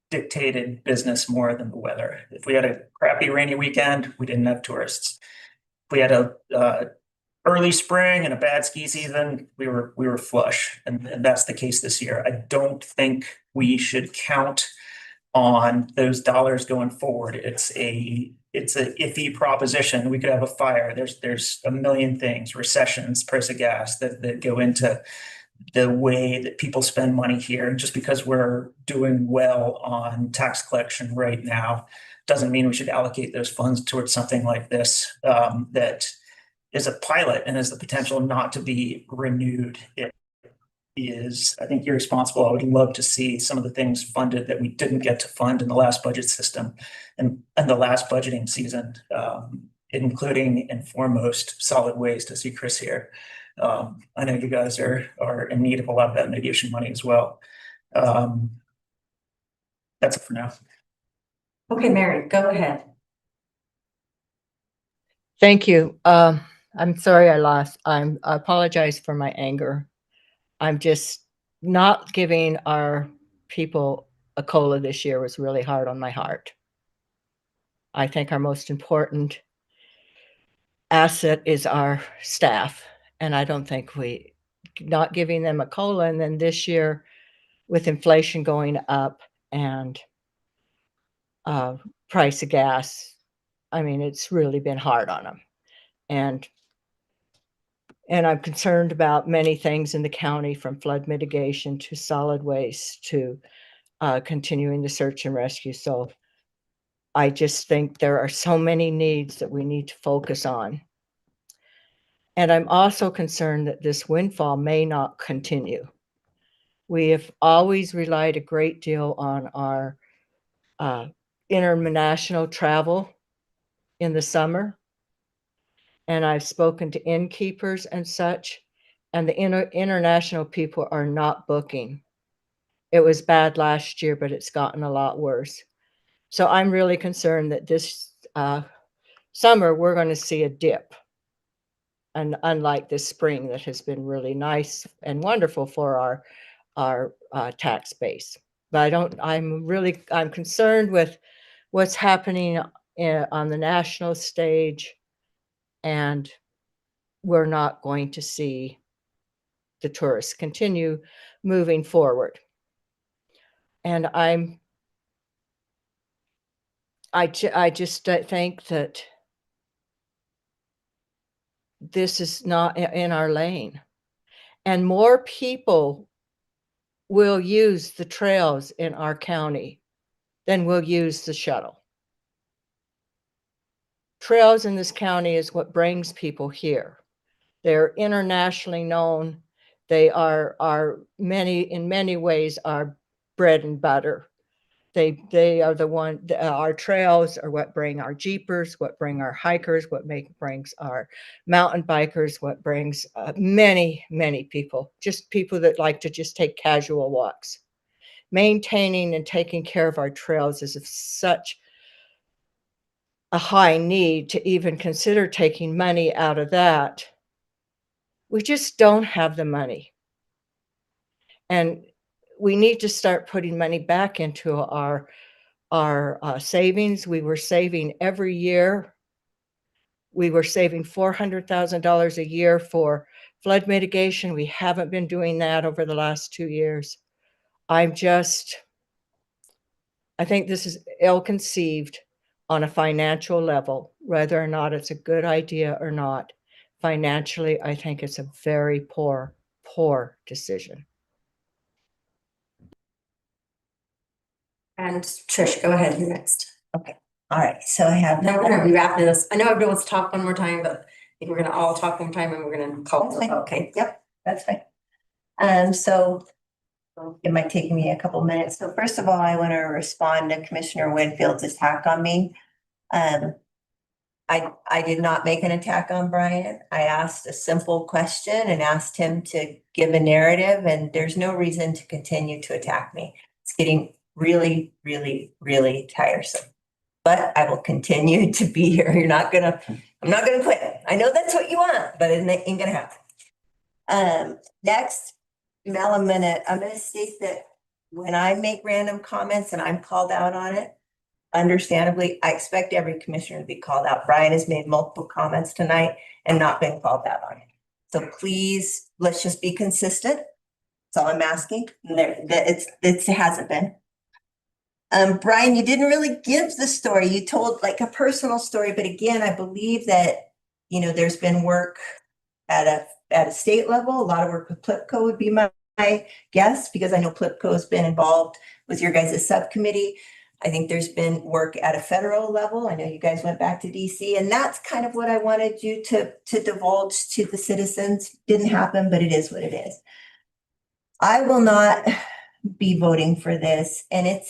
Speaker 3: dictated business more than the weather. If we had a crappy rainy weekend, we didn't have tourists. If we had a early spring and a bad ski season, we were flush, and that's the case this year. I don't think we should count on those dollars going forward. It's a iffy proposition. We could have a fire. There's a million things, recessions, price of gas that go into the way that people spend money here. And just because we're doing well on tax collection right now doesn't mean we should allocate those funds towards something like this that is a pilot and has the potential not to be renewed. It is, I think, irresponsible. I would love to see some of the things funded that we didn't get to fund in the last budget system and the last budgeting season, including and foremost solid waste. I see Chris here. I know you guys are in need of a lot of that mitigation money as well. That's it for now.
Speaker 1: Okay, Mary, go ahead.
Speaker 22: Thank you. I'm sorry I apologize for my anger. I'm just not giving our people a COLA this year was really hard on my heart. I think our most important asset is our staff. And I don't think not giving them a COLA, and then this year with inflation going up and price of gas, I mean, it's really been hard on them. And I'm concerned about many things in the county, from flood mitigation to solid waste to continuing the search and rescue. So I just think there are so many needs that we need to focus on. And I'm also concerned that this windfall may not continue. We have always relied a great deal on our international travel in the summer. And I've spoken to innkeepers and such, and the international people are not booking. It was bad last year, but it's gotten a lot worse. So I'm really concerned that this summer we're going to see a dip. And unlike this spring that has been really nice and wonderful for our tax base. But I'm concerned with what's happening on the national stage, and we're not going to see the tourists continue moving forward. And I just think that this is not in our lane. And more people will use the trails in our county than will use the shuttle. Trails in this county is what brings people here. They're internationally known. They are in many ways our bread and butter. They are the one, our trails are what bring our jeepers, what bring our hikers, what brings our mountain bikers, what brings many, many people, just people that like to just take casual walks. Maintaining and taking care of our trails is of such a high need to even consider taking money out of that. We just don't have the money. And we need to start putting money back into our savings. We were saving every year. We were saving $400,000 a year for flood mitigation. We haven't been doing that over the last 2 years. I think this is ill-conceived on a financial level, whether or not it's a good idea or not. Financially, I think it's a very poor decision.
Speaker 1: And Trish, go ahead, you're next.
Speaker 4: Okay, all right, so I have.
Speaker 1: Then we're gonna be wrapping this. I know everybody wants to talk one more time, but I think we're gonna all talk one time and we're gonna call.
Speaker 4: Okay, yep, that's fine. So it might take me a couple minutes. So first of all, I want to respond to Commissioner Winfield's attack on me. I did not make an attack on Brian. I asked a simple question and asked him to give a narrative, and there's no reason to continue to attack me. It's getting really, really, really tiresome. But I will continue to be here. I'm not gonna quit. I know that's what you want, but it ain't gonna happen. Next, Mel, I'm gonna state that when I make random comments and I'm called out on it, understandably, I expect every commissioner to be called out. Brian has made multiple comments tonight and not been called out on it. So please, let's just be consistent. That's all I'm asking. It hasn't been. Brian, you didn't really give the story. You told like a personal story, but again, I believe that, there's been work at a state level. A lot of work with PLIPCO would be my guess, because I know PLIPCO has been involved with your guys' subcommittee. I think there's been work at a federal level. I know you guys went back to DC, and that's kind of what I wanted you to divulge to the citizens. Didn't happen, but it is what it is. I will not be voting for this. I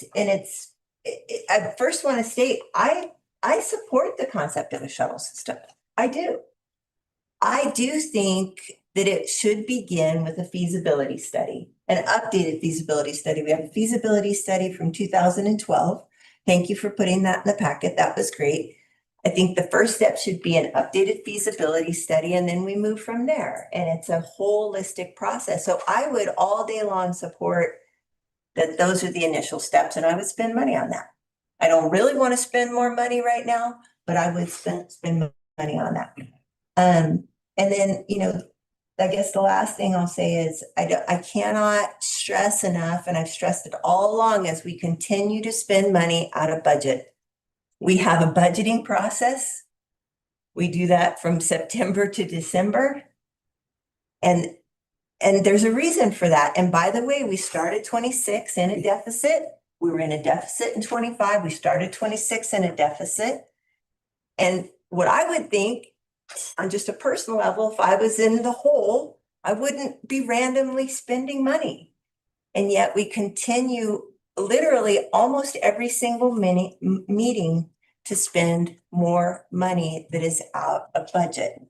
Speaker 4: first want to state, I support the concept of a shuttle system. I do. I do think that it should begin with a feasibility study, an updated feasibility study. We have a feasibility study from 2012. Thank you for putting that in the packet. That was great. I think the first step should be an updated feasibility study, and then we move from there. And it's a holistic process. So I would all day long support that those are the initial steps, and I would spend money on that. I don't really want to spend more money right now, but I would spend money on that. And then, I guess the last thing I'll say is I cannot stress enough, and I've stressed it all along, as we continue to spend money out of budget. We have a budgeting process. We do that from September to December. And there's a reason for that. And by the way, we started 26 in a deficit. We were in a deficit in 25. We started 26 in a deficit. And what I would think, on just a personal level, if I was in the hole, I wouldn't be randomly spending money. And yet we continue literally almost every single meeting to spend more money that is out of budget.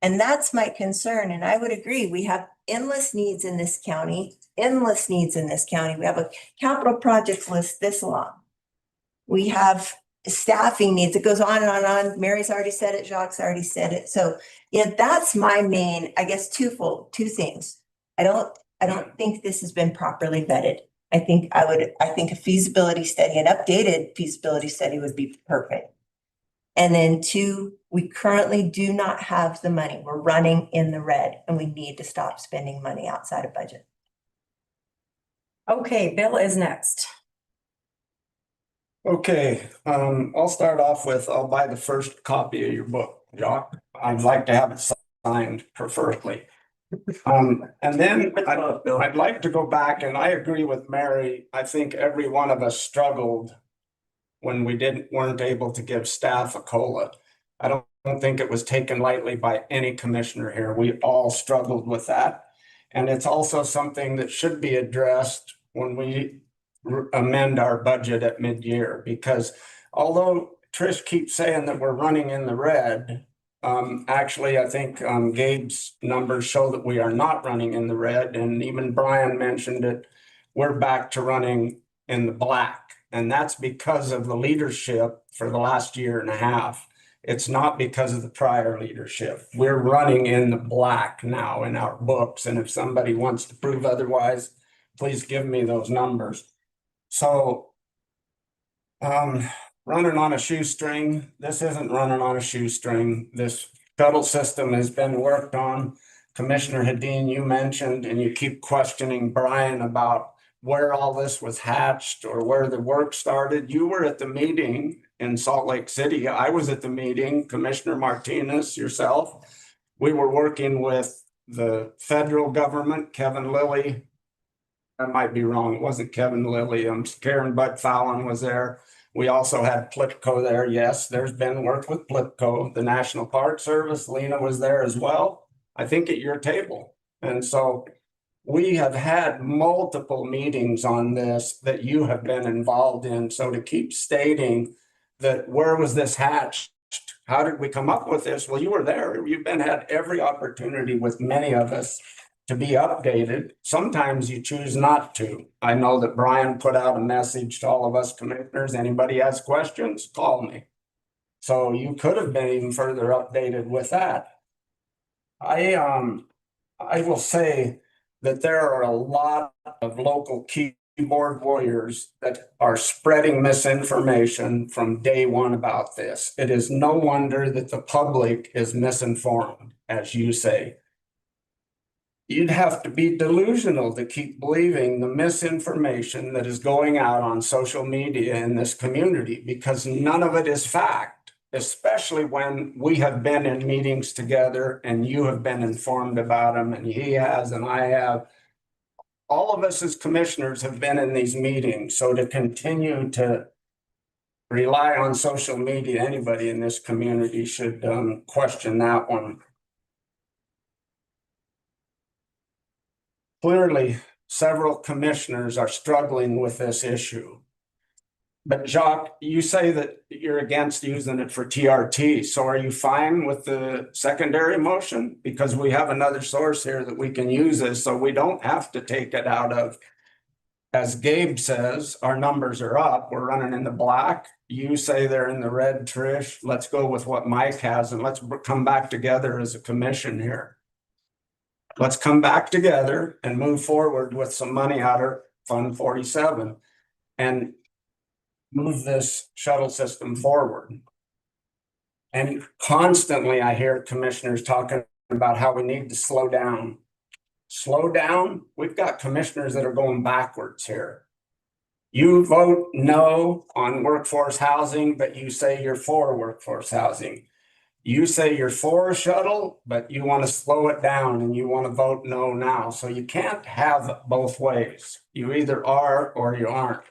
Speaker 4: And that's my concern. And I would agree, we have endless needs in this county, We have a capital projects list this long. We have staffing needs. It goes on and on and on. Mary's already said it. Jacques already said it. So that's my main, I guess, two things. I don't think this has been properly vetted. I think a feasibility study, an updated feasibility study would be perfect. And then two, We currently do not have the money. We're running in the red and we need to stop spending money outside of budget.
Speaker 1: Okay, Bill is next.
Speaker 5: Okay, I'll start off with, I'll buy the first copy of your book, Jock. I'd like to have it signed preferably. And then I'd like to go back, and I agree with Mary. I think every one of us struggled when we weren't able to give staff a COLA. I don't think it was taken lightly by any commissioner here. We all struggled with that. And it's also something that should be addressed when we amend our budget at mid-year, because although Trish keeps saying that we're running in the red, actually, I think Gabe's numbers show that we are not running in the red, and even Brian mentioned it. We're back to running in the black, and that's because of the leadership for the last year and a half. It's not because of the prior leadership. We're running in the black now in our books, and if somebody wants to prove otherwise, please give me those numbers. So, running on a shoestring, this isn't running on a shoestring. This shuttle system has been worked on. Commissioner Hedin, you mentioned, and you keep questioning Brian about where all this was hatched or where the work started. You were at the meeting in Salt Lake City. I was at the meeting, Commissioner Martinez, yourself. We were working with the federal government, Kevin Lilly. I might be wrong. It wasn't Kevin Lilly. Karen Bud Fallon was there. We also had Plitco there. Yes, there's been work with Plitco, the National Park Service. Lena was there as well, I think at your table. And so we have had multiple meetings on this that you have been involved in. So to keep stating that where was this hatched? How did we come up with this? Well, you were there. You've had every opportunity with many of us to be updated. Sometimes you choose not to. I know that Brian put out a message to all of us commissioners. Anybody has questions, call me. So you could have been even further updated with that. I will say that there are a lot of local keyboard warriors that are spreading misinformation from day one about this. It is no wonder that the public is misinformed, as you say. You'd have to be delusional to keep believing the misinformation that is going out on social media in this community, because none of it is fact, especially when we have been in meetings together and you have been informed about them, and he has and I have. All of us as commissioners have been in these meetings. So to continue to rely on social media, anybody in this community should question that one. Clearly, several commissioners are struggling with this issue. But Jacques, you say that you're against using it for TRT. So are you fine with the secondary motion? Because we have another source here that we can use this, so we don't have to take it out of, as Gabe says, our numbers are up. We're running in the black. You say they're in the red, Trish. Let's go with what Mike has, and let's come back together as a commission here. Let's come back together and move forward with some money out of Fund 47 and move this shuttle system forward. And constantly I hear commissioners talking about how we need to slow down. Slow down? We've got commissioners that are going backwards here. You vote no on workforce housing, but you say you're for workforce housing. You say you're for a shuttle, but you want to slow it down and you want to vote no now. So you can't have both ways. You either are or you aren't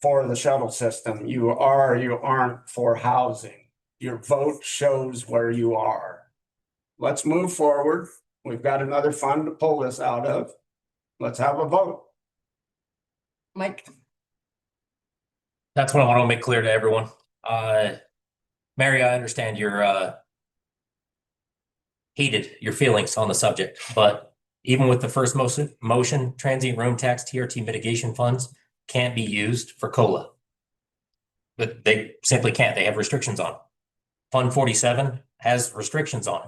Speaker 5: for the shuttle system. You are or you aren't for housing. Your vote shows where you are. Let's move forward. We've got another fund to pull this out of. Let's have a vote.
Speaker 4: Mike?
Speaker 19: That's what I want to make clear to everyone. Mary, I understand your feelings on the subject, but even with the first motion, transient room tax TRT mitigation funds can't be used for COLA. But they simply can't. They have restrictions on it. Fund 47 has restrictions on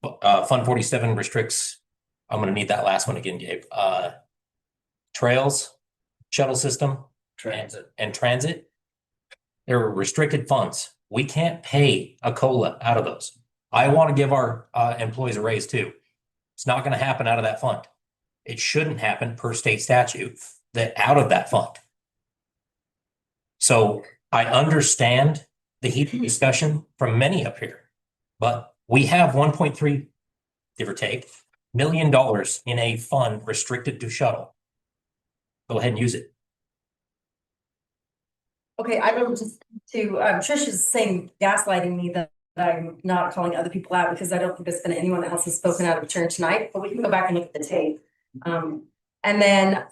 Speaker 19: it. Fund 47 restricts, I'm going to need that last one again, Gabe. Trails, shuttle system, and transit. They're restricted funds. We can't pay a COLA out of those. I want to give our employees a raise too. It's not going to happen out of that fund. It shouldn't happen per state statute that out of that fund. So I understand the heated discussion from many up here, but we have 1.3, give or take, $1 million in a fund restricted to shuttle. Go ahead and use it.
Speaker 1: Okay, I don't just to, Trish is saying gaslighting me that I'm not calling other people out because I don't think there's been anyone else who's spoken out of turn tonight, but we can go back and look at the tape. And then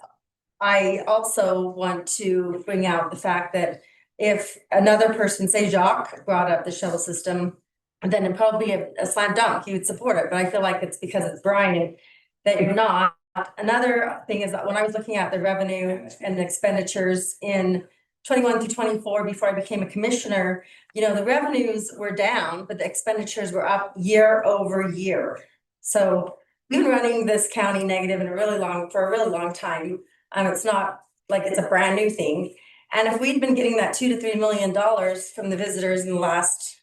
Speaker 1: I also want to bring out the fact that if another person, say Jacques, brought up the shuttle system, then it'd probably be a slam dunk, he would support it, but I feel like it's because it's Brian that you're not. Another thing is that when I was looking at the revenue and the expenditures in 21 through 24, before I became a commissioner, you know, the revenues were down, but the expenditures were up year over year. So we've been running this county negative for a really long time. It's not like it's a brand new thing. And if we'd been getting that $2 to $3 million from the visitors in the last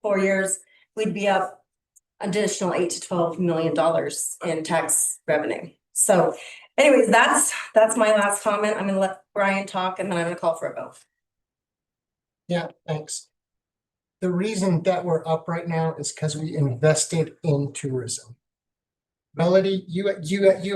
Speaker 1: 4 years, we'd be up additional $8 to $12 million in tax revenue. So anyways, that's my last comment. I'm gonna let Brian talk and then I'm gonna call for a vote.
Speaker 21: Yeah, thanks. The reason that we're up right now is because we invested in tourism. Melody, you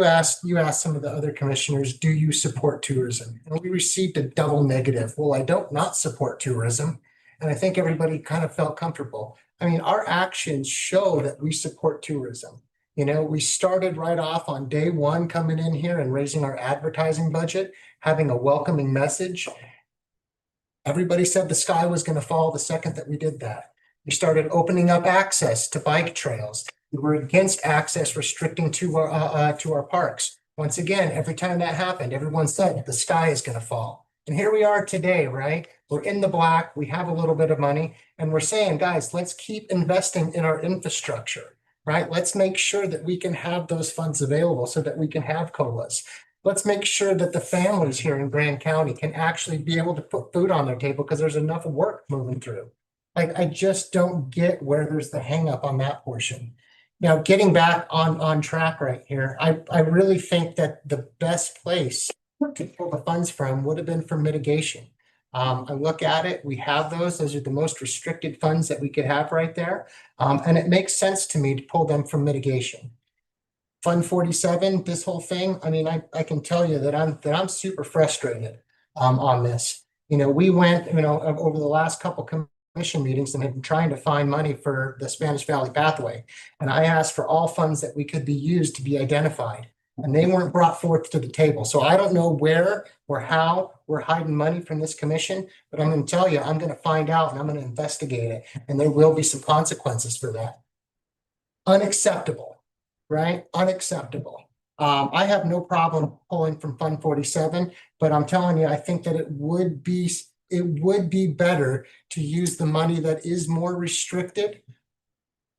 Speaker 21: asked some of the other commissioners, do you support tourism? And we received a double negative. Well, I don't not support tourism. And I think everybody kind of felt comfortable. I mean, our actions show that we support tourism. You know, we started right off on day one coming in here and raising our advertising budget, having a welcoming message. Everybody said the sky was going to fall the second that we did that. We started opening up access to bike trails. We were against access restricting to our parks. Once again, every time that happened, everyone said the sky is going to fall. And here we are today, right? We're in the black. We have a little bit of money and we're saying, guys, let's keep investing in our infrastructure, right? Let's make sure that we can have those funds available so that we can have COLAs. Let's make sure that the families here in Grand County can actually be able to put food on their table because there's enough work moving through. Like, I just don't get where there's the hang up on that portion. Now, getting back on track right here, I really think that the best place to pull the funds from would have been for mitigation. I look at it, we have those are the most restricted funds that we could have right there. And it makes sense to me to pull them from mitigation. Fund 47, this whole thing, I mean, I can tell you that I'm super frustrated on this. You know, we went, over the last couple commission meetings and have been trying to find money for the Spanish Valley Pathway. And I asked for all funds that we could be used to be identified. And they weren't brought forth to the table. So I don't know where or how we're hiding money from this commission, but I'm going to tell you, I'm going to find out and I'm going to investigate it. And there will be some consequences for that. Unacceptable, right? Unacceptable. I have no problem pulling from Fund 47, but I'm telling you, I think that it would be better to use the money that is more restricted.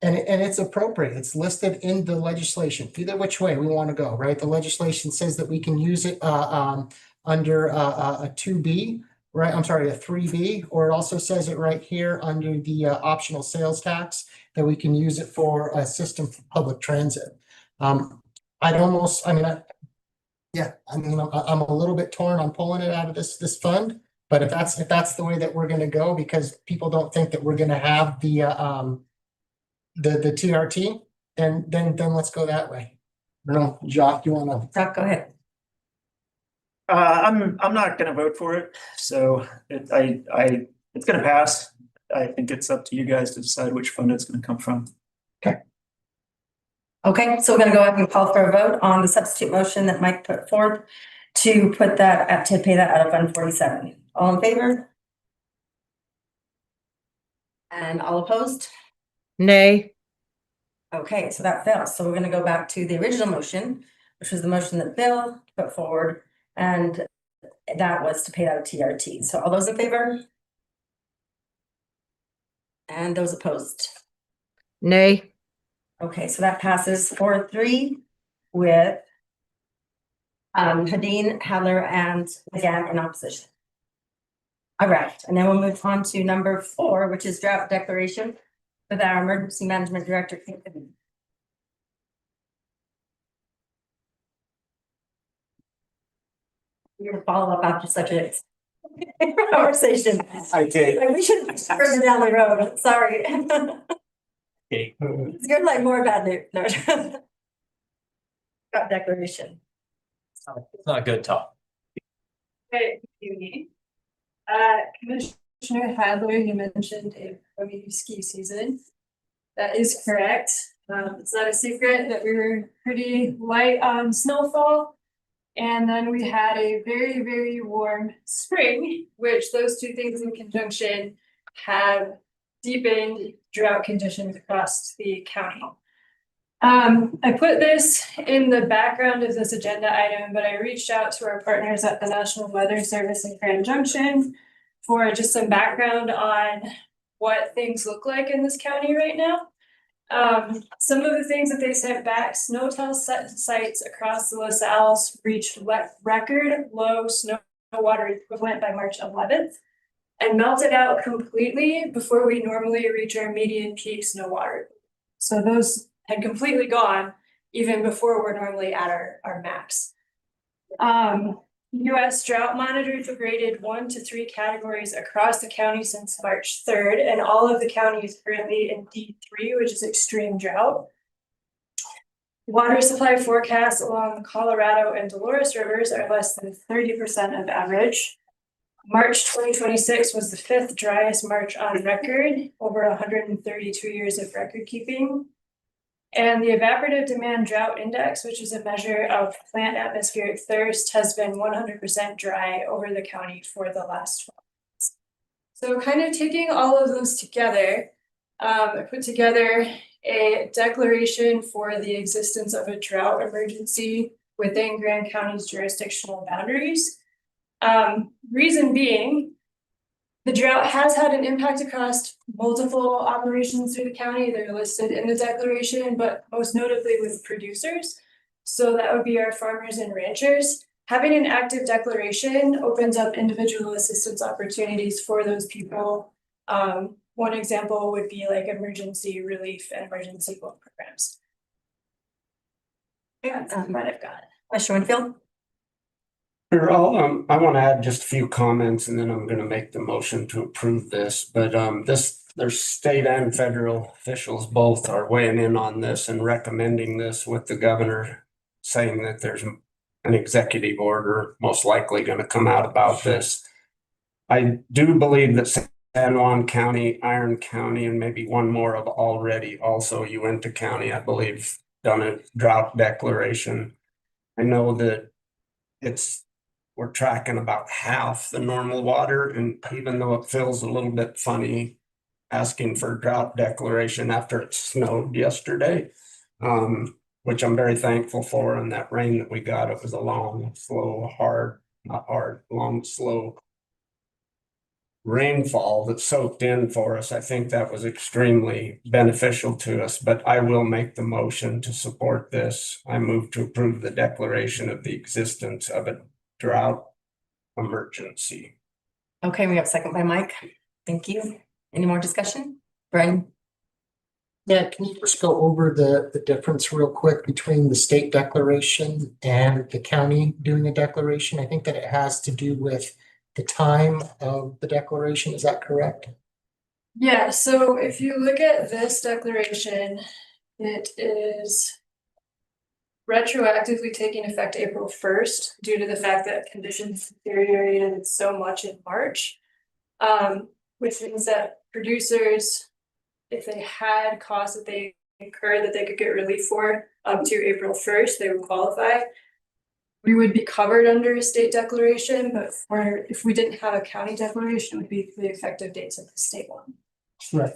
Speaker 21: And it's appropriate. It's listed in the legislation, either which way we want to go, right? The legislation says that we can use it under a 2B, right? I'm sorry, a 3B, or it also says it right here under the optional sales tax that we can use it for a system for public transit. I'm a little bit torn on pulling it out of this fund, but if that's the way that we're going to go, because people don't think that we're going to have the TRT, then let's go that way. I don't know, Jacques, you want to?
Speaker 1: Jacques, go ahead.
Speaker 3: I'm not gonna vote for it, so it's gonna pass. I think it's up to you guys to decide which fund it's gonna come from.
Speaker 1: Okay, so we're gonna go ahead and call for a vote on the substitute motion that Mike put forth to put that to pay that out of Fund 47. All in favor? And all opposed?
Speaker 22: Nay.
Speaker 1: Okay, so that fails. So we're gonna go back to the original motion, which was the motion that Bill put forward, and that was to pay out of TRT. So all those in favor? And those opposed?
Speaker 22: Nay.
Speaker 1: Okay, so that passes 4-3 with Hadeen, Heller, and again in opposition. All right, and then we'll move on to number 4, which is drought declaration with our emergency management director. You're gonna follow up after such a conversation.
Speaker 3: I did.
Speaker 1: Like, we should have further down the road, sorry.
Speaker 19: Okay.
Speaker 1: It's good, like more bad news. No. Drought declaration.
Speaker 19: It's not good talk.
Speaker 7: Okay, Commissioner Hadler, you mentioned a heavy ski season. That is correct. It's not a secret that we were pretty light on snowfall. And then we had a very, very warm spring, which those two things in conjunction have deepened drought conditions across the county. I put this in the background of this agenda item, but I reached out to our partners at the National Weather Service in Grand Junction for just some background on what things look like in this county right now. Some of the things that they sent back, snow-tell sites across the LaSalle's reached record low snow water equivalent by March 11th and melted out completely before we normally reach our median peak snow water. So those had completely gone even before we're normally at our max. US Drought Monitor degraded 1 to 3 categories across the county since March 3rd, and all of the counties currently in D3, which is extreme drought. Water supply forecasts along the Colorado and Dolores rivers are less than 30% of average. March 2026 was the 5th driest March on record, over 132 years of record keeping. And the evaporative demand drought index, which is a measure of plant atmospheric thirst, has been 100% dry over the county for the last 12 months. So kind of taking all of those together, I put together a declaration for the existence of a drought emergency within Grand County's jurisdictional boundaries. Reason being, the drought has had an impact across multiple operations through the county. They're listed in the declaration, but most notably with producers. So that would be our farmers and ranchers. Having an active declaration opens up individual assistance opportunities for those people. One example would be like emergency relief and emergency loan programs. That's what I've got.
Speaker 1: Commissioner Winfield?
Speaker 5: Sure, I want to add just a few comments and then I'm going to make the motion to approve this. But there's state and federal officials both are weighing in on this and recommending this, with the governor saying that there's an executive order most likely going to come out about this. I do believe that San Juan County, Iron County, and maybe one more have already, also Uinta County, I believe, done a drought declaration. I know that we're tracking about half the normal water, and even though it feels a little bit funny asking for drought declaration after it snowed yesterday, which I'm very thankful for, and that rain that we got, it was a long, slow, long, slow rainfall that soaked in for us. I think that was extremely beneficial to us, but I will make the motion to support this. I move to approve the declaration of the existence of a drought emergency.
Speaker 1: Okay, we have a second by Mike. Thank you. Any more discussion? Brian?
Speaker 21: Yeah, can you just go over the difference real quick between the state declaration and the county doing a declaration? I think that it has to do with the time of the declaration. Is that correct?
Speaker 7: Yeah, so if you look at this declaration, it is retroactively taking effect April 1st due to the fact that conditions deteriorated so much in March. Which means that producers, if they had costs that they incurred that they could get relief for up to April 1st, they would qualify. We would be covered under a state declaration, but if we didn't have a county declaration, it would be the effective dates of the state one.
Speaker 21: Right.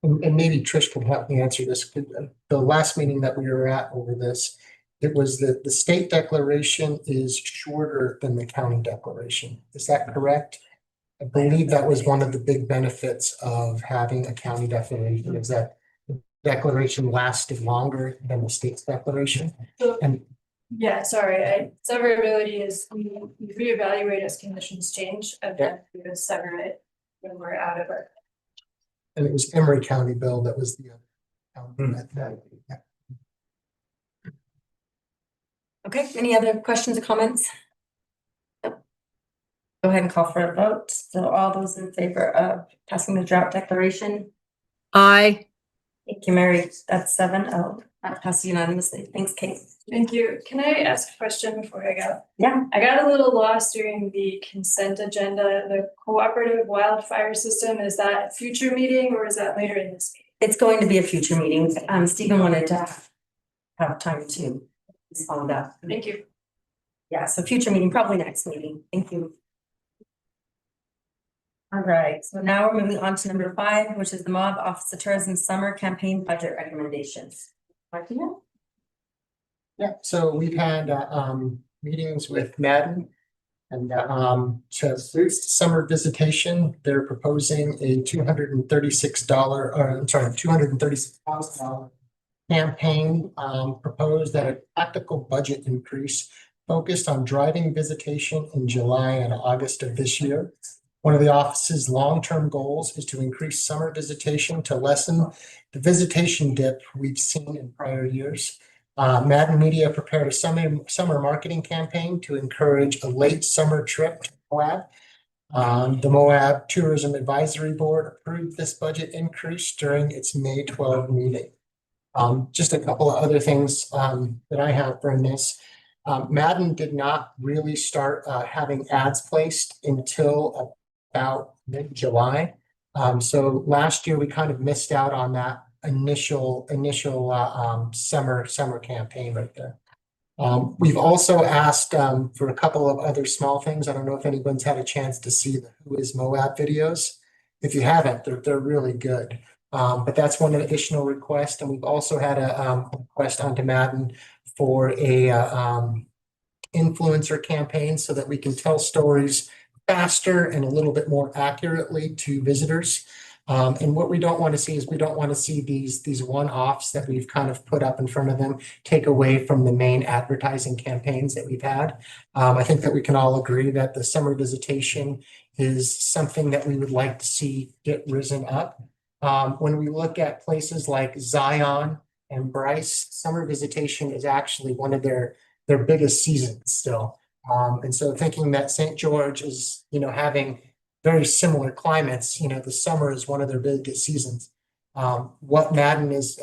Speaker 21: And maybe Trish can help me answer this. The last meeting that we were at over this, it was that the state declaration is shorter than the county declaration. Is that correct? I believe that was one of the big benefits of having a county declaration, is that the declaration lasted longer than the state's declaration.
Speaker 7: So
Speaker 21: And
Speaker 7: Yeah, sorry, severability is, we reevaluate as conditions change and then we would sever it when we're out of it.
Speaker 21: And it was Emery County bill that was the. Yeah.
Speaker 1: Okay, any other questions or comments? Nope. Go ahead and call for a vote. So all those in favor of passing the drought declaration?
Speaker 22: Aye.
Speaker 1: Thank you, Mary. That's 7-0. That passes unanimously. Thanks, Kate.
Speaker 7: Thank you. Can I ask a question before I go?
Speaker 1: Yeah.
Speaker 7: I got a little lost during the consent agenda. The cooperative wildfire system, is that a future meeting or is that later in this meeting?
Speaker 1: It's going to be a future meeting. Stephen wanted to have time to respond up.
Speaker 7: Thank you.
Speaker 1: Yeah, so future meeting, probably next meeting. Thank you. All right, so now we're moving on to number 5, which is the Moab Office of Tourism Summer Campaign Budget Recommendations. Martina?
Speaker 21: Yeah, so we've had meetings with Madden. And to boost summer visitation, they're proposing a $236,000 campaign proposed at a tactical budget increase focused on driving visitation in July and August of this year. One of the office's long-term goals is to increase summer visitation to lessen the visitation dip we've seen in prior years. Madden Media prepared a summer marketing campaign to encourage a late summer trip to Moab. The Moab Tourism Advisory Board approved this budget increase during its May 12 meeting. Just a couple of other things that I have from this. Madden did not really start having ads placed until about mid-July. So last year we kind of missed out on that initial summer campaign right there. We've also asked for a couple of other small things. I don't know if anyone's had a chance to see the Who is Moab videos. If you haven't, they're really good. But that's one additional request. And we've also had a request onto Madden for a influencer campaign so that we can tell stories faster and a little bit more accurately to visitors. And what we don't want to see is we don't want to see these one-offs that we've kind of put up in front of them take away from the main advertising campaigns that we've had. I think that we can all agree that the summer visitation is something that we would like to see get risen up. When we look at places like Zion and Bryce, summer visitation is actually one of their biggest seasons still. And so thinking that St. George is, having very similar climates, the summer is one of their biggest seasons. What Madden is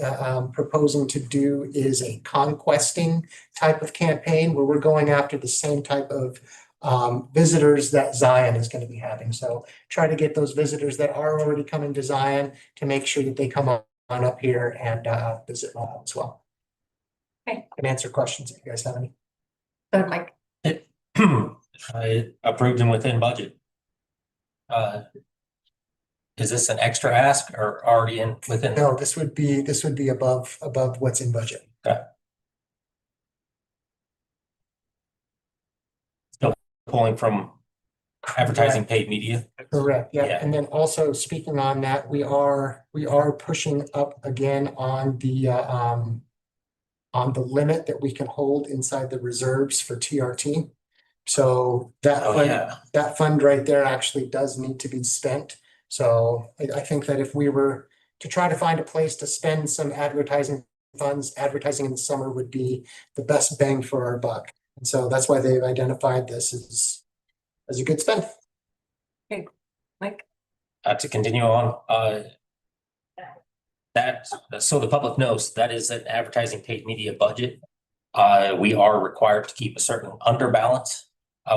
Speaker 21: proposing to do is a conquesting type of campaign where we're going after the same type of visitors that Zion is going to be having. So try to get those visitors that are already coming to Zion to make sure that they come on up here and visit Moab as well.
Speaker 1: Okay.
Speaker 21: And answer questions if you guys have any.
Speaker 1: Go ahead, Mike.
Speaker 19: I approved them within budget. Is this an extra ask or already within?
Speaker 21: No, this would be above what's in budget.
Speaker 19: Okay. Still pulling from advertising paid media.
Speaker 21: Correct, yeah.
Speaker 19: Yeah.
Speaker 21: And then also speaking on that, we are pushing up again on the limit that we can hold inside the reserves for TRT. So that fund right there actually does need to be spent. So I think that if we were to try to find a place to spend some advertising funds, advertising in the summer would be the best bang for our buck. And so that's why they've identified this as a good spend.
Speaker 1: Okay, Mike.
Speaker 19: To continue on, so the public knows that is an advertising paid media budget. We are required to keep a certain underbalance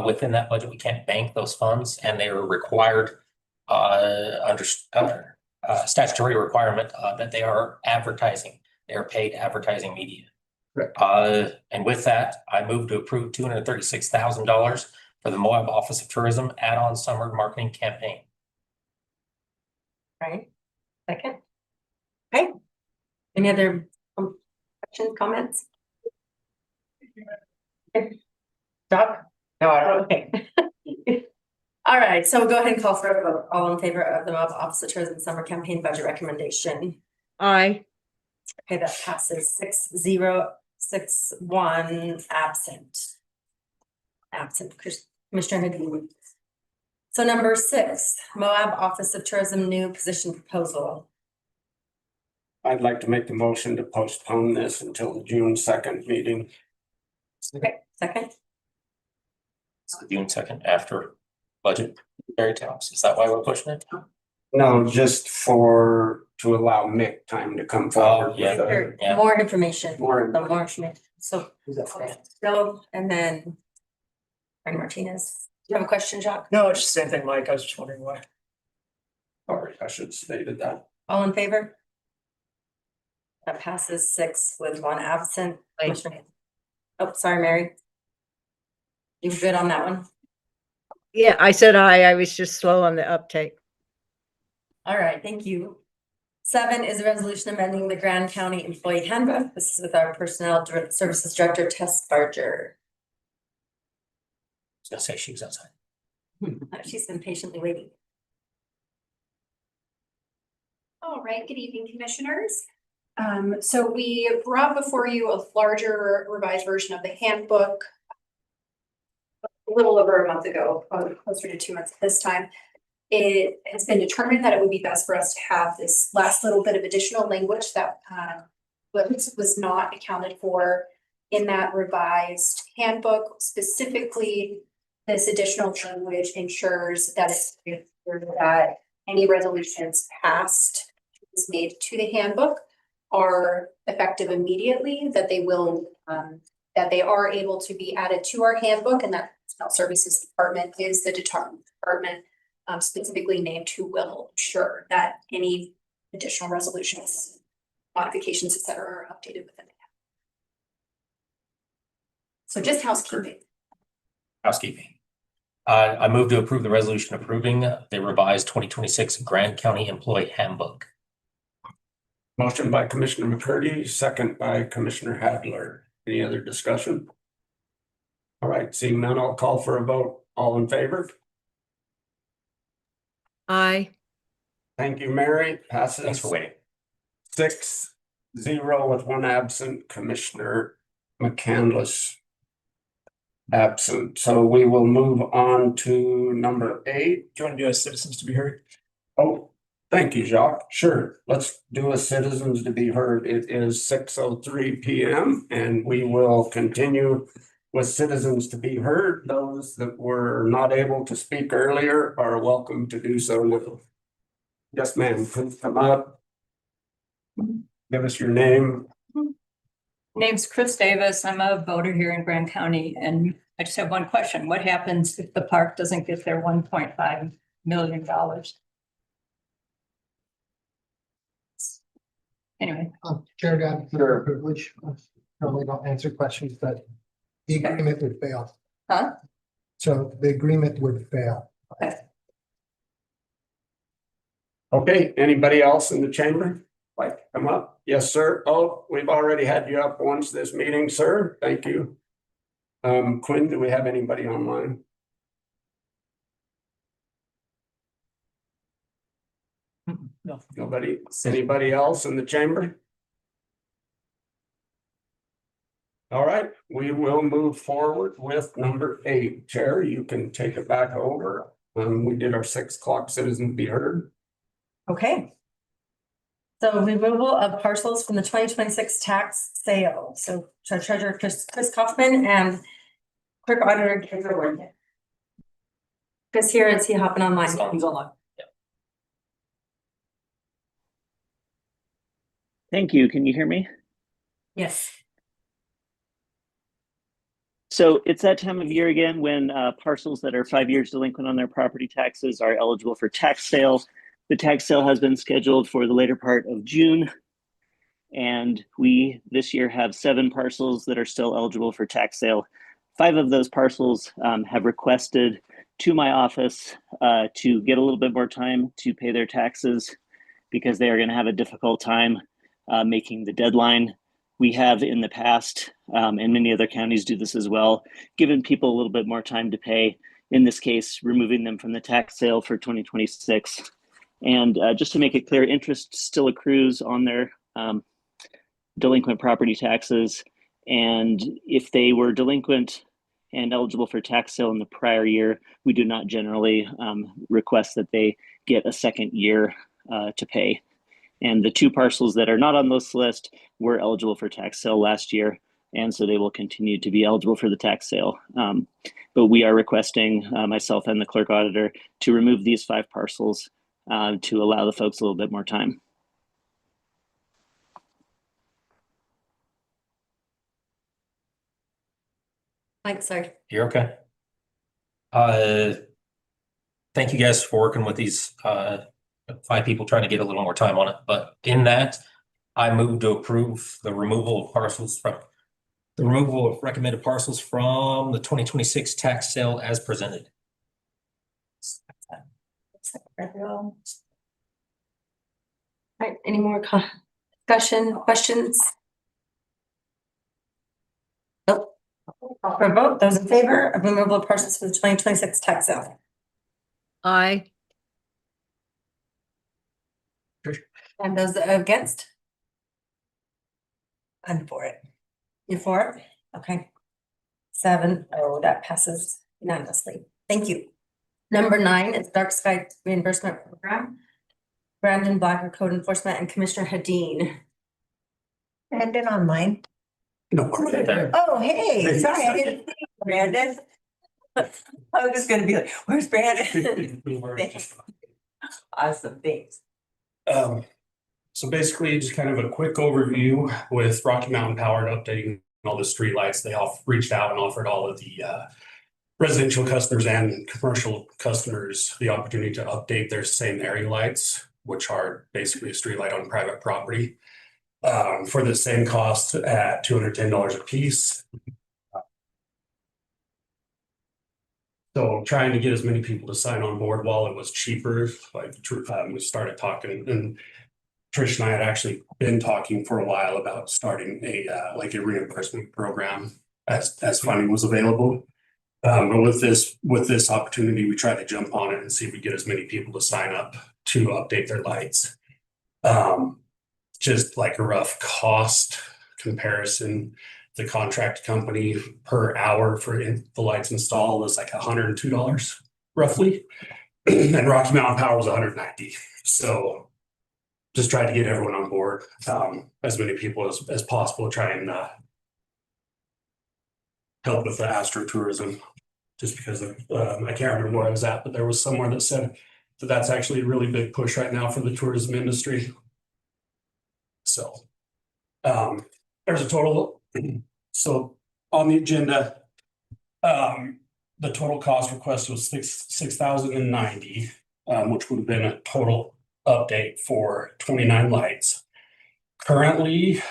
Speaker 19: within that budget. We can't bank those funds, and they are required under statutory requirement that they are advertising. They are paid advertising media.
Speaker 21: Correct.
Speaker 19: And with that, I move to approve $236,000 for the Moab Office of Tourism add-on summer marketing campaign.
Speaker 1: Right. Second. Okay. Any other questions, comments? Doc? No, I don't. Okay. All right, so go ahead and call for a vote. All in favor of the Moab Office of Tourism Summer Campaign Budget Recommendation?
Speaker 22: Aye.
Speaker 1: Okay, that passes 6-0. 6-1 absent. Commissioner Hagee. So number 6, Moab Office of Tourism new position proposal.
Speaker 5: I'd like to make the motion to postpone this until the June 2nd meeting.
Speaker 1: Okay, second.
Speaker 19: June 2nd after budget very talks. Is that why we're pushing it?
Speaker 5: No, just to allow Mick time to come forward.
Speaker 19: yeah.
Speaker 5: with
Speaker 1: Sure,
Speaker 19: Yeah.
Speaker 1: more information.
Speaker 5: More
Speaker 1: The more information. So, Joe, and then Brian Martinez. Do you have a question, Jacques?
Speaker 3: No, it's just the same thing, Mike. I was just wondering why.
Speaker 5: Sorry, I should have stated that.
Speaker 1: All in favor? That passes 6 with 1 absent. Commissioner- Oh, sorry, Mary. You good on that one?
Speaker 22: Yeah, I said I was just slow on the uptake.
Speaker 1: All right, thank you. 7 is a resolution amending the Grand County Employee Handbook. This is with our Personnel Services Director, Tess Barger.
Speaker 19: I was gonna say she was outside.
Speaker 1: She's been patiently waiting.
Speaker 8: All right, good evening, commissioners. So we brought before you a larger revised version of the handbook a little over a month ago, probably closer to 2 months at this time. It has been determined that it would be best for us to have this last little bit of additional language that was not accounted for in that revised handbook. Specifically, this additional language ensures that that any resolutions passed is made to the handbook are effective immediately, that they will that they are able to be added to our handbook, and that Personnel Services Department is the department specifically named who will ensure that any additional resolutions, modifications, et cetera, are updated within it. So just housekeeping.
Speaker 19: Housekeeping. I move to approve the resolution approving the revised 2026 Grand County Employee Handbook.
Speaker 5: Motion by Commissioner McCurdy, second by Commissioner Hadler. Any other discussion? All right, seeing none, I'll call for a vote. All in favor?
Speaker 22: Aye.
Speaker 5: Thank you, Mary. Passes.
Speaker 19: Thanks for waiting.
Speaker 5: 6-0 with 1 absent. Commissioner McCandless absent. So we will move on to number 8.
Speaker 3: Do you want to do a citizens to be heard?
Speaker 5: Oh, thank you, Jacques. Sure, let's do a citizens to be heard. It is 6:03 PM and we will continue with citizens to be heard. Those that were not able to speak earlier are welcome to do so now. Yes, ma'am, please come up. Give us your name.
Speaker 9: Name's Chris Davis. I'm a voter here in Grand County, and I just have one question. What happens if the park doesn't get their $1.5 million? Anyway.
Speaker 21: Chair, God, for privilege, probably don't answer questions, but the agreement would fail.
Speaker 9: Huh?
Speaker 21: So the agreement would fail.
Speaker 5: Okay, anybody else in the chamber like to come up? Yes, sir. Oh, we've already had you up once this meeting, sir. Thank you. Quinn, do we have anybody online?
Speaker 3: No.
Speaker 5: Nobody, anybody else in the chamber? All right, we will move forward with number 8. Chair, you can take it back over. We did our 6 o'clock citizen be heard.
Speaker 1: Okay. So removal of parcels from the 2026 tax sale. So Treasurer Chris Kaufman and Clerk Auditor Kendra Ward. Chris here, is he hopping online?
Speaker 19: He's online.
Speaker 23: Thank you. Can you hear me?
Speaker 1: Yes.
Speaker 23: So it's that time of year again when parcels that are 5 years delinquent on their property taxes are eligible for tax sale. The tax sale has been scheduled for the later part of June. And we this year have 7 parcels that are still eligible for tax sale. 5 of those parcels have requested to my office to get a little bit more time to pay their taxes because they are going to have a difficult time making the deadline. We have in the past, and many other counties do this as well, given people a little bit more time to pay, in this case, removing them from the tax sale for 2026. And just to make it clear, interest still accrues on their delinquent property taxes, And if they were delinquent and eligible for tax sale in the prior year, we do not generally request that they get a second year to pay. And the 2 parcels that are not on this list were eligible for tax sale last year, and so they will continue to be eligible for the tax sale. But we are requesting, myself and the clerk auditor, to remove these 5 parcels to allow the folks a little bit more time.
Speaker 1: Mike, sorry.
Speaker 19: You're okay. Thank you guys for working with these 5 people trying to get a little more time on it. But in that, I move to approve the removal of recommended parcels from the 2026 tax sale as presented.
Speaker 1: All right, any more discussion, questions? Nope. Call for a vote. Those in favor of removal of parcels for the 2026 tax sale?
Speaker 22: Aye.
Speaker 1: And those against?
Speaker 4: I'm for it.
Speaker 1: You're for it? Okay. 7-0, that passes unanimously. Thank you. Number 9 is Dark Sky Reimbursement Program. Brandon Blacker, Code Enforcement, and Commissioner Hadeen.
Speaker 4: Brandon online.
Speaker 3: No.
Speaker 4: Oh, hey, sorry, I didn't see you, Brandon. I was just gonna be like, where's Brandon? Awesome, thanks.
Speaker 10: So basically, just kind of a quick overview with Rocky Mountain Power and updating all the streetlights. They all reached out and offered all of the residential customers and commercial customers the opportunity to update their same area lights, which are basically a streetlight on private property, for the same cost at $210 a piece. So trying to get as many people to sign on board while it was cheaper, like we started talking, and Trish and I had actually been talking for a while about starting a reimbursement program as funding was available. But with this opportunity, we tried to jump on it and see if we get as many people to sign up to update their lights. Just like a rough cost comparison, the contract company per hour for the lights installed was like $102 roughly, and Rocky Mountain Power was $190. So just try to get everyone on board, as many people as possible, try and help with the astrotourism. Just because of, I can't remember where I was at, but there was somewhere that said that that's actually a really big push right now for the tourism industry. So there's a total. So on the agenda, the total cost request was $6,090, which would have been a total update for 29 lights. Currently,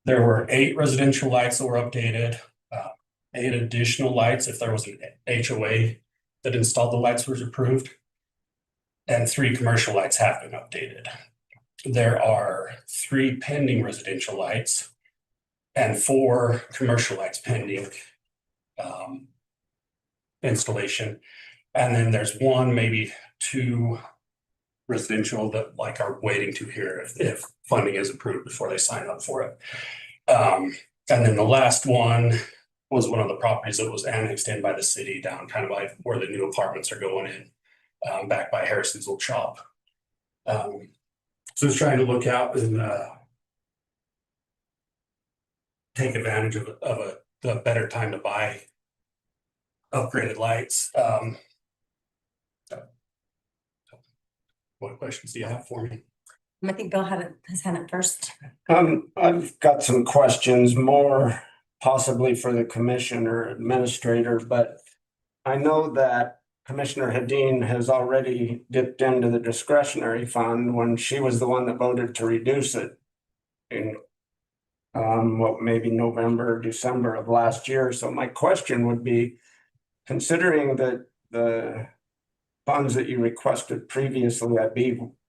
Speaker 10: there were 8 residential lights that were updated, 8 additional lights if there was an HOA that installed the lights was approved, and 3 commercial lights have been updated. There are 3 pending residential lights and 4 commercial lights pending installation. And then there's 1, maybe 2 residential that like are waiting to hear if funding is approved before they sign up for it. And then the last one was one of the properties that was annexed in by the city down kind of like where the new apartments are going in, back by Harrison's old shop. So just trying to look out and take advantage of the better time to buy upgraded lights. What questions do you have for me?
Speaker 1: I think Bill has had it first.
Speaker 5: I've got some questions more possibly for the commissioner administrator, but I know that Commissioner Hadeen has already dipped into the discretionary fund when she was the one that voted to reduce it in maybe November, December of last year. So my question would be, considering that the funds that you requested previously, I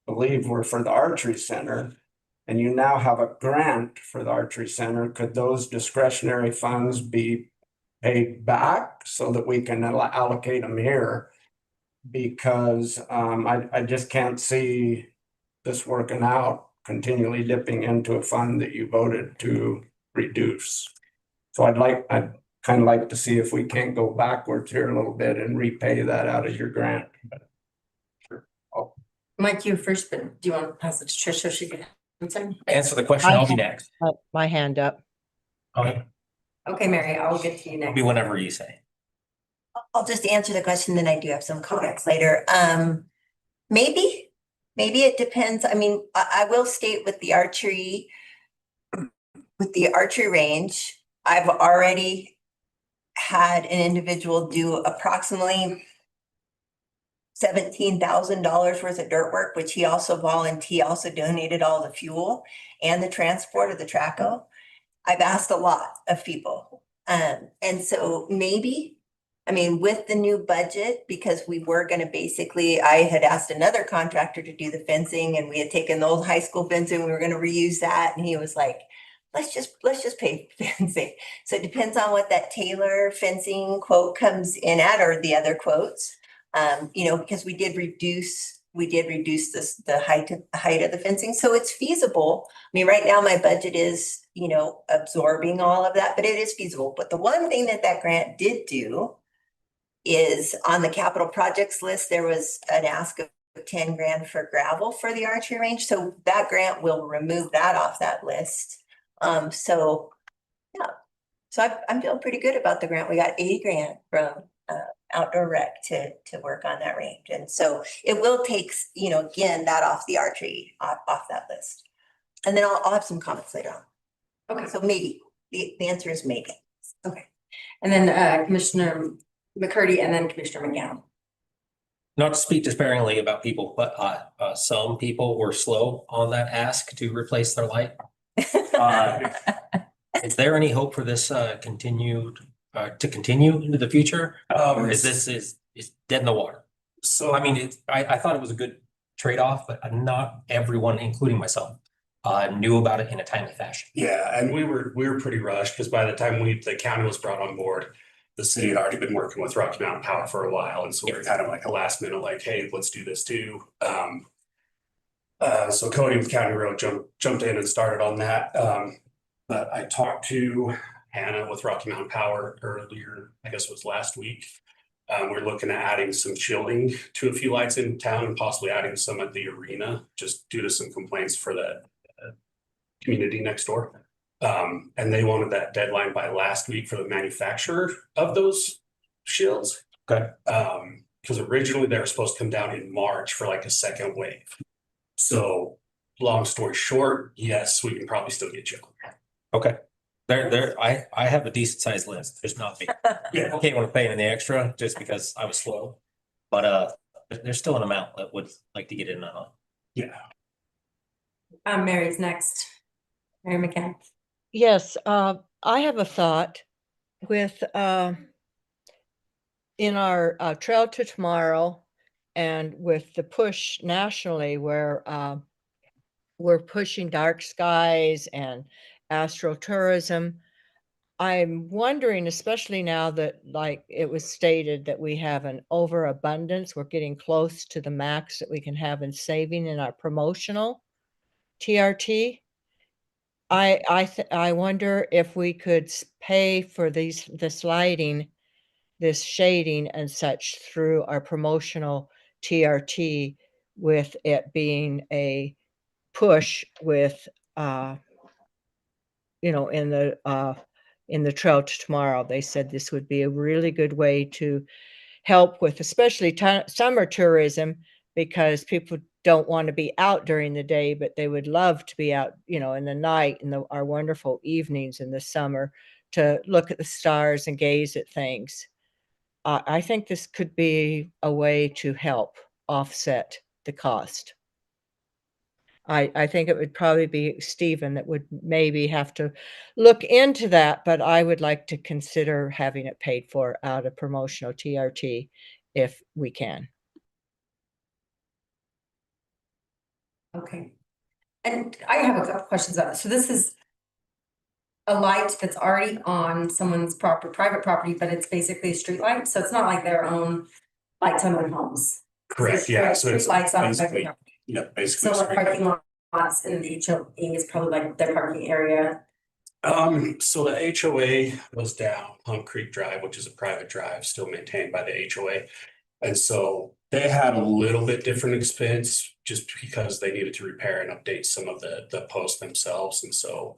Speaker 5: believe were for the archery center, and you now have a grant for the archery center, could those discretionary funds be paid back so that we can allocate them here? Because I just can't see this working out, continually dipping into a fund that you voted to reduce. So I'd kind of like to see if we can't go backwards here a little bit and repay that out of your grant.
Speaker 1: Mike, you first, but do you want to pass it to Trish so she can answer?
Speaker 19: Answer the question, I'll be next.
Speaker 22: My hand up.
Speaker 19: Okay,
Speaker 1: Okay, Mary, I'll get to you
Speaker 19: it'll
Speaker 1: next.
Speaker 19: be whenever you say.
Speaker 4: I'll just answer the question, then I do have some comments later. Maybe it depends. I mean, I will state with the archery range, I've already had an individual do approximately $17,000 worth of dirt work, which he also donated all the fuel and the transport of the Traco. I've asked a lot of people. And so maybe, I mean, with the new budget, because we were gonna I had asked another contractor to do the fencing, and we had taken the old high school fencing, we were gonna reuse that, and he was like, let's just pay fencing. So it depends on what that Taylor fencing quote comes in at, or the other quotes. Because we did reduce the height of the fencing, so it's feasible. I mean, right now my budget is, absorbing all of that, but it is feasible. But the one thing that grant did do is on the capital projects list, there was an ask of 10 grand for gravel for the archery range. So that grant will remove that off that list. So I'm feeling pretty good about the grant. We got 80 grand from Outdoor Rec to work on that range. And so it will take, again, that off the archery off that list. And then I'll have some comments later on.
Speaker 1: Okay.
Speaker 4: So maybe, the answer is maybe.
Speaker 1: Okay. And then Commissioner McCurdy and then Commissioner McGowan.
Speaker 19: Not to speak disparagingly about people, but some people were slow on that ask to replace their light. Is there any hope for this to continue into the future? Or is this dead in the water? So, I mean, I thought it was a good trade-off, but not everyone, including myself, knew about it in a timely fashion.
Speaker 12: Yeah, and we were pretty rushed because by the time the county was brought on board, the city had already been working with Rocky Mountain Power for a while. And so we were kind of like a last minute, like, hey, let's do this too. So Cody with County Road jumped in and started on that. But I talked to Hannah with Rocky Mountain Power earlier, I guess it was last week. We're looking at adding some shielding to a few lights in town and possibly adding some at the arena, just due to some complaints for the community next door. And they wanted that deadline by last week for the manufacturer of those shields.
Speaker 19: Okay.
Speaker 12: Because originally they were supposed to come down in March for like a second wave. So long story short, yes, we can probably still get you.
Speaker 19: Okay. I have a decent sized list. There's not me.
Speaker 12: Yeah.
Speaker 19: Okay, want to pay any extra just because I was slow. But there's still an amount that would like to get in on.
Speaker 12: Yeah.
Speaker 1: Mary's next. Mary McCann.
Speaker 22: Yes, I have a thought with in our Trail to Tomorrow and with the push nationally where we're pushing dark skies and astrotourism. I'm wondering, especially now that like it was stated that we have an overabundance, we're getting close to the max that we can have in saving in our promotional TRT. I wonder if we could pay for this lighting, this shading and such through our promotional TRT, with it being a push with in the Trail to Tomorrow. They said this would be a really good way to help with especially summer tourism, because people don't want to be out during the day, but they would love to be out, in the night, in our wonderful evenings in the summer, to look at the stars and gaze at things. I think this could be a way to help offset the cost. I think it would probably be Stephen that would maybe have to look into that, but I would like to consider having it paid for out of promotional TRT if we can.
Speaker 1: Okay. And I have a couple questions on this. So this is a light that's already on someone's private property, but it's basically a street light. So it's not like their own lights on their homes.
Speaker 12: Correct. Yeah. So it's
Speaker 1: street lights on
Speaker 12: basically,
Speaker 1: private
Speaker 12: yeah, basically.
Speaker 1: So like parking lots in the HOA is probably like their parking area.
Speaker 12: So the HOA was down Plum Creek Drive, which is a private drive, still maintained by the HOA. And so they had a little bit different expense just because they needed to repair and update some of the posts themselves. And so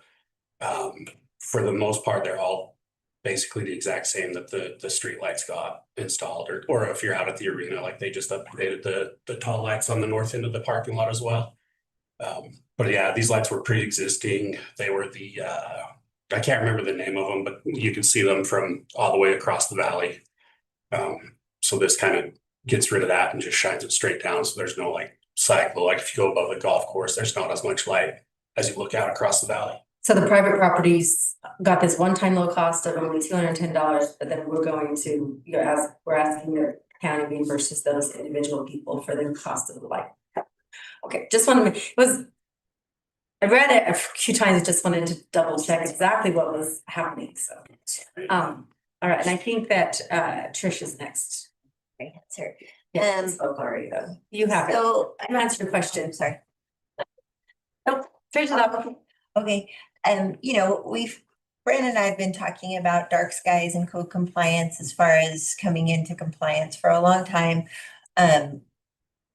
Speaker 12: for the most part, they're all basically the exact same that the street lights got installed, or if you're out at the arena, like they just upgraded the tall lights on the north end of the parking lot as well. But yeah, these lights were pre-existing. They were I can't remember the name of them, but you can see them from all the way across the valley. So this kind of gets rid of that and just shines it straight down. So there's no like cycle. Like if you go above the golf course, there's not as much light as you look out across the valley.
Speaker 1: So the private properties got this one-time low cost of only $210, but then we're going to, we're asking the county reimburses those individual people for the cost of the light. Okay, just wanted to, I read it a few times, just wanted to double check exactly what was happening, so. All right, and I think that Trish is next.
Speaker 4: Answer.
Speaker 1: Yeah, spoke already though. You have it.
Speaker 4: So
Speaker 1: I answered your question.
Speaker 4: sorry.
Speaker 1: Nope, Trish is up.
Speaker 4: Okay, you know, Brandon and I have been talking about dark skies and code compliance as far as coming into compliance for a long time.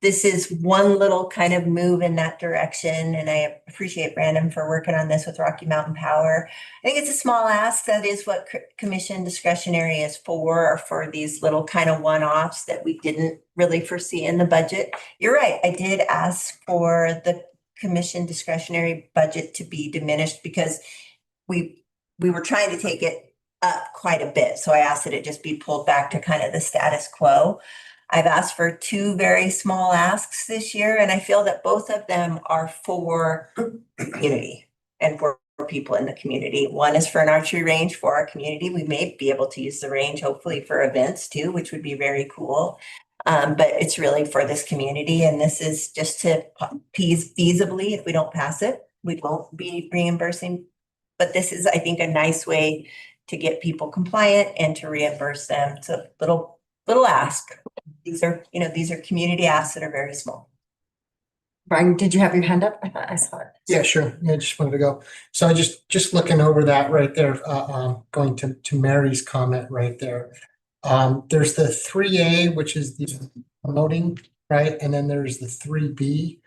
Speaker 4: This is one little kind of move in that direction, and I appreciate Brandon for working on this with Rocky Mountain Power. I think it's a small ask. That is what commission discretionary is for these little kind of one-offs that we didn't really foresee in the budget. You're right, I did ask for the commission discretionary budget to be diminished because we were trying to take it up quite a bit. So I asked that it just be pulled back to kind of the status quo. I've asked for 2 very small asks this year, and I feel that both of them are for community and for people in the community. One is for an archery range for our community. We may be able to use the range hopefully for events too, which would be very cool. But it's really for this community, and this is just to feasibly, if we don't pass it, we won't be reimbursing. But this is, I think, a nice way to get people compliant and to reimburse them. It's a little ask. These are community asks that are very small.
Speaker 1: Brian, did you have your hand up? I thought I saw it.
Speaker 21: Yeah, sure. Yeah, I just wanted to go. So I just looking over that right there, going to Mary's comment right there. There's the 3A, which is the promoting, right? And then there's the 3B.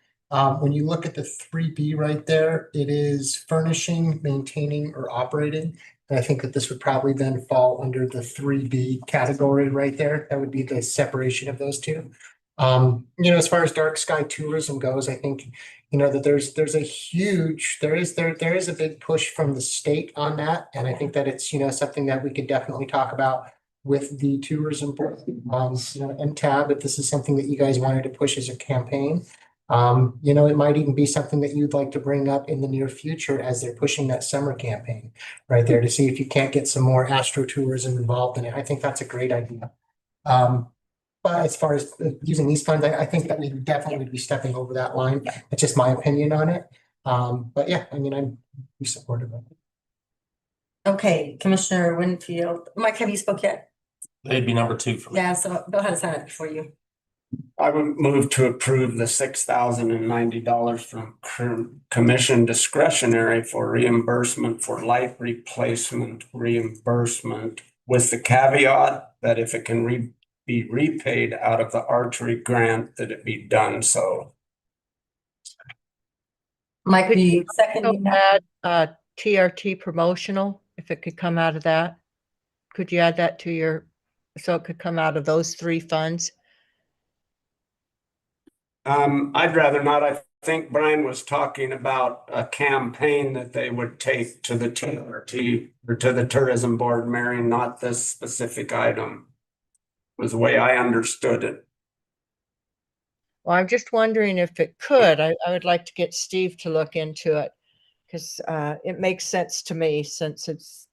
Speaker 21: When you look at the 3B right there, it is furnishing, maintaining, or operating. And I think that this would probably then fall under the 3B category right there. That would be the separation of those two. As far as dark sky tourism goes, I think, that there is a big push from the state on that. And I think that it's, something that we could definitely talk about with the tourism board, MTAB, if this is something that you guys wanted to push as a campaign. It might even be something that you'd like to bring up in the near future as they're pushing that summer campaign right there to see if you can't get some more astrotourism involved in it. I think that's a great idea. But as far as using these funds, I think that we definitely would be stepping over that line. That's just my opinion on it. But yeah, I'm supportive of it.
Speaker 1: Okay, Commissioner Winfield. Mike, have you spoke yet?
Speaker 19: It'd be number 2 for me.
Speaker 1: Yeah, so go ahead and sign it before you.
Speaker 5: I would move to approve the $6,090 from commission discretionary for reimbursement for light replacement reimbursement, with the caveat that if it can be repaid out of the archery grant, that it be done so.
Speaker 1: Mike, would you second that?
Speaker 22: Add TRT promotional, if it could come out of that. Could you add that to so it could come out of those 3 funds?
Speaker 5: I'd rather not. I think Brian was talking about a campaign that they would take to the TRT or to the tourism board, Mary, not this specific item. Was the way I understood it.
Speaker 22: Well, I'm just wondering if it could. I would like to get Steve to look into it because it makes sense to me since it's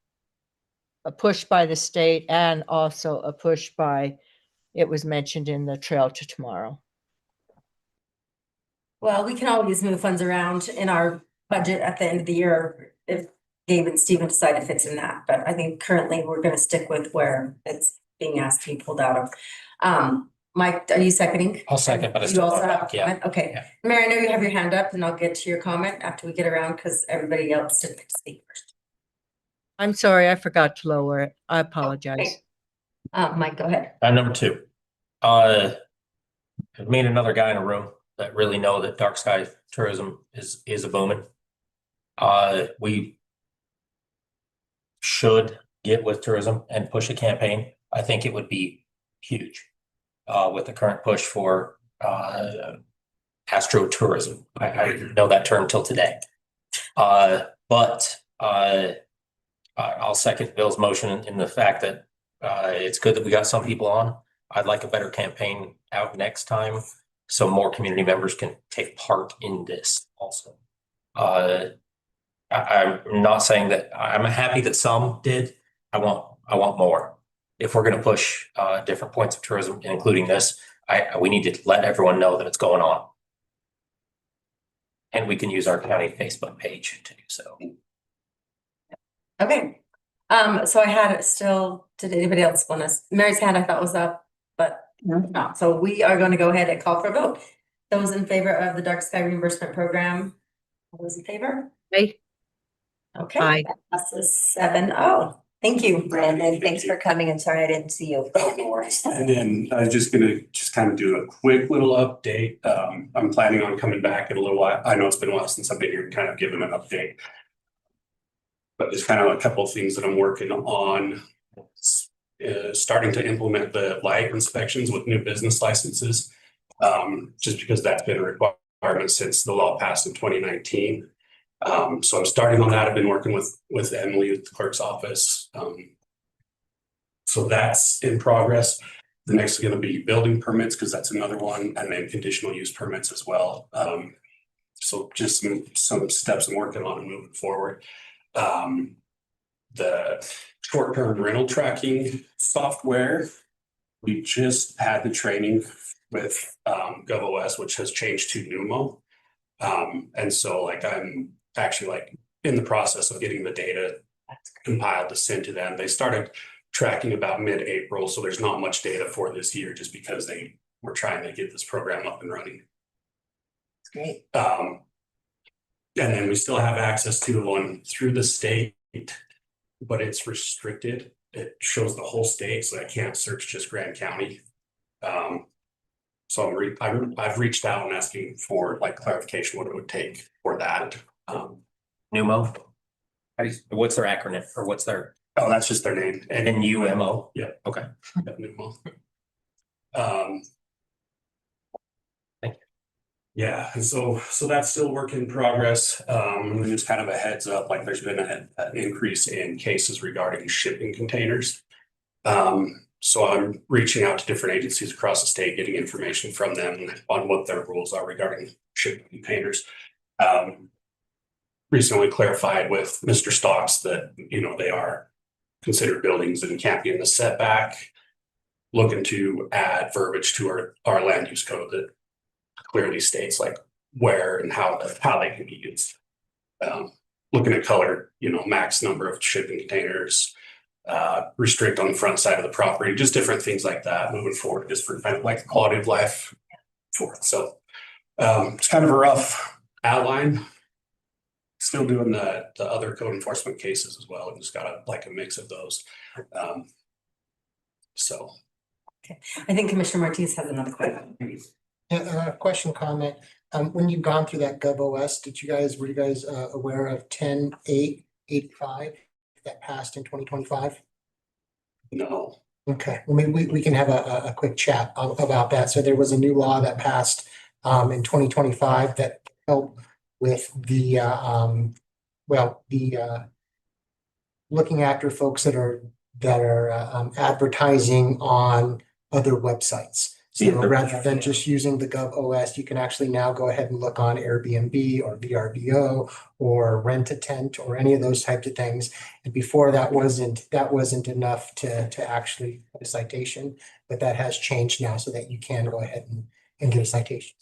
Speaker 22: a push by the state and also a push by, it was mentioned in the Trail to Tomorrow.
Speaker 1: Well, we can always move funds around in our budget at the end of the year if Gabe and Stephen decide to fit in that. But I think currently we're going to stick with where it's being asked to be pulled out of. Mike, are you seconding?
Speaker 19: I'll second, but I
Speaker 1: You
Speaker 19: still
Speaker 1: also
Speaker 19: thought
Speaker 1: have,
Speaker 19: back, yeah.
Speaker 1: okay.
Speaker 19: Yeah.
Speaker 1: Mary, I know you have your hand up and I'll get to your comment after we get around because everybody else didn't speak first.
Speaker 22: I'm sorry, I forgot to lower it. I apologize.
Speaker 1: Mike, go ahead.
Speaker 19: Number two, me and another guy in a room that really know that dark sky tourism is a booming. We should get with tourism and push a campaign. I think it would be huge with the current push for astrotourism. I didn't know that term till today. But I'll second Bill's motion in the fact that it's good that we got some people on. I'd like a better campaign out next time so more community members can take part in this also. I'm not saying that I'm happy that some did. I want more. If we're going to push different points of tourism, including this, we need to let everyone know that it's going on. And we can use our county Facebook page to do so.
Speaker 1: Okay. So I had it still, did anybody else want to, Mary's hand I thought was up, but not. So we are going to go ahead and call for a vote. Those in favor of the dark sky reimbursement program, all those in favor?
Speaker 22: Aye.
Speaker 1: Okay.
Speaker 22: Aye.
Speaker 1: That's a 7-0. Thank you,
Speaker 4: Brandon, thanks for coming and sorry I didn't see you.
Speaker 12: And then I was just gonna kind of do a quick little update. I'm planning on coming back in a little while. I know it's been a while since I've been here, kind of giving an update. But there's kind of a couple of things that I'm working on. Starting to implement the light inspections with new business licenses. Just because that's been a requirement since the law passed in 2019. So I'm starting on that. I've been working with Emily at the clerk's office. So that's in progress. The next is going to be building permits because that's another one, and then conditional use permits as well. So just some steps I'm working on and moving forward. The short-term rental tracking software, we just had the training with GovOS, which has changed to Numo. And so like I'm actually like in the process of getting the data compiled to send to them. They started tracking about mid-April, so there's not much data for this year just because they were trying to get this program up and running.
Speaker 4: That's great.
Speaker 12: And then we still have access to one through the state, but it's restricted. It shows the whole state, so I can't search just Grand County. So I've reached out and asking for like clarification what it would take for that.
Speaker 19: Numo? What's their acronym or what's their?
Speaker 12: Oh, that's just their name.
Speaker 19: NUMO?
Speaker 12: Yeah.
Speaker 19: Okay.
Speaker 12: Yeah, Numo.
Speaker 19: Thank you.
Speaker 12: Yeah, and so that's still work in progress. And just kind of a heads up, like there's been an increase in cases regarding shipping containers. So I'm reaching out to different agencies across the state, getting information from them on what their rules are regarding shipping containers. Recently clarified with Mr. Stocks that, you know, they are considered buildings and can't be in the setback. Looking to add verbiage to our land use code that clearly states like where and how they can be used. Looking at color, you know, max number of shipping containers, restrict on the front side of the property, just different things like that moving forward, just for kind of like the quality of life for it. So it's kind of a rough outline. Still doing the other code enforcement cases as well. And just got a mix of those. So.
Speaker 1: Okay, I think Commissioner Martinez has another question.
Speaker 21: Question, comment. When you've gone through that GovOS, were you guys aware of 10.8.85 that passed in 2025?
Speaker 12: No.
Speaker 21: Okay, well, maybe we can have a quick chat about that. So there was a new law that passed in 2025 that helped with the looking after folks that are advertising on other websites. So rather than just using the GovOS, you can actually now go ahead and look on Airbnb or VRBO or Rent a Tent or any of those types of things. And before that wasn't enough to actually put a citation, but that has changed now so that you can go ahead and get a citation.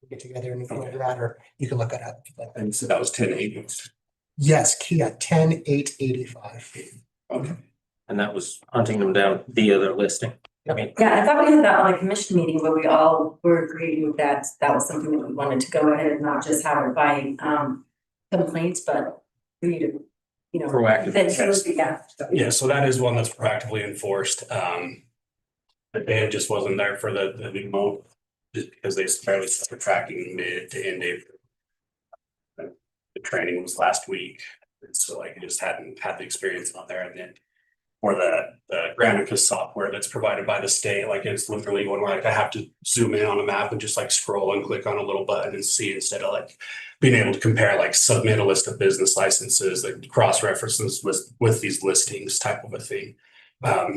Speaker 21: Get together and go over that, or you can look it up.
Speaker 12: And so that was 10.8.
Speaker 21: Yes, Kia 10.8.85.
Speaker 12: Okay.
Speaker 19: And that was hunting them down via their listing. I mean,
Speaker 1: Yeah, I thought we had that on a commission meeting where we all were agreeing that was something that we wanted to go ahead and not just have it by complaints, but for you to you know.
Speaker 12: Proactive,
Speaker 1: Then she
Speaker 12: yes.
Speaker 1: would be, yeah.
Speaker 12: Yeah, so that is one that's proactively enforced. The day just wasn't there for the new mow, just because they barely started tracking mid to end April. The training was last week, and so like I just hadn't had the experience on there, and then for the Granicus software that's provided by the state, like it's literally when like I have to zoom in on a map and just like scroll and click on a little button and see, instead of like being able to compare, like submit a list of business licenses that cross references with these listings type of a thing.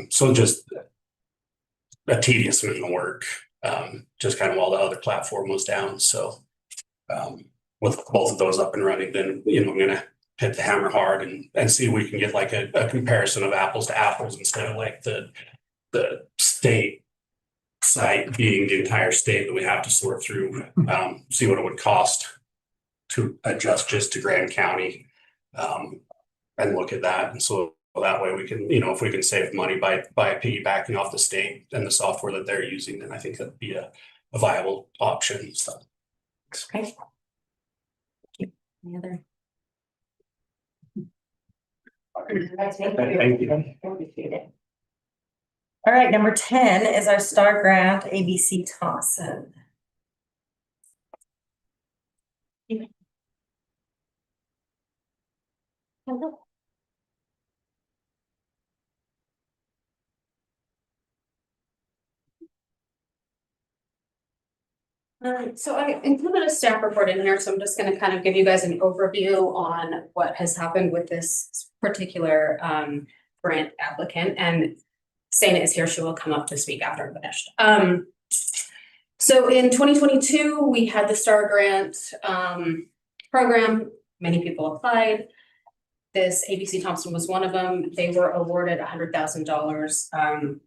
Speaker 12: So just a tedious amount of work, just kind of while the other platform was down. So with both of those up and running, then, you know, I'm gonna hit the hammer hard and see if we can get like a comparison of apples to apples instead of like the state site being the entire state that we have to sort through, see what it would cost to adjust just to Grand County, and look at that. And so that way we can, you know, if we can save money by piggybacking off the state and the software that they're using, then I think that'd be a viable option. So.
Speaker 1: Okay. Any other?
Speaker 12: Thank you.
Speaker 1: Appreciate it. All right, number 10 is our STAR grant, ABC Thompson. Hello.
Speaker 8: So I included a staff report in here, so I'm just gonna kind of give you guys an overview on what has happened with this particular grant applicant, and Sana is here, she will come up to speak after I'm finished. So in 2022, we had the STAR grant program, many people applied. This ABC Thompson was one of them. They were awarded $100,000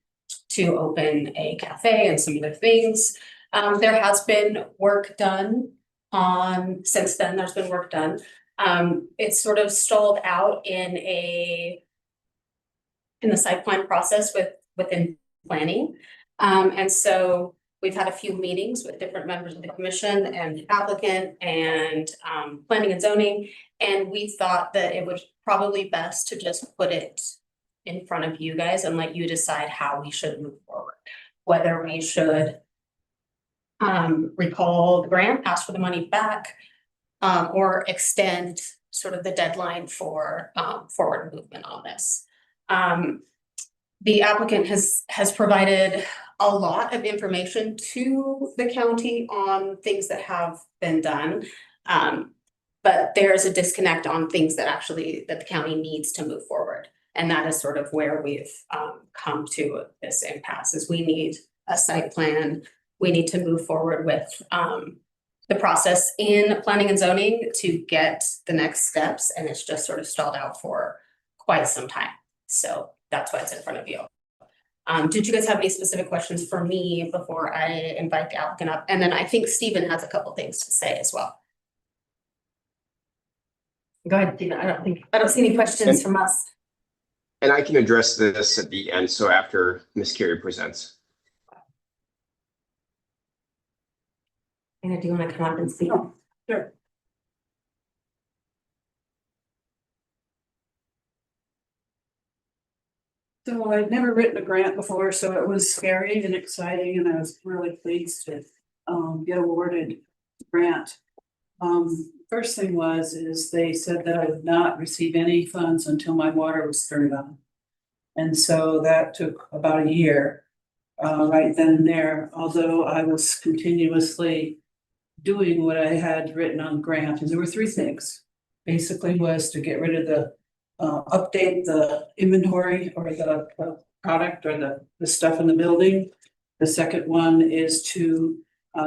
Speaker 8: to open a cafe and some other things. There has been work done since then, there's been work done. It's sort of stalled out in the site plan process within planning. And so we've had a few meetings with different members of the commission and the applicant and planning and zoning. And we thought that it would probably best to just put it in front of you guys and let you decide how we should move forward. Whether we should recall the grant, ask for the money back, or extend sort of the deadline for forward movement on this. The applicant has provided a lot of information to the county on things that have been done. But there's a disconnect on things that the county needs to move forward. And that is sort of where we've come to this impasse, is we need a site plan. We need to move forward with the process in planning and zoning to get the next steps, and it's just sort of stalled out for quite some time. So that's why it's in front of you. Did you guys have any specific questions for me before I invite the applicant up? And then I think Stephen has a couple things to say as well. Go ahead, Stephen. I don't see any questions from us.
Speaker 18: And I can address this at the end, so after Ms. Carey presents.
Speaker 1: Anna, do you want to come up and speak?
Speaker 7: Sure. So I'd never written a grant before, so it was scary and exciting, and I was really pleased to get awarded the grant. First thing is they said that I would not receive any funds until my water was turned on. And so that took about a year, right then and there, although I was continuously doing what I had written on the grant. And there were three things. Basically was to get rid of the update the inventory or the product or the stuff in the building. The second one is to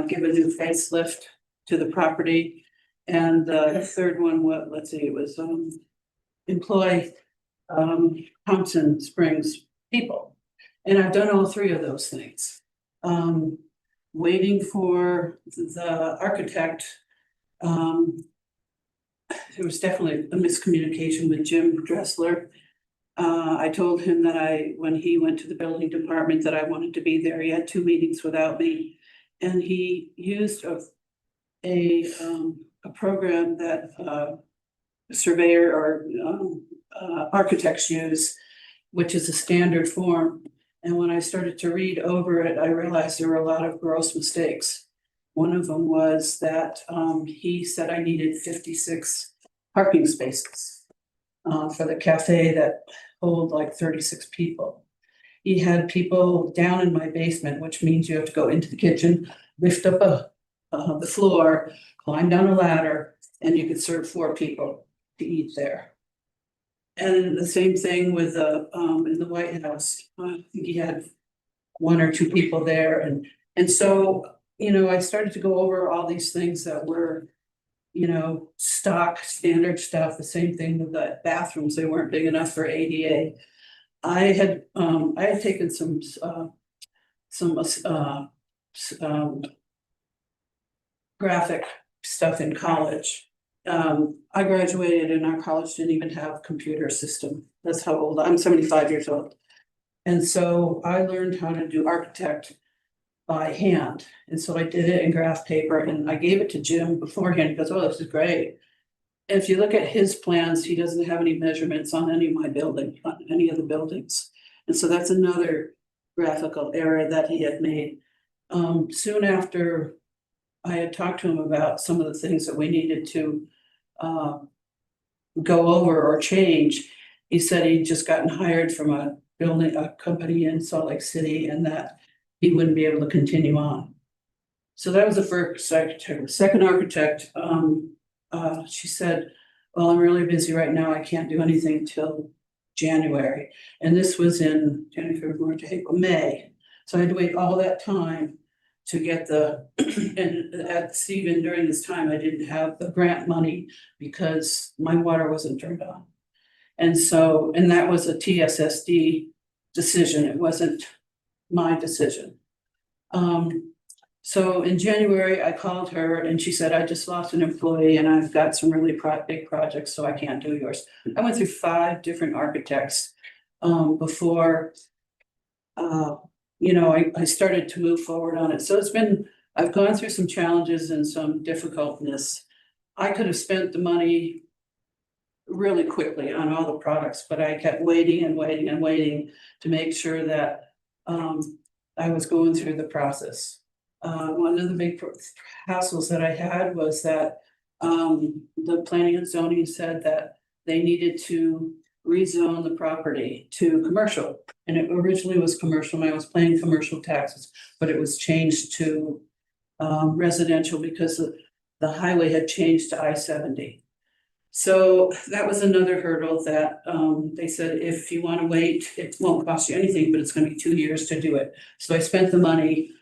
Speaker 7: give a new facelift to the property. And the third one, it was employ Thompson Springs people. And I've done all three of those things. Waiting for the architect. There was definitely a miscommunication with Jim Dressler. I told him that when he went to the building department, that I wanted to be there. He had 2 meetings without me. And he used a program that
Speaker 13: surveyor or architects use, which is a standard form. And when I started to read over it, I realized there were a lot of gross mistakes. One of them was that he said I needed 56 parking spaces for the cafe that hold like 36 people. He had people down in my basement, which means you have to go into the kitchen, lift up the floor, climb down a ladder, and you could serve 4 people to eat there. And the same thing with in the White House. I think he had 1 or 2 people there, and so I started to go over all these things that were stock standard stuff. The same thing with the bathrooms; they weren't big enough for ADA. I had taken some graphic stuff in college. I graduated and our college didn't even have a computer system. That's how old I'm 75 years old. And so I learned how to do architect by hand. And so I did it in graph paper and I gave it to Jim beforehand. He goes, "Oh, this is great." And if you look at his plans, he doesn't have any measurements on any of my building, on any of the buildings. And so that's another graphical error that he had made. Soon after I had talked to him about some of the things that we needed to go over or change, he said he'd just gotten hired from a company in Salt Lake City and that he wouldn't be able to continue on. So that was the first architect. Second architect, she said, "Well, I'm really busy right now. I can't do anything till January." And this was in January, February, April, May. So I had to wait all that time to get and at Stephen, during this time, I didn't have the grant money because my water wasn't turned on. And that was a TSSD decision. It wasn't my decision. So in January, I called her and she said, "I just lost an employee and I've got some really big projects, so I can't do yours." I went through 5 different architects before I started to move forward on it. So I've gone through some challenges and some difficultness. I could have spent the money really quickly on all the products, but I kept waiting and waiting and waiting to make sure that I was going through the process. One of the big hassles that I had was that the planning and zoning said that they needed to rezone the property to commercial. And it originally was commercial, and I was paying commercial taxes, but it was changed to residential because the highway had changed to I-70. So that was another hurdle that they said, if you want to wait, it won't cost you anything, but it's going to be 2 years to do it. So I spent the money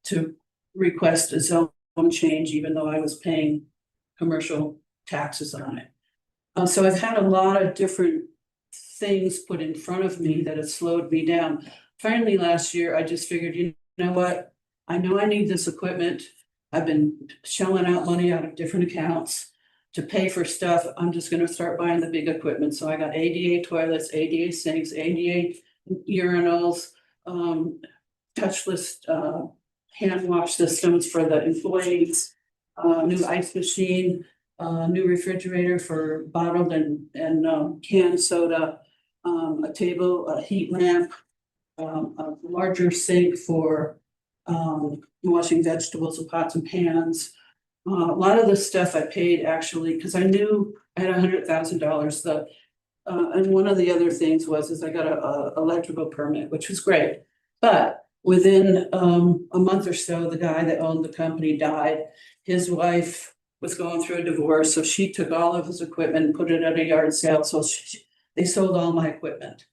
Speaker 13: to request a zone change, even though I was paying commercial taxes on it. So I've had a lot of different things put in front of me that have slowed me down. Finally, last year, I just figured, you know what? I know I need this equipment. I've been shelling out money out of different accounts to pay for stuff. I'm just going to start buying the big equipment. So I got ADA toilets, ADA sinks, ADA urinals, touchless hand wash systems for the employees, new ice machine, new refrigerator for bottled and canned soda, a table, a heat lamp, a larger sink for washing vegetables and pots and pans. A lot of the stuff I paid actually because I knew I had $100,000. And one of the other things is I got a electrical permit, which was great. But within a month or so, the guy that owned the company died. His wife was going through a divorce, so she took all of his equipment and put it at a yard sale. So they sold all my equipment.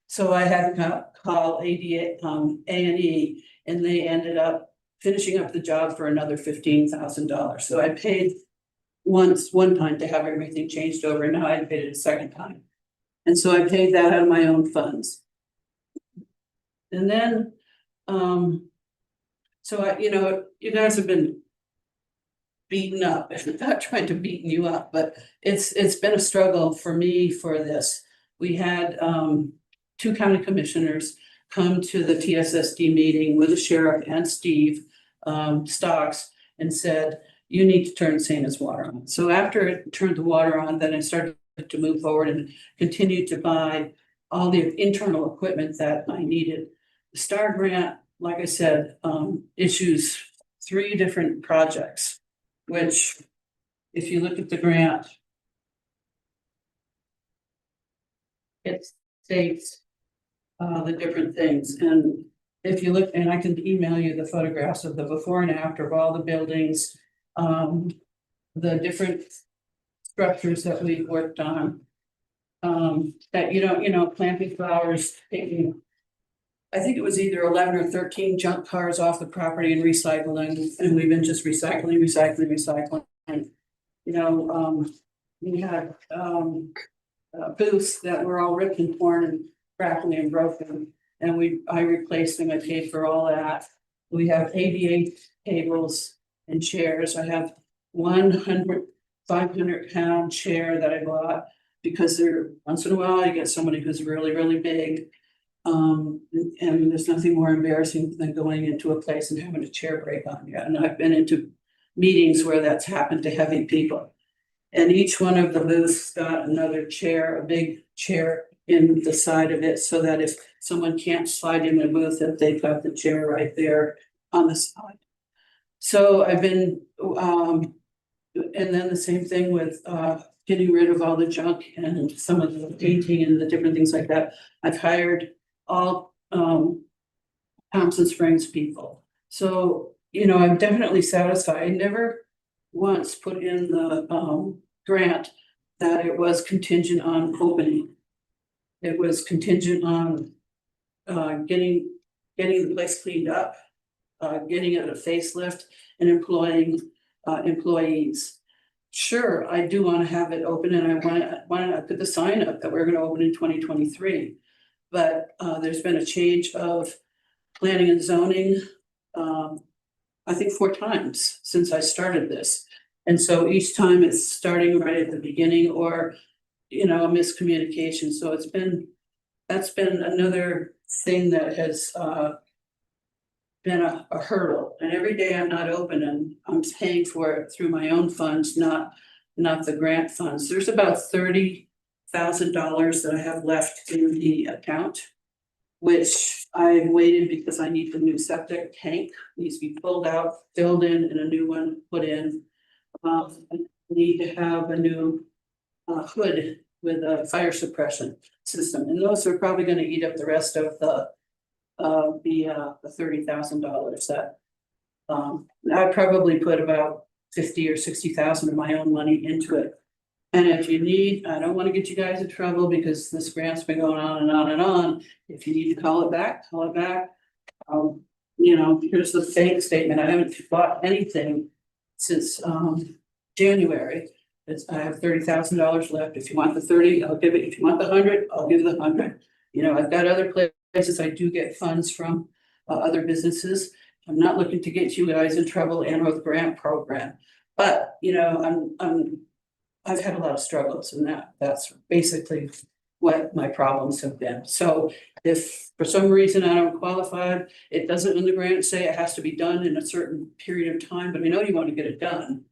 Speaker 13: So I had to call A&E, and they ended up finishing up the job for another $15,000. So I paid one time to have everything changed over, and now I paid it a second time. And so I paid that out of my own funds. And then, you guys have been beaten up. I'm not trying to beaten you up, but it's been a struggle for me for this. We had 2 county commissioners come to the TSSD meeting with the sheriff and Steve Stocks and said, you need to turn Santa's water on. So after it turned the water on, then I started to move forward and continue to buy all the internal equipment that I needed. The STAR grant, like I said, issues 3 different projects, which if you look at the grant, it states the different things. And if you look, and I can email you the photographs of the before and after of all the buildings, the different structures that we've worked on. That planting flowers, taking, I think it was either 11 or 13 junk cars off the property and recycling, and we've been just recycling. We had booths that were all ripped and torn and crackly and broken, and I replaced them. I paid for all that. We have ADA tables and chairs. I have 500-pound chair that I bought because once in a while you get somebody who's really, really big. And there's nothing more embarrassing than going into a place and having a chair break on you. And I've been into meetings where that's happened to heavy people. And each one of the booths got another chair, a big chair in the side of it, so that if someone can't slide in the booth, that they've got the chair right there on the side. So I've been, and then the same thing with getting rid of all the junk and some of the painting and the different things like that. I've hired all Thompson Springs people. So, I'm definitely satisfied. I never once put in the grant that it was contingent on opening. It was contingent on getting the place cleaned up, getting it a facelift, and employing employees. Sure, I do want to have it open, and I want to put the sign up that we're going to open in 2023. But there's been a change of planning and zoning, I think 4 times since I started this. And so each time it's starting right at the beginning or, a miscommunication. So that's been another thing that has been a hurdle. And every day I'm not open and I'm paying for it through my own funds, not the grant funds. There's about $30,000 that I have left in the account, which I waited because I need the new septic tank. It needs to be pulled out, filled in, and a new one put in. I need to have a new hood with a fire suppression system, and those are probably going to eat up the rest of the $30,000 that I probably put about 50 or 60,000 of my own money into it. And if you need, I don't want to get you guys in trouble because this grant's been going on and on and on. If you need to call it back, call it back. Here's the bank statement. I haven't bought anything since January. I have $30,000 left. If you want the 30, I'll give it. If you want the 100, I'll give the 100. I've got other places I do get funds from, other businesses. I'm not looking to get you guys in trouble and with grant program, but I've had a lot of struggles, and that's basically what my problems have been. So if for some reason I don't qualify, it doesn't in the grant say it has to be done in a certain period of time, but I know you want to get it done.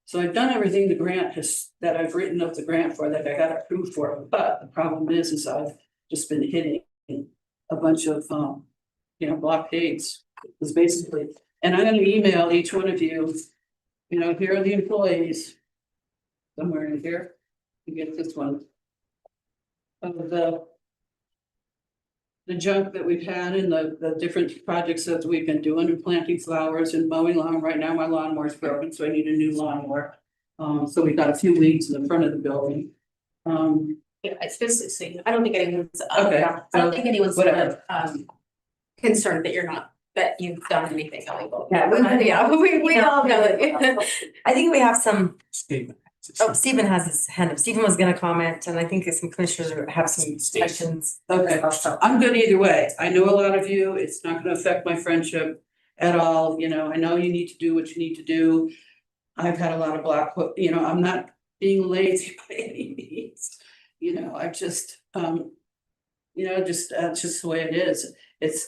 Speaker 13: So I've done everything the grant that I've written up the grant for, that I got approved for, but the problem is I've just been hitting a bunch of blockades. Is basically, and I'm going to email each one of you. Here are the employees. Somewhere in here, you get this one. Of the junk that we've had and the different projects that we've been doing and planting flowers and mowing lawn. Right now my lawnmower's broken, so I need a new lawnmower. So we've got a few weeds in the front of the building.
Speaker 8: Yeah, it's just, I don't think anyone's,
Speaker 13: Okay,
Speaker 8: I don't think anyone's
Speaker 13: whatever.
Speaker 8: concerned that you've done anything illegal.
Speaker 1: Yeah, we all know it. I think we have some.
Speaker 3: Stephen.
Speaker 1: Stephen has his hand up. Stephen was gonna comment, and I think some commissioners have some questions.
Speaker 13: Okay, I'm good either way. I know a lot of you. It's not gonna affect my friendship at all. I know you need to do what you need to do. I've had a lot of I'm not being lazy by any means. I've just, that's just the way it is.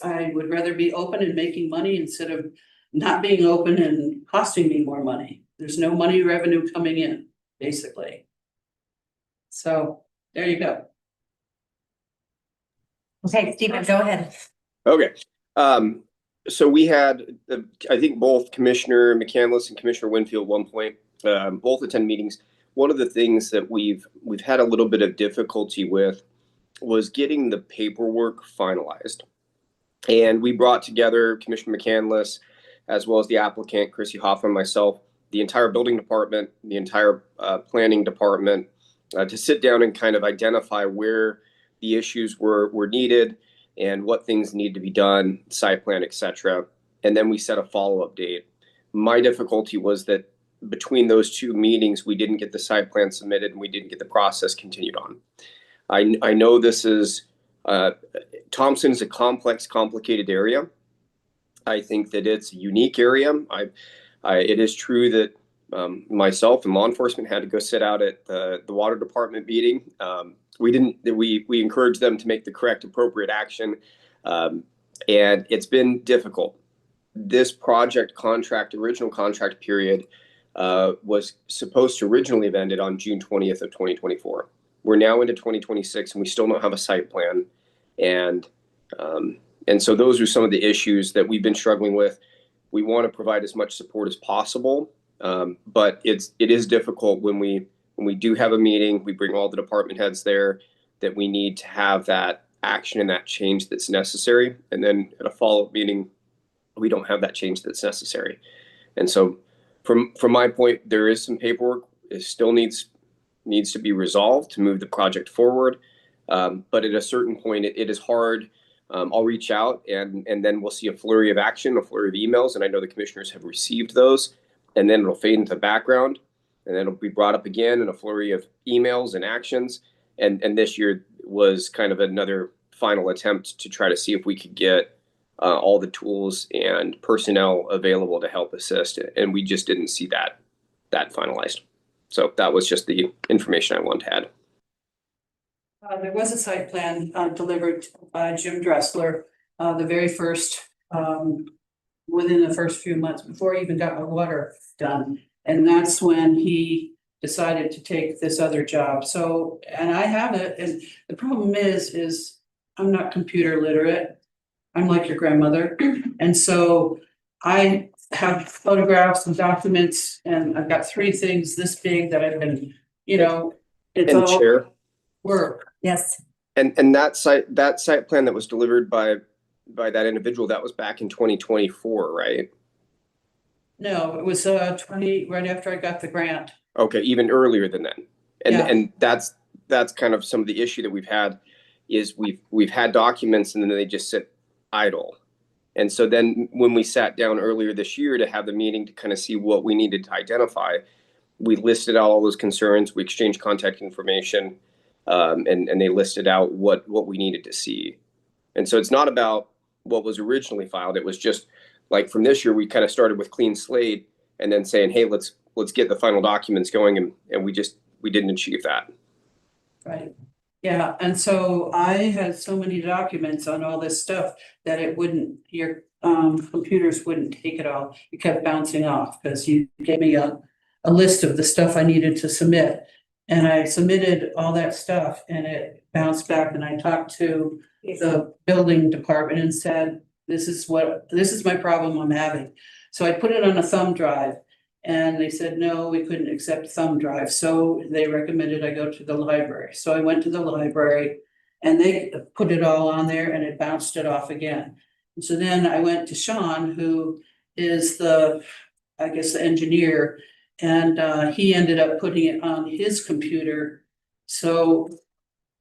Speaker 13: I would rather be open and making money instead of not being open and costing me more money. There's no money revenue coming in, basically. So there you go.
Speaker 1: Okay, Stephen, go ahead.
Speaker 18: Okay, so we had, I think both Commissioner McCandless and Commissioner Winfield at one point, both attend meetings. One of the things that we've had a little bit of difficulty with was getting the paperwork finalized. And we brought together Commissioner McCandless, as well as the applicant, Chrissy Hoffman, myself, the entire building department, the entire planning department, to sit down and kind of identify where the issues were needed and what things need to be done, site plan, etc. And then we set a follow-up date. My difficulty was that between those two meetings, we didn't get the site plan submitted and we didn't get the process continued on. I know this is, Thompson is a complex, complicated area. I think that it's a unique area. It is true that myself and law enforcement had to go sit out at the water department meeting. We encouraged them to make the correct, appropriate action. And it's been difficult. This project contract, original contract period, was supposed to originally have ended on June 20th of 2024. We're now into 2026 and we still don't have a site plan. And so those are some of the issues that we've been struggling with. We want to provide as much support as possible, but it is difficult when we do have a meeting, we bring all the department heads there, that we need to have that action and that change that's necessary. And then at a follow-up meeting, we don't have that change that's necessary. And so from my point, there is some paperwork. It still needs to be resolved to move the project forward. But at a certain point, it is hard. I'll reach out and then we'll see a flurry of action, a flurry of emails. And I know the commissioners have received those, and then it'll fade into the background. And then it'll be brought up again in a flurry of emails and actions. And this year was kind of another final attempt to try to see if we could get all the tools and personnel available to help assist. And we just didn't see that finalized. So that was just the information I wanted to add.
Speaker 13: There was a site plan delivered by Jim Dressler, the very first, within the first few months before he even got my water done. And that's when he decided to take this other job. So, and I have it, and the problem is I'm not computer literate. I'm like your grandmother. And so I have photographs and documents, and I've got 3 things this big that I've been, it's
Speaker 18: And
Speaker 13: all
Speaker 18: Chair,
Speaker 13: work.
Speaker 1: Yes.
Speaker 18: and that site plan that was delivered by that individual, that was back in 2024, right?
Speaker 13: No, it was 20, right after I got the grant.
Speaker 18: Okay, even earlier than then.
Speaker 13: Yeah.
Speaker 18: And that's kind of some of the issue that we've had, is we've had documents and then they just sit idle. And so then when we sat down earlier this year to have the meeting to kind of see what we needed to identify, we listed out all those concerns, we exchanged contact information, and they listed out what we needed to see. And so it's not about what was originally filed. It was just like from this year, we kind of started with clean slate and then saying, hey, let's get the final documents going. And we didn't achieve that.
Speaker 13: Right. Yeah. And so I had so many documents on all this stuff that your computers wouldn't take it all. It kept bouncing off because you gave me a list of the stuff I needed to submit. And I submitted all that stuff and it bounced back, and I talked to the building department and said, this is my problem I'm having. So I put it on a thumb drive, and they said, no, we couldn't accept thumb drive. So they recommended I go to the library. So I went to the library and they put it all on there and it bounced it off again. And so then I went to Sean, who is the engineer, and he ended up putting it on his computer. So,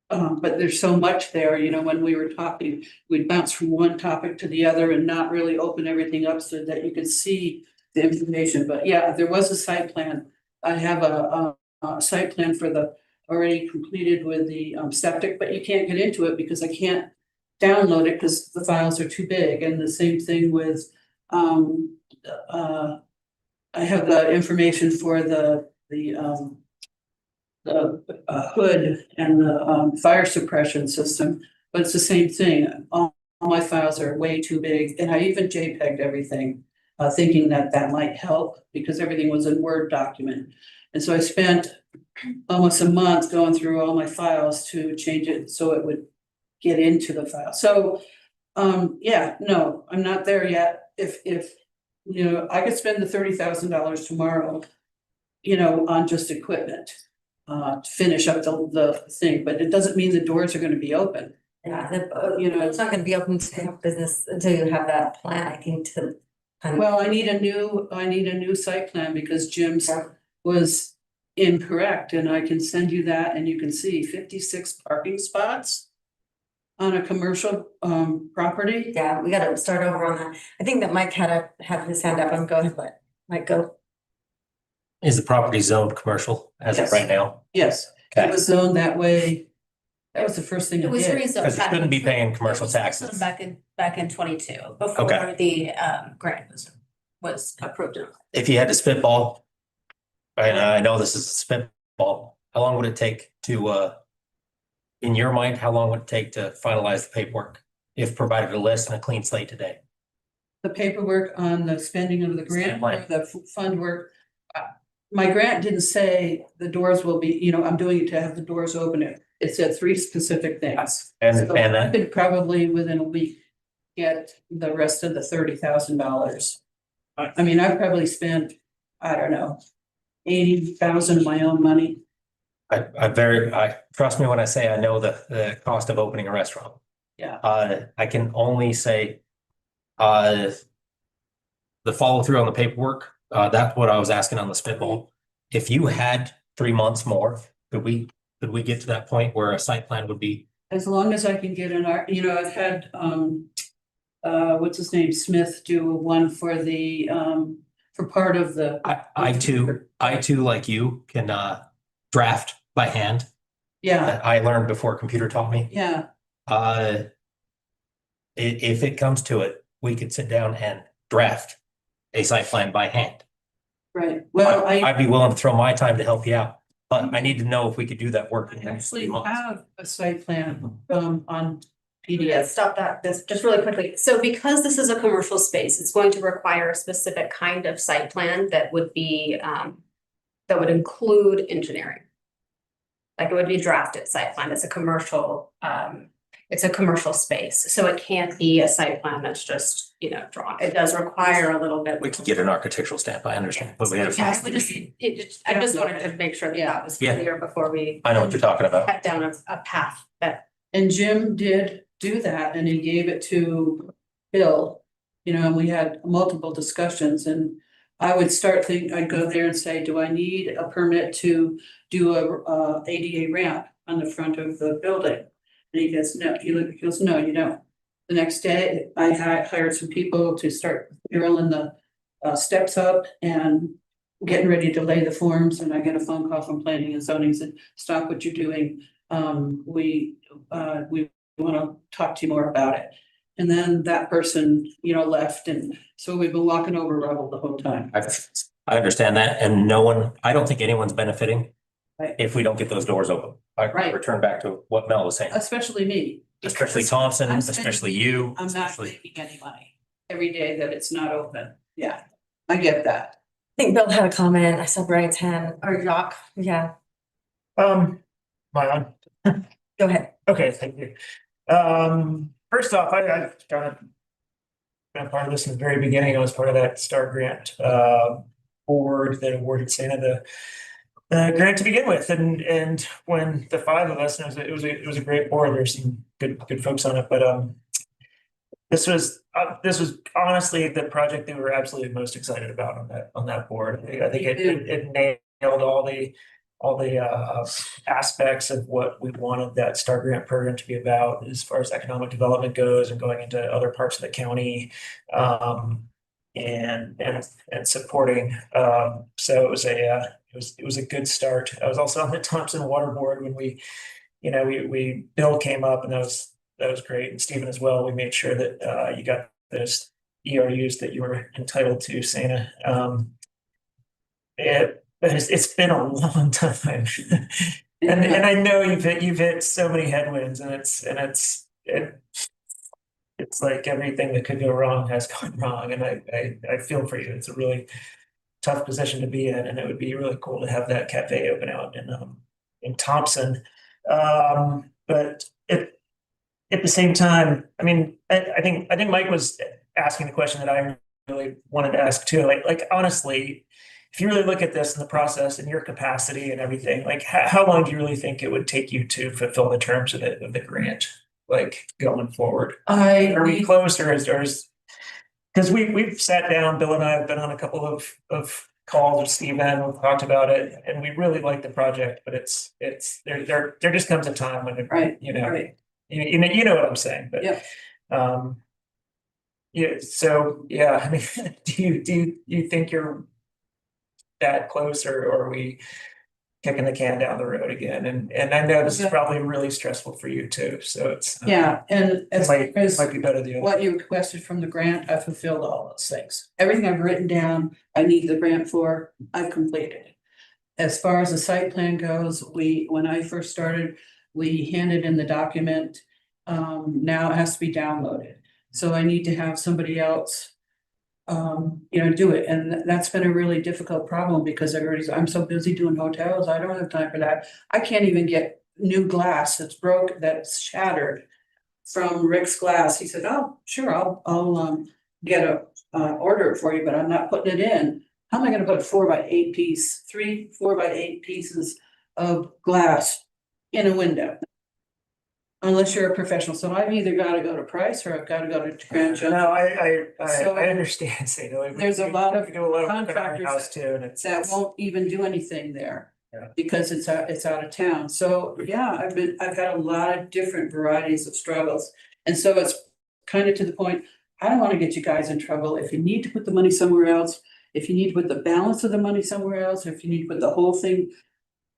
Speaker 13: but there's so much there, when we were talking, we'd bounce from one topic to the other and not really open everything up so that you could see the information. But yeah, there was a site plan. I have a site plan for the already completed with the septic, but you can't get into it because I can't download it because the files are too big. And the same thing with I have the information for the hood and the fire suppression system, but it's the same thing. All my files are way too big, and I even JPEG'd everything. thinking that that might help because everything was in Word document. And so I spent almost a month going through all my files to change it so it would get into the file. So, yeah, no, I'm not there yet. If, you know, I could spend the $30,000 tomorrow, you know, on just equipment, to finish up the thing, but it doesn't mean the doors are gonna be open.
Speaker 1: Yeah,
Speaker 13: You know,
Speaker 1: it's not gonna be open to business until you have that plan, I think, to.
Speaker 13: well, I need a new site plan because Jim's was incorrect, and I can send you that and you can see 56 parking spots on a commercial property.
Speaker 1: Yeah, we gotta start over on that. I think that Mike had his hand up. I'm going, but Mike, go.
Speaker 19: Is the property zoned commercial as of
Speaker 13: Yes.
Speaker 19: right now?
Speaker 13: Yes, it was zoned that way. That was the first thing I
Speaker 8: It was
Speaker 13: did.
Speaker 8: rezoned.
Speaker 19: Because it shouldn't be paying commercial taxes.
Speaker 8: Back in 22, before
Speaker 19: Okay.
Speaker 8: the grant was approved.
Speaker 19: If you had to spitball, and I know this is a spitball, how long would it take to, in your mind, how long would it take to finalize the paperwork? If provided a list and a clean slate today?
Speaker 13: The paperwork on the spending of the grant or
Speaker 19: Timeline.
Speaker 13: the fund work. My grant didn't say the doors will be, you know, I'm doing it to have the doors open. It said 3 specific things.
Speaker 19: And
Speaker 13: So I
Speaker 19: that,
Speaker 13: could probably within a week get the rest of the $30,000. I mean, I've probably spent, I don't know, 80,000 of my own money.
Speaker 19: I trust me when I say I know the cost of opening a restaurant.
Speaker 13: Yeah.
Speaker 19: I can only say, the follow through on the paperwork, that's what I was asking on the spitball. If you had 3 months more, could we get to that point where a site plan would be?
Speaker 13: As long as I can get an art, you know, I've had, what's his name, Smith do one for the, for part of the.
Speaker 19: I too, like you, can draft by hand.
Speaker 13: Yeah,
Speaker 19: I learned before computer taught me.
Speaker 13: yeah,
Speaker 19: If it comes to it, we could sit down and draft a site plan by hand.
Speaker 13: right. Well,
Speaker 19: I'd be willing to throw my time to help you out, but I need to know if we could do that work in the next
Speaker 13: actually
Speaker 19: 3 months.
Speaker 13: have a site plan, on
Speaker 1: Yeah,
Speaker 13: PDF.
Speaker 1: stop that, this, just really quickly. So because this is a commercial space, it's going to require a specific kind of site plan that would be, that would include engineering. Like it would be drafted site plan. It's a commercial space, so it can't be a site plan that's just, you know, drawn. It does require a little bit.
Speaker 19: We could get an architectural stamp, I understand, but we have.
Speaker 1: Yeah, I just wanted to make sure that that was
Speaker 19: Yeah.
Speaker 1: clear before we.
Speaker 19: I know what you're talking about.
Speaker 1: Cut down a path that.
Speaker 13: And Jim did do that and he gave it to Bill, you know, and we had multiple discussions and I would I'd go there and say, do I need a permit to do a ADA ramp on the front of the building? And he goes, no, he goes, no, you don't. The next day, I hired some people to start drilling the steps up and getting ready to lay the forms, and I get a phone call from planning and zoning, said, stop what you're doing. We want to talk to you more about it. And then that person, you know, left, and so we've been walking over rubble the whole time.
Speaker 19: I understand that, and I don't think anyone's benefiting
Speaker 13: Right.
Speaker 19: if we don't get those doors open. I
Speaker 13: Right.
Speaker 19: return back to what Mel was saying,
Speaker 13: Especially me.
Speaker 19: especially Thompson,
Speaker 13: I'm spending-
Speaker 19: especially you.
Speaker 13: I'm not
Speaker 19: especially-
Speaker 13: making any money every day that it's not open. Yeah, I get that.
Speaker 1: I think Bill had a comment. I saw Brian's hand, or Jacques, yeah,
Speaker 3: Am I on?
Speaker 1: go ahead.
Speaker 3: Okay, thank you. First off, I've kind of been a part of this in the very beginning. I was part of that STAR grant board that awarded Santa the grant to begin with, and when the 5 of us, and it was a great board. There's some good folks on it, but this was honestly the project that we were absolutely most excited about on that board. I think it nailed all the aspects of what we wanted that STAR grant program to be about as far as economic development goes and going into other parts of the county, and supporting. So it was a good start. I was also on the Thompson Water Board when we Bill came up, and that was great, and Stephen as well. We made sure that you got those ERUs that you were entitled to, Santa. It's been a long time, and I know you've hit so many headwinds, and it's like everything that could go wrong has gone wrong, and I feel for you. It's a really tough position to be in, and it would be really cool to have that cafe open out in Thompson. But at the same time, I mean, I think Mike was asking the question that I really wanted to ask too. Like honestly, if you really look at this in the process and your capacity and everything, like how long do you really think it would take you to fulfill the terms of the grant, like going forward? Are we close, or is because we've sat down, Bill and I have been on a couple of calls with Steven, we've talked about it, and we really like the project, but it's there just comes a time when it,
Speaker 13: Right,
Speaker 3: you know,
Speaker 13: right.
Speaker 3: you know what I'm saying, but
Speaker 13: Yep.
Speaker 3: yeah, so yeah, I mean, do you think you're that close, or are we kicking the can down the road again? And I know this is
Speaker 13: Yeah.
Speaker 3: probably really stressful for you too, so it's
Speaker 13: Yeah, and as
Speaker 3: might
Speaker 13: as
Speaker 3: be better the other.
Speaker 13: what you requested from the grant, I fulfilled all those things. Everything I've written down, I need the grant for, I've completed. As far as the site plan goes, when I first started, we handed in the document. Now it has to be downloaded. So I need to have somebody else do it. And that's been a really difficult problem because I'm so busy doing hotels. I don't have time for that. I can't even get new glass that's shattered from Rick's Glass. He said, oh, sure, I'll get order it for you, but I'm not putting it in. How am I gonna put a 4x8 piece, 3 4x8 pieces of glass in a window? Unless you're a professional. So I've either gotta go to Price or I've gotta go to Grand Junction.
Speaker 3: No, I
Speaker 13: So-
Speaker 3: understand, Sadie.
Speaker 13: There's a lot of
Speaker 3: we do a lot of work on our
Speaker 13: contractors
Speaker 3: house too, and it's
Speaker 13: that won't even do anything there.
Speaker 3: Yeah.
Speaker 13: Because it's out of town. So, yeah, I've had a lot of different varieties of struggles. And so it's kind of to the point, I don't want to get you guys in trouble. If you need to put the money somewhere else, if you need to put the balance of the money somewhere else, if you need to put the whole thing,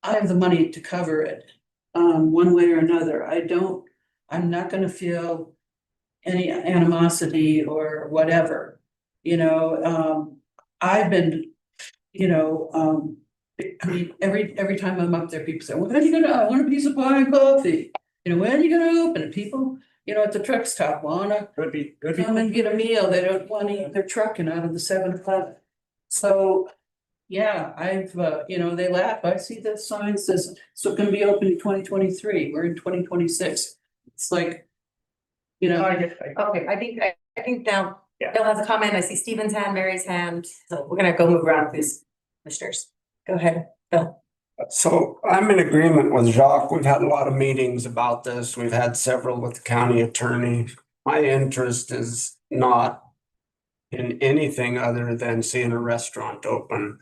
Speaker 13: I have the money to cover it, one way or another. I'm not gonna feel any animosity or whatever, I've been, I mean, every time I'm up there, people say, well, when are you gonna, I want a piece of pie and coffee. When are you gonna open it? People, at the truck stop wanna come and get a meal. They don't want to eat their trucking out of the 7-Eleven. So, yeah, I've, they laugh. I see the sign says, so it can be open in 2023. We're in 2026. It's like,
Speaker 1: Okay, I think now Bill has a comment. I see Steven's hand, Mary's hand, so we're gonna go move around these commissioners. Go ahead, Bill.
Speaker 5: So I'm in agreement with Jacques. We've had a lot of meetings about this. We've had several with the county attorney. My interest is not in anything other than seeing a restaurant open.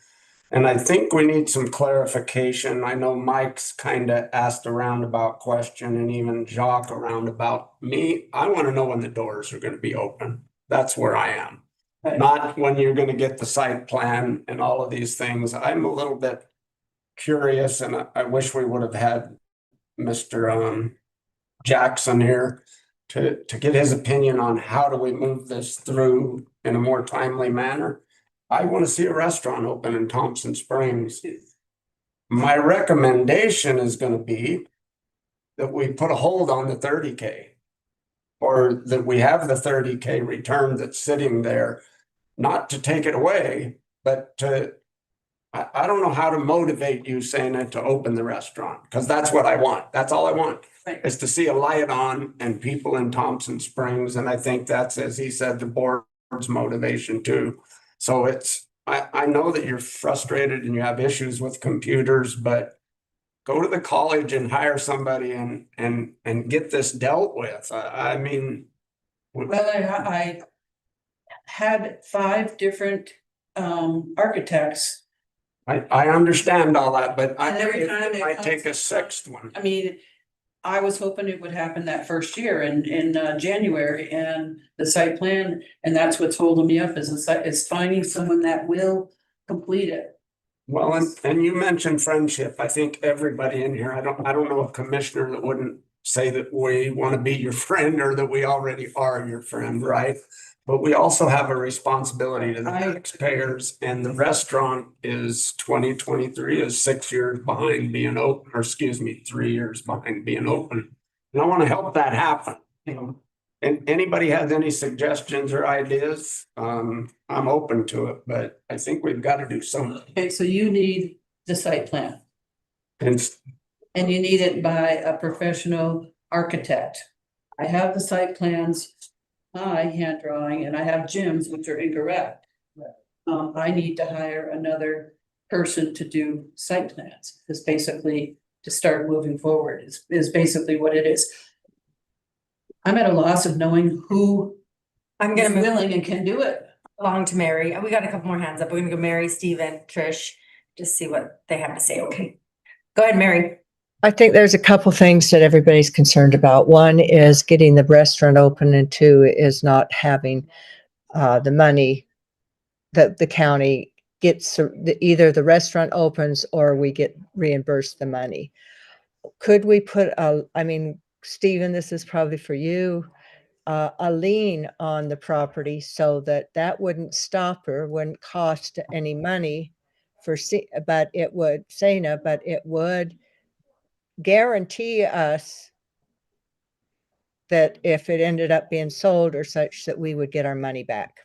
Speaker 5: And I think we need some clarification. I know Mike's kind of asked a roundabout question, and even Jacques a roundabout. Me, I want to know when the doors are going to be open. That's where I am. Not when you're going to get the site plan and all of these things. I'm a little bit curious, and I wish we would have had Mr. Jackson here to get his opinion on how do we move this through in a more timely manner. I want to see a restaurant open in Thompson Springs. My recommendation is going to be that we put a hold on the 30K, or that we have the 30K return that's sitting there, not to take it away, but I don't know how to motivate you saying it to open the restaurant, because that's what I want. That's all I want, is to see a light on and people in Thompson Springs. And I think that's, as he said, the board's motivation too. So I know that you're frustrated and you have issues with computers, but go to the college and hire somebody and get this dealt with. I mean.
Speaker 13: Well, I had 5 different architects.
Speaker 5: I understand all that, but
Speaker 13: And every time
Speaker 5: it
Speaker 13: it
Speaker 5: might
Speaker 13: comes
Speaker 5: take
Speaker 13: to
Speaker 5: a 6th one.
Speaker 13: I mean, I was hoping it would happen that first year in January, and the site plan, and that's what's holding me up is finding someone that will complete it.
Speaker 5: Well, and you mentioned friendship. I think everybody in here, I don't know a commissioner that wouldn't say that we want to be your friend, or that we already are your friend, right? But we also have a responsibility to the taxpayers, and the restaurant is 2023 is 6 years behind being open, or 3 years behind being open. And I want to help that happen. and anybody has any suggestions or ideas, I'm open to it, but I think we've got to do something.
Speaker 13: Okay, so you need the site plan
Speaker 5: And
Speaker 13: and you need it by a professional architect. I have the site plans, my hand drawing, and I have Jim's, which are incorrect. I need to hire another person to do site plans, is basically to start moving forward, is basically what it is. I'm at a loss of knowing who
Speaker 1: I'm
Speaker 13: is
Speaker 1: gonna move
Speaker 13: willing and can do it.
Speaker 1: along to Mary. We got a couple more hands up. We're gonna go Mary, Stephen, Trish, just see what they have to say. Okay. Go ahead, Mary.
Speaker 22: I think there's a couple things that everybody's concerned about. One is getting the restaurant open, and two is not having the money that the county gets, either the restaurant opens or we get reimbursed the money. Could we put I mean, Stephen, this is probably for you, a lien on the property so that that wouldn't stop her, wouldn't cost any money for, but it would, Sana, but it would guarantee us that if it ended up being sold or such, that we would get our money back.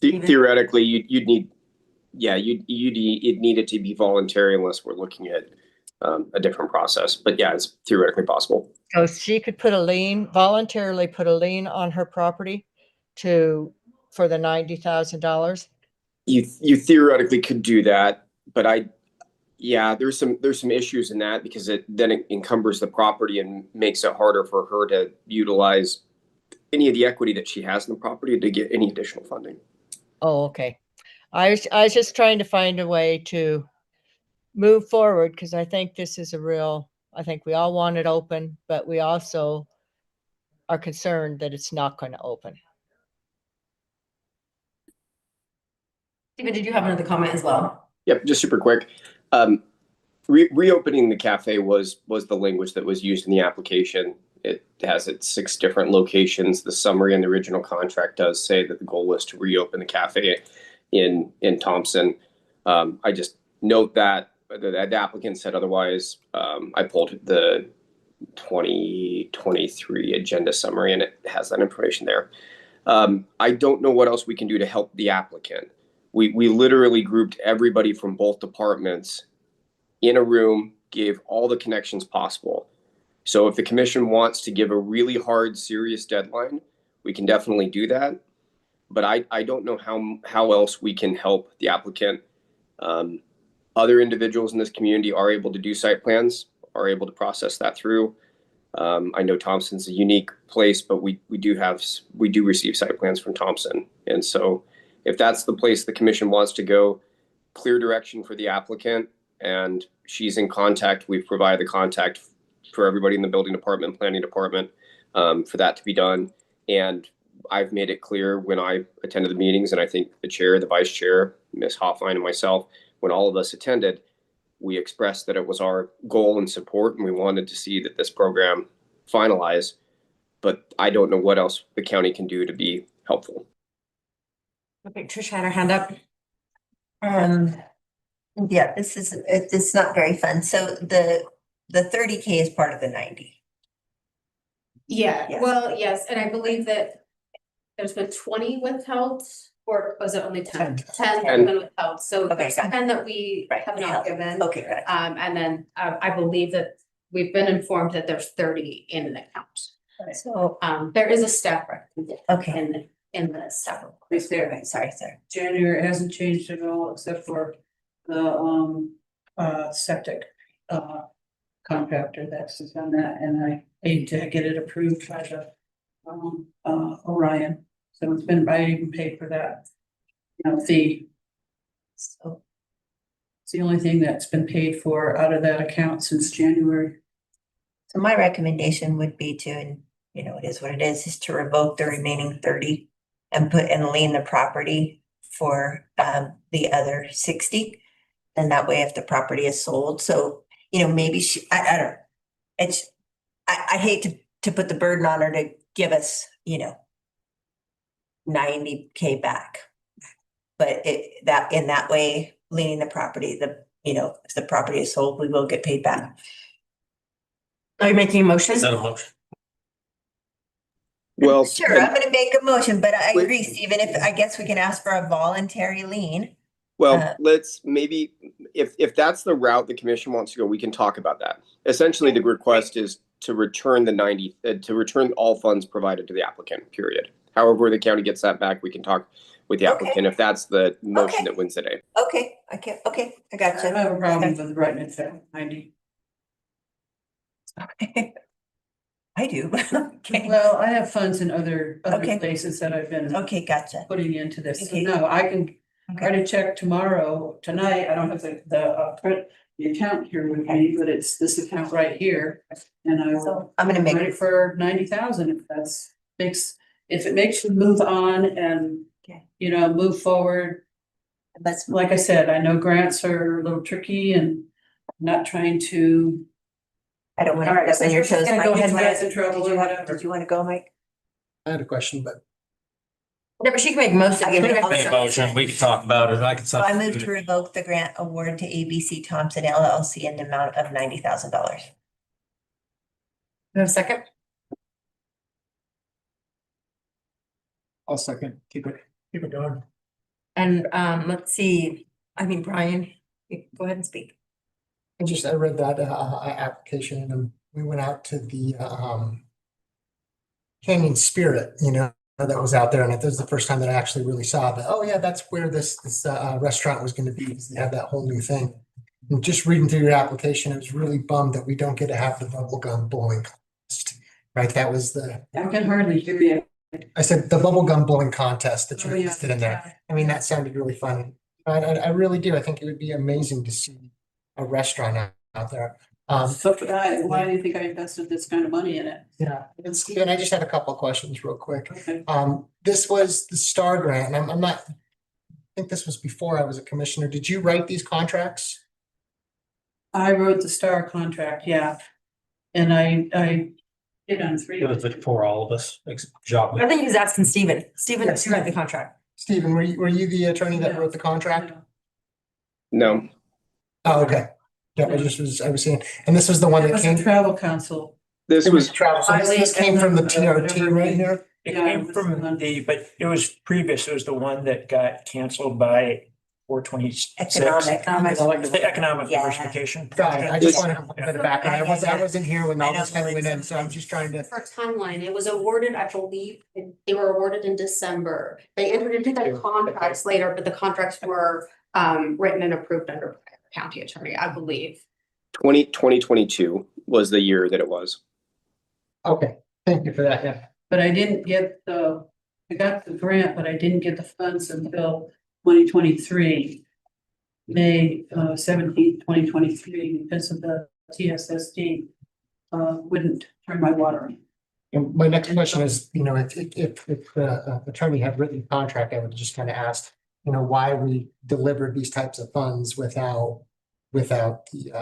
Speaker 18: Theoretically, you'd need, yeah, you'd need it to be voluntary unless we're looking at a different process. But yeah, it's theoretically possible.
Speaker 22: So she could put a lien, voluntarily put a lien on her property for the $90,000.
Speaker 18: You theoretically could do that, but yeah, there's some issues in that because it encumbers the property and makes it harder for her to utilize any of the equity that she has in the property to get any additional funding.
Speaker 22: Oh, okay. I was just trying to find a way to move forward because I think this is I think we all want it open, but we also are concerned that it's not going to open.
Speaker 1: Stephen, did you have another comment as well?
Speaker 18: Yep, just super quick. Reopening the cafe was the language that was used in the application. It has its 6 different locations. The summary in the original contract does say that the goal was to reopen the cafe in Thompson. I just note that the applicant said otherwise. I pulled the 2023 agenda summary and it has that information there. I don't know what else we can do to help the applicant. We literally grouped everybody from both departments in a room, gave all the connections possible. So if the commission wants to give a really hard, serious deadline, we can definitely do that. But I don't know how else we can help the applicant. Other individuals in this community are able to do site plans, are able to process that through. I know Thompson's a unique place, but we do receive site plans from Thompson. And so if that's the place the commission wants to go, clear direction for the applicant, and she's in contact. We've provided the contact for everybody in the building department, planning department, for that to be done. And I've made it clear when I attended the meetings, and I think the chair, the vice chair, Ms. Hoffline, and myself, when all of us attended, we expressed that it was our goal and support, and we wanted to see that this program finalize. But I don't know what else the county can do to be helpful.
Speaker 1: Okay, Trish had her hand up.
Speaker 4: Yeah, it's not very fun. So the 30K is part of the 90.
Speaker 8: Yeah,
Speaker 4: Yes.
Speaker 8: well, yes, and I believe that there's been 20 withheld, or was it only 10? 10 have been withheld, so
Speaker 4: Okay,
Speaker 8: there's
Speaker 4: got it.
Speaker 8: 10 that we have not given.
Speaker 4: Okay, got it.
Speaker 8: And then I believe that we've been informed that there's 30 in the account.
Speaker 4: So,
Speaker 8: there is a staff record
Speaker 4: okay.
Speaker 8: in the staff.
Speaker 13: It's there.
Speaker 4: Okay, sorry.
Speaker 13: January hasn't changed at all except for the septic contractor that's done that, and I need to get it approved by the Orion. So it's been, I even paid for that, fee. So it's the only thing that's been paid for out of that account since January.
Speaker 4: So my recommendation would be to, and it is what it is to revoke the remaining 30 and lien the property for the other 60. And that way, if the property is sold, so, maybe I don't know. I hate to put the burden on her to give us, 90K back. But in that way, leaning the property, if the property is sold, we will get paid back.
Speaker 1: Are you making a motion?
Speaker 19: Is that a motion?
Speaker 18: Well,
Speaker 4: Sure, I'm gonna make a motion, but I agree, Stephen, I guess we can ask for a voluntary lien.
Speaker 18: well, let's maybe, if that's the route the commission wants to go, we can talk about that. Essentially, the request is to return to return all funds provided to the applicant, period. However, the county gets that back, we can talk with the applicant if that's the motion that wins today.
Speaker 4: Okay, I got
Speaker 13: I
Speaker 4: you.
Speaker 13: have a problem with writing it down, 90.
Speaker 4: I do. Okay.
Speaker 13: Well, I have funds in other
Speaker 4: Okay.
Speaker 13: places that I've been
Speaker 4: Okay, gotcha.
Speaker 13: putting into this. So
Speaker 4: Okay.
Speaker 13: no, I can write a check tomorrow, tonight. I don't have the account here with me, but it's this account right here. And I will.
Speaker 4: I'm gonna make
Speaker 13: write it for 90,000 if if it makes you move on and, you know, move forward. Like I said, I know grants are a little tricky and I'm not trying to.
Speaker 4: I don't want
Speaker 13: All right,
Speaker 4: to step on your
Speaker 13: so
Speaker 4: toes.
Speaker 13: just
Speaker 4: Mike.
Speaker 13: go ahead
Speaker 4: Did
Speaker 13: and
Speaker 4: you
Speaker 13: get
Speaker 4: wanna-
Speaker 13: in trouble
Speaker 4: did you
Speaker 13: or
Speaker 4: wanna-
Speaker 13: whatever.
Speaker 4: Did you want to go, Mike?
Speaker 21: I had a question, but
Speaker 1: Yeah, but she can make most of
Speaker 4: I can
Speaker 1: it.
Speaker 4: make
Speaker 19: Make a motion, we can talk about it, I can.
Speaker 4: So I move
Speaker 19: substitute
Speaker 4: to
Speaker 19: it.
Speaker 4: revoke the grant award to ABC Thompson LLC in the amount of $90,000.
Speaker 1: You have a second?
Speaker 21: I'll second. Keep it going.
Speaker 1: And let's see, I mean, Brian, you go ahead and speak.
Speaker 21: I read that application and we went out to the Canyon Spirit, that was out there, and this is the first time that I actually really saw that. Oh yeah, that's where this restaurant was going to be, because they have that whole new thing. And just reading through your application, I was really bummed that we don't get to have the bubblegum blowing contest. Right, that was the.
Speaker 13: I can hardly hear you.
Speaker 21: I said the bubblegum blowing contest that you
Speaker 13: Oh, yeah.
Speaker 21: listed in there. I mean, that sounded really fun. I really do. I think it would be amazing to see a restaurant out there.
Speaker 13: So why do you think I invested this kind of money in it?
Speaker 21: Yeah, and Stephen, I just had a couple of questions real quick.
Speaker 13: Okay.
Speaker 21: This was the STAR grant, and I'm not, I think this was before I was a commissioner. Did you write these contracts?
Speaker 13: I wrote the STAR contract, yeah. And I did on 3.
Speaker 19: It was for all of us, job.
Speaker 1: I think he was asking Stephen. Stephen, you read the contract.
Speaker 21: Stephen, were you the attorney that wrote the contract?
Speaker 18: No.
Speaker 21: Oh, okay. Yeah, I was saying, and this was the one
Speaker 13: It
Speaker 21: that
Speaker 13: was
Speaker 21: came.
Speaker 13: a travel council.
Speaker 21: This was travel, so this came from the TRT right here?
Speaker 3: It
Speaker 13: Yeah,
Speaker 3: came
Speaker 13: it was
Speaker 3: from but it was previous, it was the one that got canceled by 426.
Speaker 4: Economic.
Speaker 3: The economic
Speaker 4: Yeah.
Speaker 3: diversification.
Speaker 21: Got it. I just wanted a bit of background. I wasn't here when all this kind of went in, so I'm just trying to.
Speaker 14: For timeline, it was awarded, I believe, they were awarded in December. They entered into the contracts later, but the contracts were written and approved under county attorney, I believe.
Speaker 18: 2022 was the year that it was.
Speaker 21: Okay, thank you for that, yeah.
Speaker 13: But I didn't get I got the grant, but I didn't get the funds until 2023. May 17th, 2023, because of the TSSD wouldn't turn my water on.
Speaker 21: And my next question is, if the attorney had written the contract, I would just kind of ask, why we delivered these types of funds without the,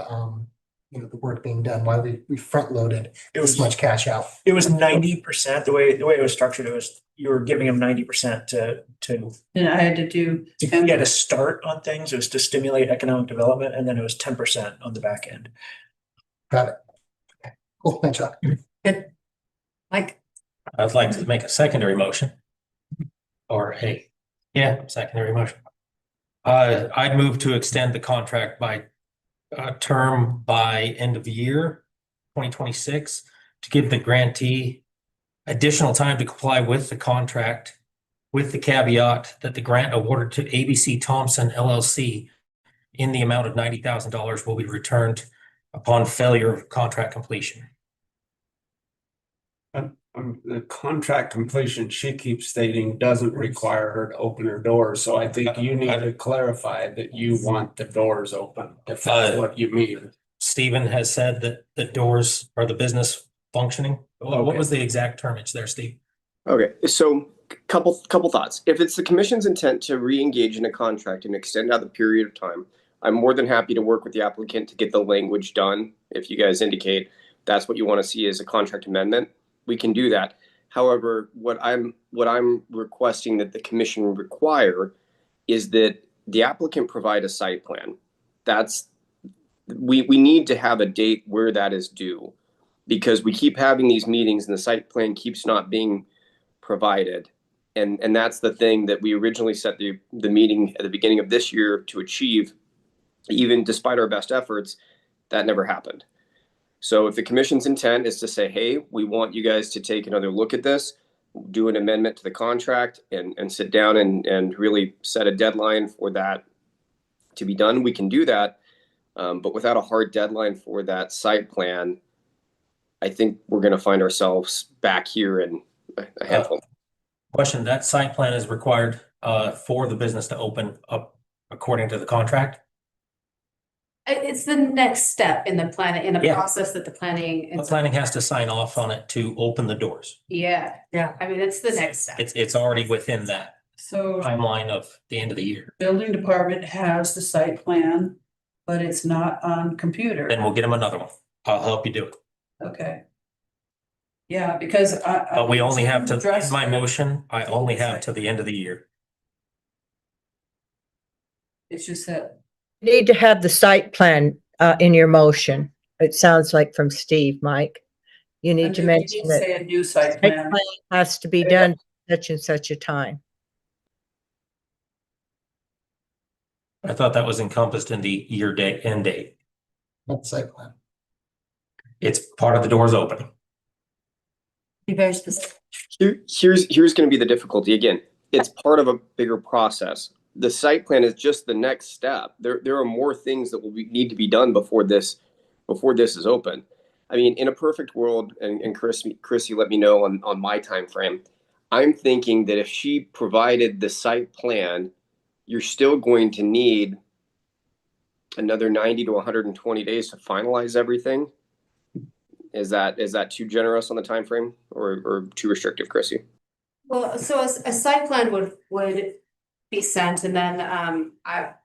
Speaker 21: the work being done, why we front loaded this much cash out.
Speaker 3: It was 90%, the way it was structured, it was, you were giving them 90% to.
Speaker 13: And I had to do.
Speaker 3: You had to start on things, it was to stimulate economic development, and then it was 10% on the back end.
Speaker 21: Got it. Okay. Cool, thanks, Chuck.
Speaker 1: Good. Mike,
Speaker 19: I'd like to make a secondary motion. Or secondary motion. I'd move to extend the contract by term by end of year 2026 to give the grantee additional time to comply with the contract, with the caveat that the grant awarded to ABC Thompson LLC in the amount of $90,000 will be returned upon failure of contract completion.
Speaker 5: The contract completion, she keeps stating, doesn't require her to open her doors, so I think you need to clarify that you want the doors open, if that's what you mean.
Speaker 19: Stephen has said that the doors are the business functioning. What was the exact termage there, Steve?
Speaker 18: Okay, so couple thoughts. If it's the commission's intent to re-engage in a contract and extend out the period of time, I'm more than happy to work with the applicant to get the language done. If you guys indicate that's what you want to see as a contract amendment, we can do that. However, what I'm requesting that the commission require is that the applicant provide a site plan. We need to have a date where that is due, because we keep having these meetings and the site plan keeps not being provided. And that's the thing that we originally set the meeting at the beginning of this year to achieve. Even despite our best efforts, that never happened. So if the commission's intent is to say, hey, we want you guys to take another look at this, do an amendment to the contract and sit down and really set a deadline for that to be done, we can do that. But without a hard deadline for that site plan, I think we're going to find ourselves back here in a handful.
Speaker 19: Question, that site plan is required for the business to open up according to the contract?
Speaker 14: It's the next step in the planning, in the
Speaker 19: Yeah.
Speaker 14: process that the planning.
Speaker 19: The planning has to sign off on it to open the doors.
Speaker 14: Yeah, I mean, it's the next step.
Speaker 19: It's already within that
Speaker 13: So
Speaker 19: timeline of the end of the year.
Speaker 13: building department has the site plan, but it's not on computer.
Speaker 19: Then we'll get them another one. I'll help you do it.
Speaker 13: Okay. Yeah, because
Speaker 19: But we only have to,
Speaker 13: Address-
Speaker 19: in my motion, I only have to the end of the year.
Speaker 13: It's just that,
Speaker 22: Need to have the site plan in your motion. It sounds like from Steve, Mike. You need to
Speaker 13: you
Speaker 22: mention
Speaker 13: need to
Speaker 22: that
Speaker 13: say a new site
Speaker 22: site
Speaker 13: plan.
Speaker 22: plan has to be done such and such a time.
Speaker 19: I thought that was encompassed in the year date, end date.
Speaker 21: Not site plan.
Speaker 19: It's part of the doors opening.
Speaker 14: Be very specific.
Speaker 18: Here's going to be the difficulty. Again, it's part of a bigger process. The site plan is just the next step. There are more things that need to be done before this is open. I mean, in a perfect world, and Chris, you let me know on my time frame. I'm thinking that if she provided the site plan, you're still going to need another 90 to 120 days to finalize everything. Is that too generous on the time frame or too restrictive, Chrissy?
Speaker 14: Well, so a site plan would be sent and then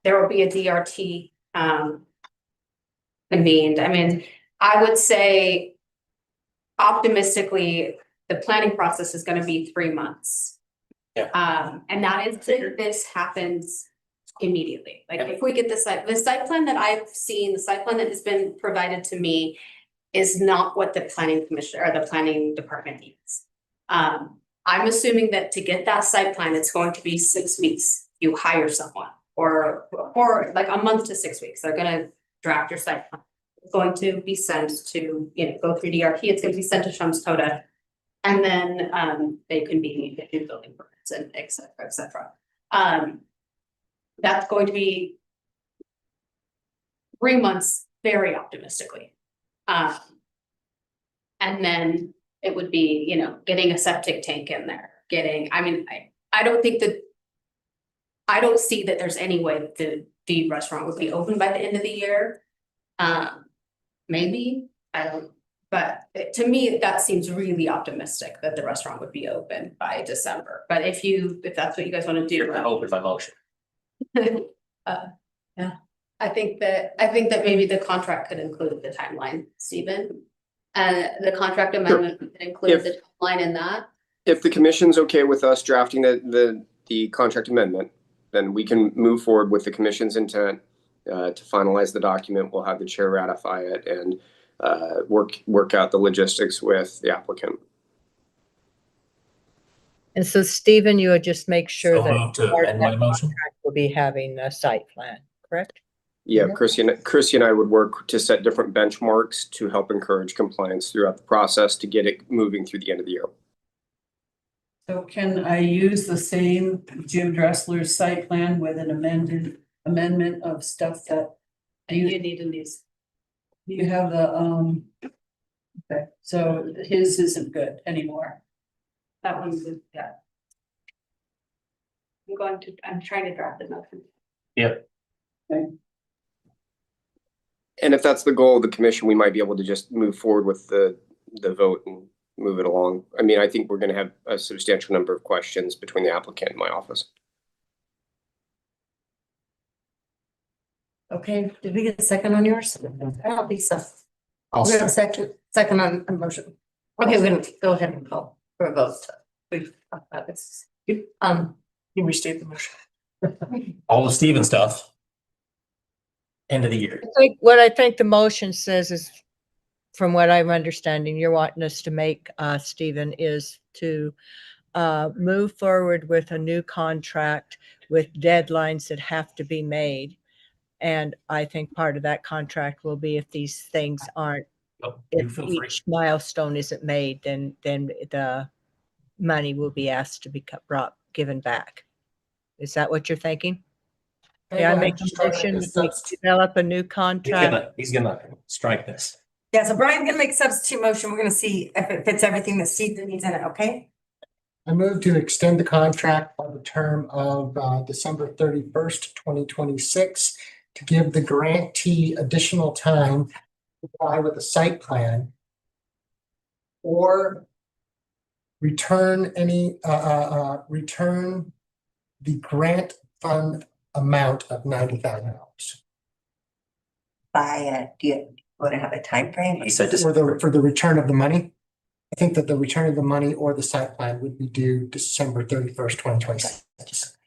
Speaker 14: there will be a DRT convened. I mean, I would say optimistically, the planning process is going to be 3 months.
Speaker 19: Yeah.
Speaker 14: And that is if this happens immediately. Like if we get the site plan that I've seen, the site plan that has been provided to me is not what the planning commission or the planning department needs. I'm assuming that to get that site plan, it's going to be 6 weeks. You hire someone or like a month to 6 weeks. They're gonna draft your site plan. It's going to be sent to, go through DRT. It's gonna be sent to Shums Toda. And then they can be issued building permits and et cetera, et cetera. That's going to be 3 months, very optimistically. And then it would be, getting a septic tank in there, I don't see that there's any way that the restaurant would be open by the end of the year. Maybe, but to me, that seems really optimistic that the restaurant would be open by December. But if that's what you guys want to do.
Speaker 19: Open by motion.
Speaker 14: Yeah, I think that maybe the contract could include the timeline, Stephen. The contract amendment could include the timeline in that.
Speaker 18: If the commission's okay with us drafting the contract amendment, then we can move forward with the commission's intent to finalize the document. We'll have the chair ratify it and work out the logistics with the applicant.
Speaker 22: And so Stephen, you would just make sure
Speaker 19: So
Speaker 22: that
Speaker 19: moved to
Speaker 22: our
Speaker 19: amend my motion.
Speaker 22: contract will be having a site plan, correct?
Speaker 18: Yeah, Chrissy and I would work to set different benchmarks to help encourage compliance throughout the process to get it moving through the end of the year.
Speaker 13: so can I use the same Jim Dressler's site plan with an amendment of stuff that?
Speaker 14: You need in these.
Speaker 13: You have the, okay, so his isn't good anymore.
Speaker 14: That one's good, yeah. I'm trying to draft the motion.
Speaker 19: Yep.
Speaker 13: Okay.
Speaker 18: And if that's the goal of the commission, we might be able to just move forward with the vote and move it along. I mean, I think we're going to have a substantial number of questions between the applicant and my office.
Speaker 1: Okay, did we get a second on yours? I don't think so.
Speaker 21: I'll
Speaker 1: We have a second on motion. Okay, we're gonna go ahead and call for a vote. We've talked about this. Can you restate the motion?
Speaker 19: All the Steven stuff. End of the year.
Speaker 22: What I think the motion says is, from what I'm understanding, you're wanting us to make, Stephen, is to move forward with a new contract with deadlines that have to be made. And I think part of that contract will be if these things aren't, if each milestone isn't made, then the money will be asked to be given back. Is that what you're thinking? Yeah, I make a motion to develop a new contract.
Speaker 19: He's gonna strike this.
Speaker 1: Yeah, so Brian's gonna make substitute motion. We're gonna see if it fits everything that Steve needs in it, okay?
Speaker 21: I move to extend the contract by the term of December 31st, 2026, to give the grantee additional time to comply with the site plan or return return the grant fund amount of $90,000.
Speaker 4: Do you want to have a time frame?
Speaker 19: He said
Speaker 21: For the return of the money. I think that the return of the money or the site plan would be due December 31st, 2026.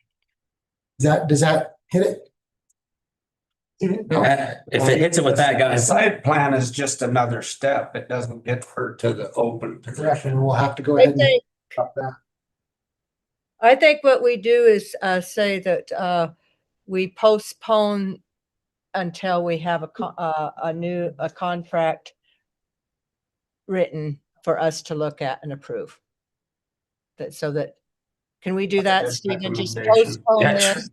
Speaker 21: Does that hit it?
Speaker 19: If it hits it with that,
Speaker 5: The
Speaker 19: guys.
Speaker 5: site plan is just another step. It doesn't get her to the open.
Speaker 21: Correct, and we'll have to go ahead and cut that.
Speaker 22: I think what we do is say that we postpone until we have a contract written for us to look at and approve. Can we do that, Stephen? Just postpone this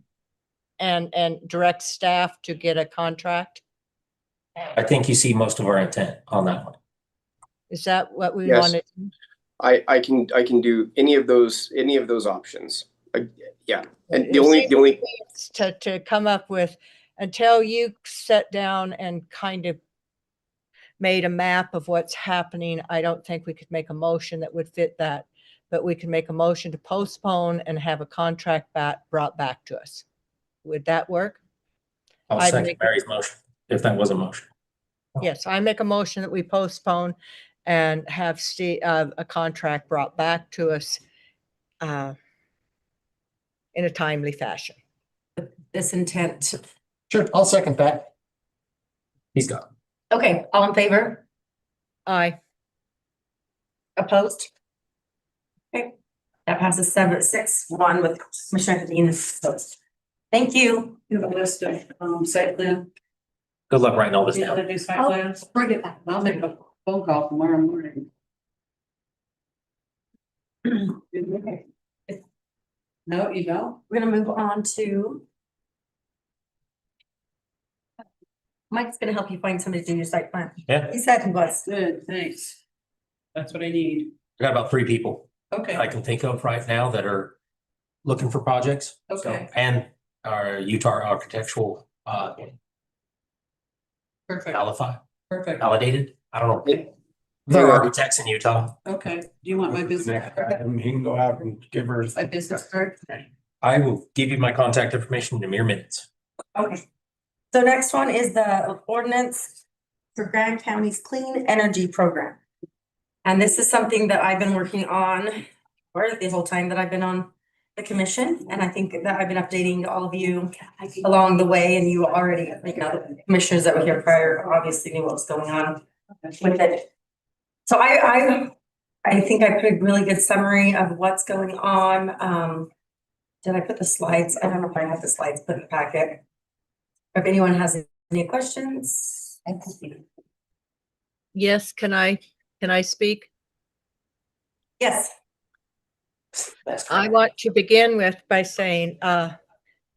Speaker 22: and direct staff to get a contract?
Speaker 19: I think you see most of our intent on that one.
Speaker 22: Is that what we
Speaker 18: Yes.
Speaker 22: wanted?
Speaker 18: I can do any of those options. Yeah, and the
Speaker 22: It
Speaker 18: only
Speaker 22: seems to come up with, until you sat down and kind of made a map of what's happening, I don't think we could make a motion that would fit that, but we can make a motion to postpone and have a contract brought back to us. Would that work?
Speaker 19: I'll
Speaker 22: I'd
Speaker 19: second
Speaker 22: make-
Speaker 19: Mary's motion, if that was a motion.
Speaker 22: Yes, I make a motion that we postpone and have a contract brought back to us in a timely fashion.
Speaker 1: This intent.
Speaker 21: Sure, I'll second that.
Speaker 19: He's got.
Speaker 1: Okay, all in favor?
Speaker 22: Aye.
Speaker 1: Opposed? Okay, that passes 7-6-1 with Commissioner Dean's votes. Thank you.
Speaker 13: You have a list of site plan.
Speaker 19: Good luck writing all this
Speaker 13: The
Speaker 19: down.
Speaker 13: other new site
Speaker 1: I'll
Speaker 13: plans.
Speaker 1: bring it back.
Speaker 13: I'll make a phone call tomorrow morning. No, you don't?
Speaker 1: We're gonna move on to. Mike's gonna help you find somebody to do your site plan.
Speaker 19: Yeah.
Speaker 1: He said he was.
Speaker 13: Good, thanks. That's what I need.
Speaker 19: I got about 3 people
Speaker 13: Okay.
Speaker 19: I can think of right now that are looking for projects. So,
Speaker 13: Okay.
Speaker 19: and our Utah architectural,
Speaker 13: Perfect, perfect.
Speaker 19: validated. I don't know.
Speaker 18: It-
Speaker 19: There are
Speaker 18: Yeah.
Speaker 19: architects in Utah.
Speaker 13: Okay, do you want my business?
Speaker 5: He can go out and give her.
Speaker 13: My business card?
Speaker 19: I will give you my contact information in mere minutes.
Speaker 1: Okay. So next one is the ordinance for Grand County's Clean Energy Program. And this is something that I've been working on for the whole time that I've been on the commission. And I think that I've been updating all of you along the way, and you already, like, the commissioners that were here prior obviously knew what was going on with it. So I think I put a really good summary of what's going on. Did I put the slides? I don't know if I have the slides put in the packet. If anyone has any questions.
Speaker 22: Yes, can I speak?
Speaker 1: Yes.
Speaker 22: I want to begin by saying,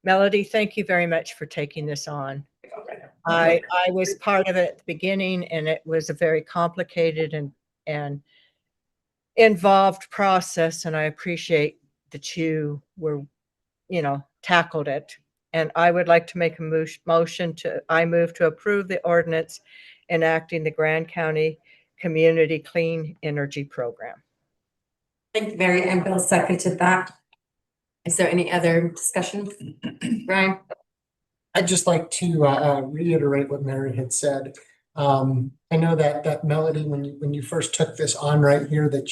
Speaker 22: Melody, thank you very much for taking this on. I was part of it at the beginning, and it was a very complicated and involved process, and I appreciate that you were, tackled it. And I would like to make a motion I move to approve the ordinance enacting the Grand County Community Clean Energy Program.
Speaker 1: Thank you, Mary, and Bill seconded that. Is there any other discussion? Brian?
Speaker 21: I'd just like to reiterate what Mary had said. I know that Melody, when you first took this on right here, that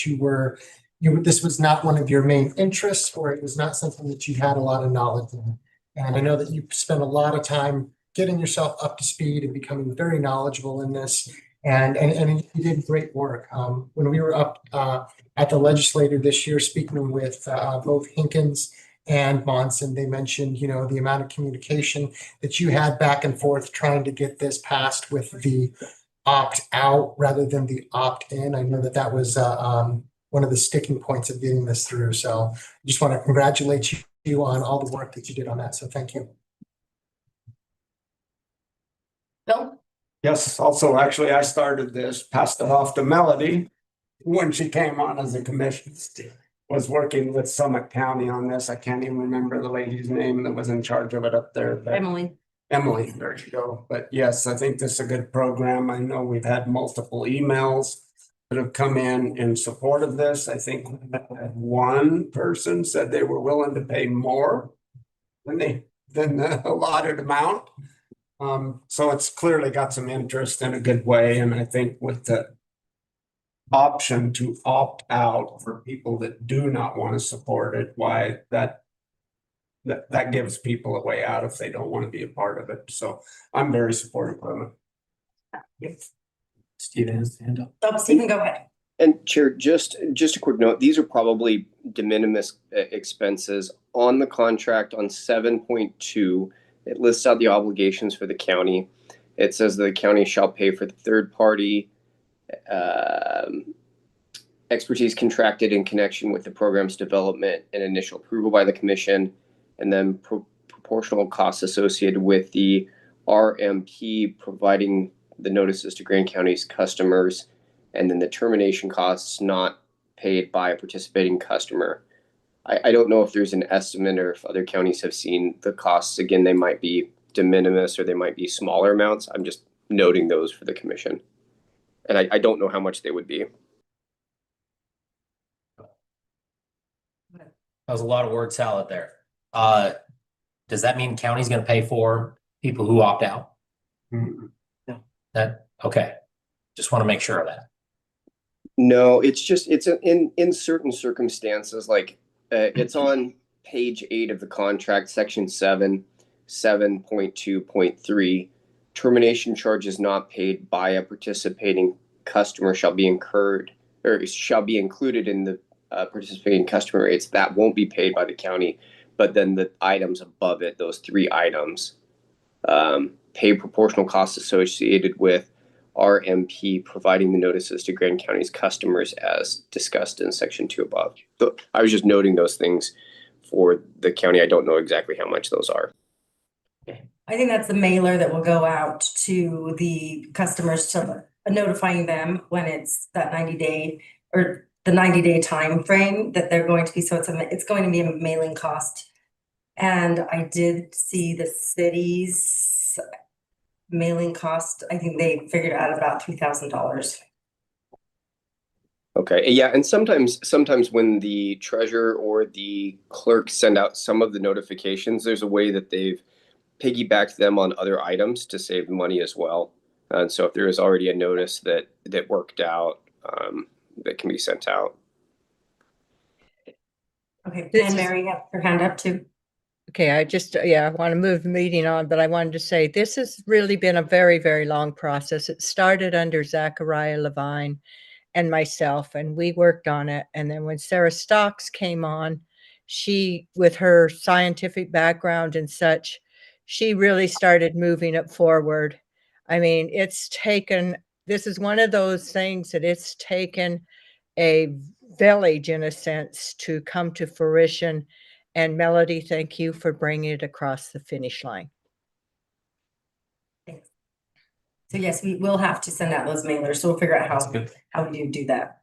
Speaker 21: this was not one of your main interests, or it was not something that you had a lot of knowledge in. And I know that you spent a lot of time getting yourself up to speed and becoming very knowledgeable in this. And you did great work. When we were up at the legislature this year, speaking with both Hinkins and Monson, they mentioned, you know, the amount of communication that you had back and forth trying to get this passed with the opt out rather than the opt in. I know that that was one of the sticking points of getting this through. So I just want to congratulate you on all the work that you did on that. So thank you.
Speaker 1: Bill?
Speaker 5: Yes, also, actually, I started this, passed it off to Melody when she came on as a commission. Was working with Summit County on this. I can't even remember the lady's name that was in charge of it up there. but-
Speaker 1: Emily.
Speaker 5: Emily, there you go. But yes, I think this is a good program. I know we've had multiple emails that have come in support of this. I think one person said they were willing to pay more than the allotted amount. So it's clearly got some interest in a good way, and I think with the option to opt out for people that do not want to support it, why that gives people a way out if they don't want to be a part of it. So I'm very supportive of it.
Speaker 19: Steven has the hand up.
Speaker 1: Oh, Stephen, go ahead.
Speaker 18: And Chair, just a quick note, these are probably de minimis expenses on the contract on 7.2. It lists out the obligations for the county. It says the county shall pay for the third party expertise contracted in connection with the program's development and initial approval by the commission, and then proportional costs associated with the RMP providing the notices to Grand County's customers, and then the termination costs not paid by a participating customer. I don't know if there's an estimate or if other counties have seen the costs. Again, they might be de minimis or they might be smaller amounts. I'm just noting those for the commission. And I don't know how much they would be.
Speaker 19: That was a lot of word salad there. Does that mean county's gonna pay for people who opt out?
Speaker 5: No.
Speaker 19: Okay. Just want to make sure of that.
Speaker 18: No, it's in certain circumstances, like it's on page 8 of the contract, section 7.2.3. Termination charges not paid by a participating customer shall be incurred or shall be included in the participating customer rates. That won't be paid by the county, but then the items above it, those 3 items, pay proportional costs associated with RMP providing the notices to Grand County's customers as discussed in section 2 above. So I was just noting those things for the county. I don't know exactly how much those are.
Speaker 1: I think that's the mailer that will go out to the customers to notifying them when it's that 90-day or the 90-day time frame that they're going to be. So it's going to be a mailing cost. And I did see the city's mailing cost. I think they figured out about $3,000.
Speaker 18: Okay, yeah, and sometimes when the treasurer or the clerk send out some of the notifications, there's a way that they've piggybacked them on other items to save money as well. And so if there is already a notice that worked out, that can be sent out.
Speaker 1: Okay, and Mary, you have her hand up too.
Speaker 22: Okay, I want to move the meeting on, but I wanted to say this has really been a very, very long process. It started under Zachariah Levine and myself, and we worked on it. And then when Sarah Stocks came on, she, with her scientific background and such, she really started moving it forward. I mean, this is one of those things that it's taken a village, in a sense, to come to fruition. And Melody, thank you for bringing it across the finish line.
Speaker 1: Thanks. So yes, we will have to send out those mailers. So we'll figure out how we do that.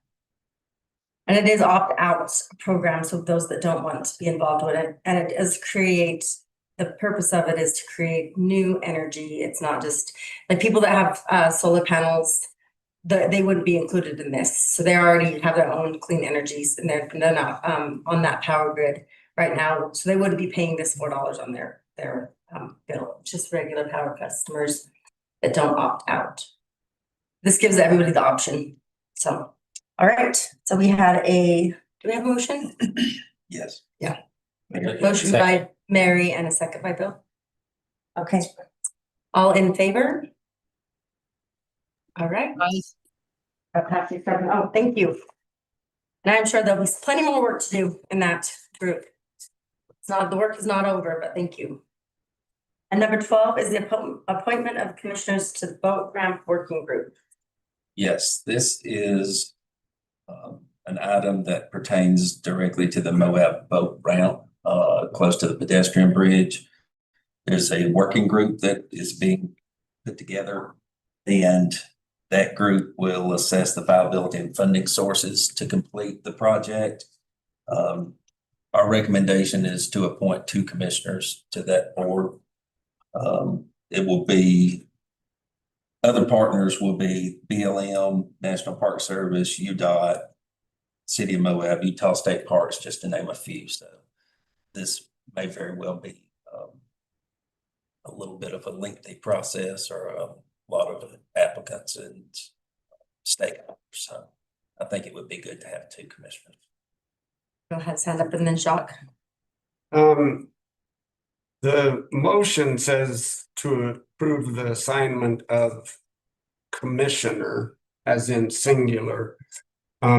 Speaker 1: And it is opt-out program, so those that don't want to be involved with it. And it does create, the purpose of it is to create new energy. It's not just like people that have solar panels, they wouldn't be included in this. So they already have their own clean energies and they're not on that power grid right now. So they wouldn't be paying this $4 on their bill, just regular power customers that don't opt out. This gives everybody the option. So, all right. So we had do we have a motion?
Speaker 19: Yes.
Speaker 1: Yeah. Motion by Mary and a second by Bill. Okay. All in favor? All right. That passes 7-0. Thank you. And I'm sure there'll be plenty more work to do in that group. It's not, the work is not over, but thank you. And number 12 is the appointment of commissioners to the boat ramp working group.
Speaker 11: Yes, this is an item that pertains directly to the Moab boat ramp close to the pedestrian bridge. There's a working group that is being put together, and that group will assess the viability and funding sources to complete the project. Our recommendation is to appoint 2 commissioners to that board. It will be, other partners will be BLM, National Park Service, UDOT, City of Moab, Utah State Parks, just to name a few. So this may very well be a little bit of a lengthy process, or a lot of applicants and stakeholders. So I think it would be good to have 2 commissioners.
Speaker 1: Go ahead, stand up, and then Jacques.
Speaker 5: The motion says to approve the assignment of commissioner, as in singular.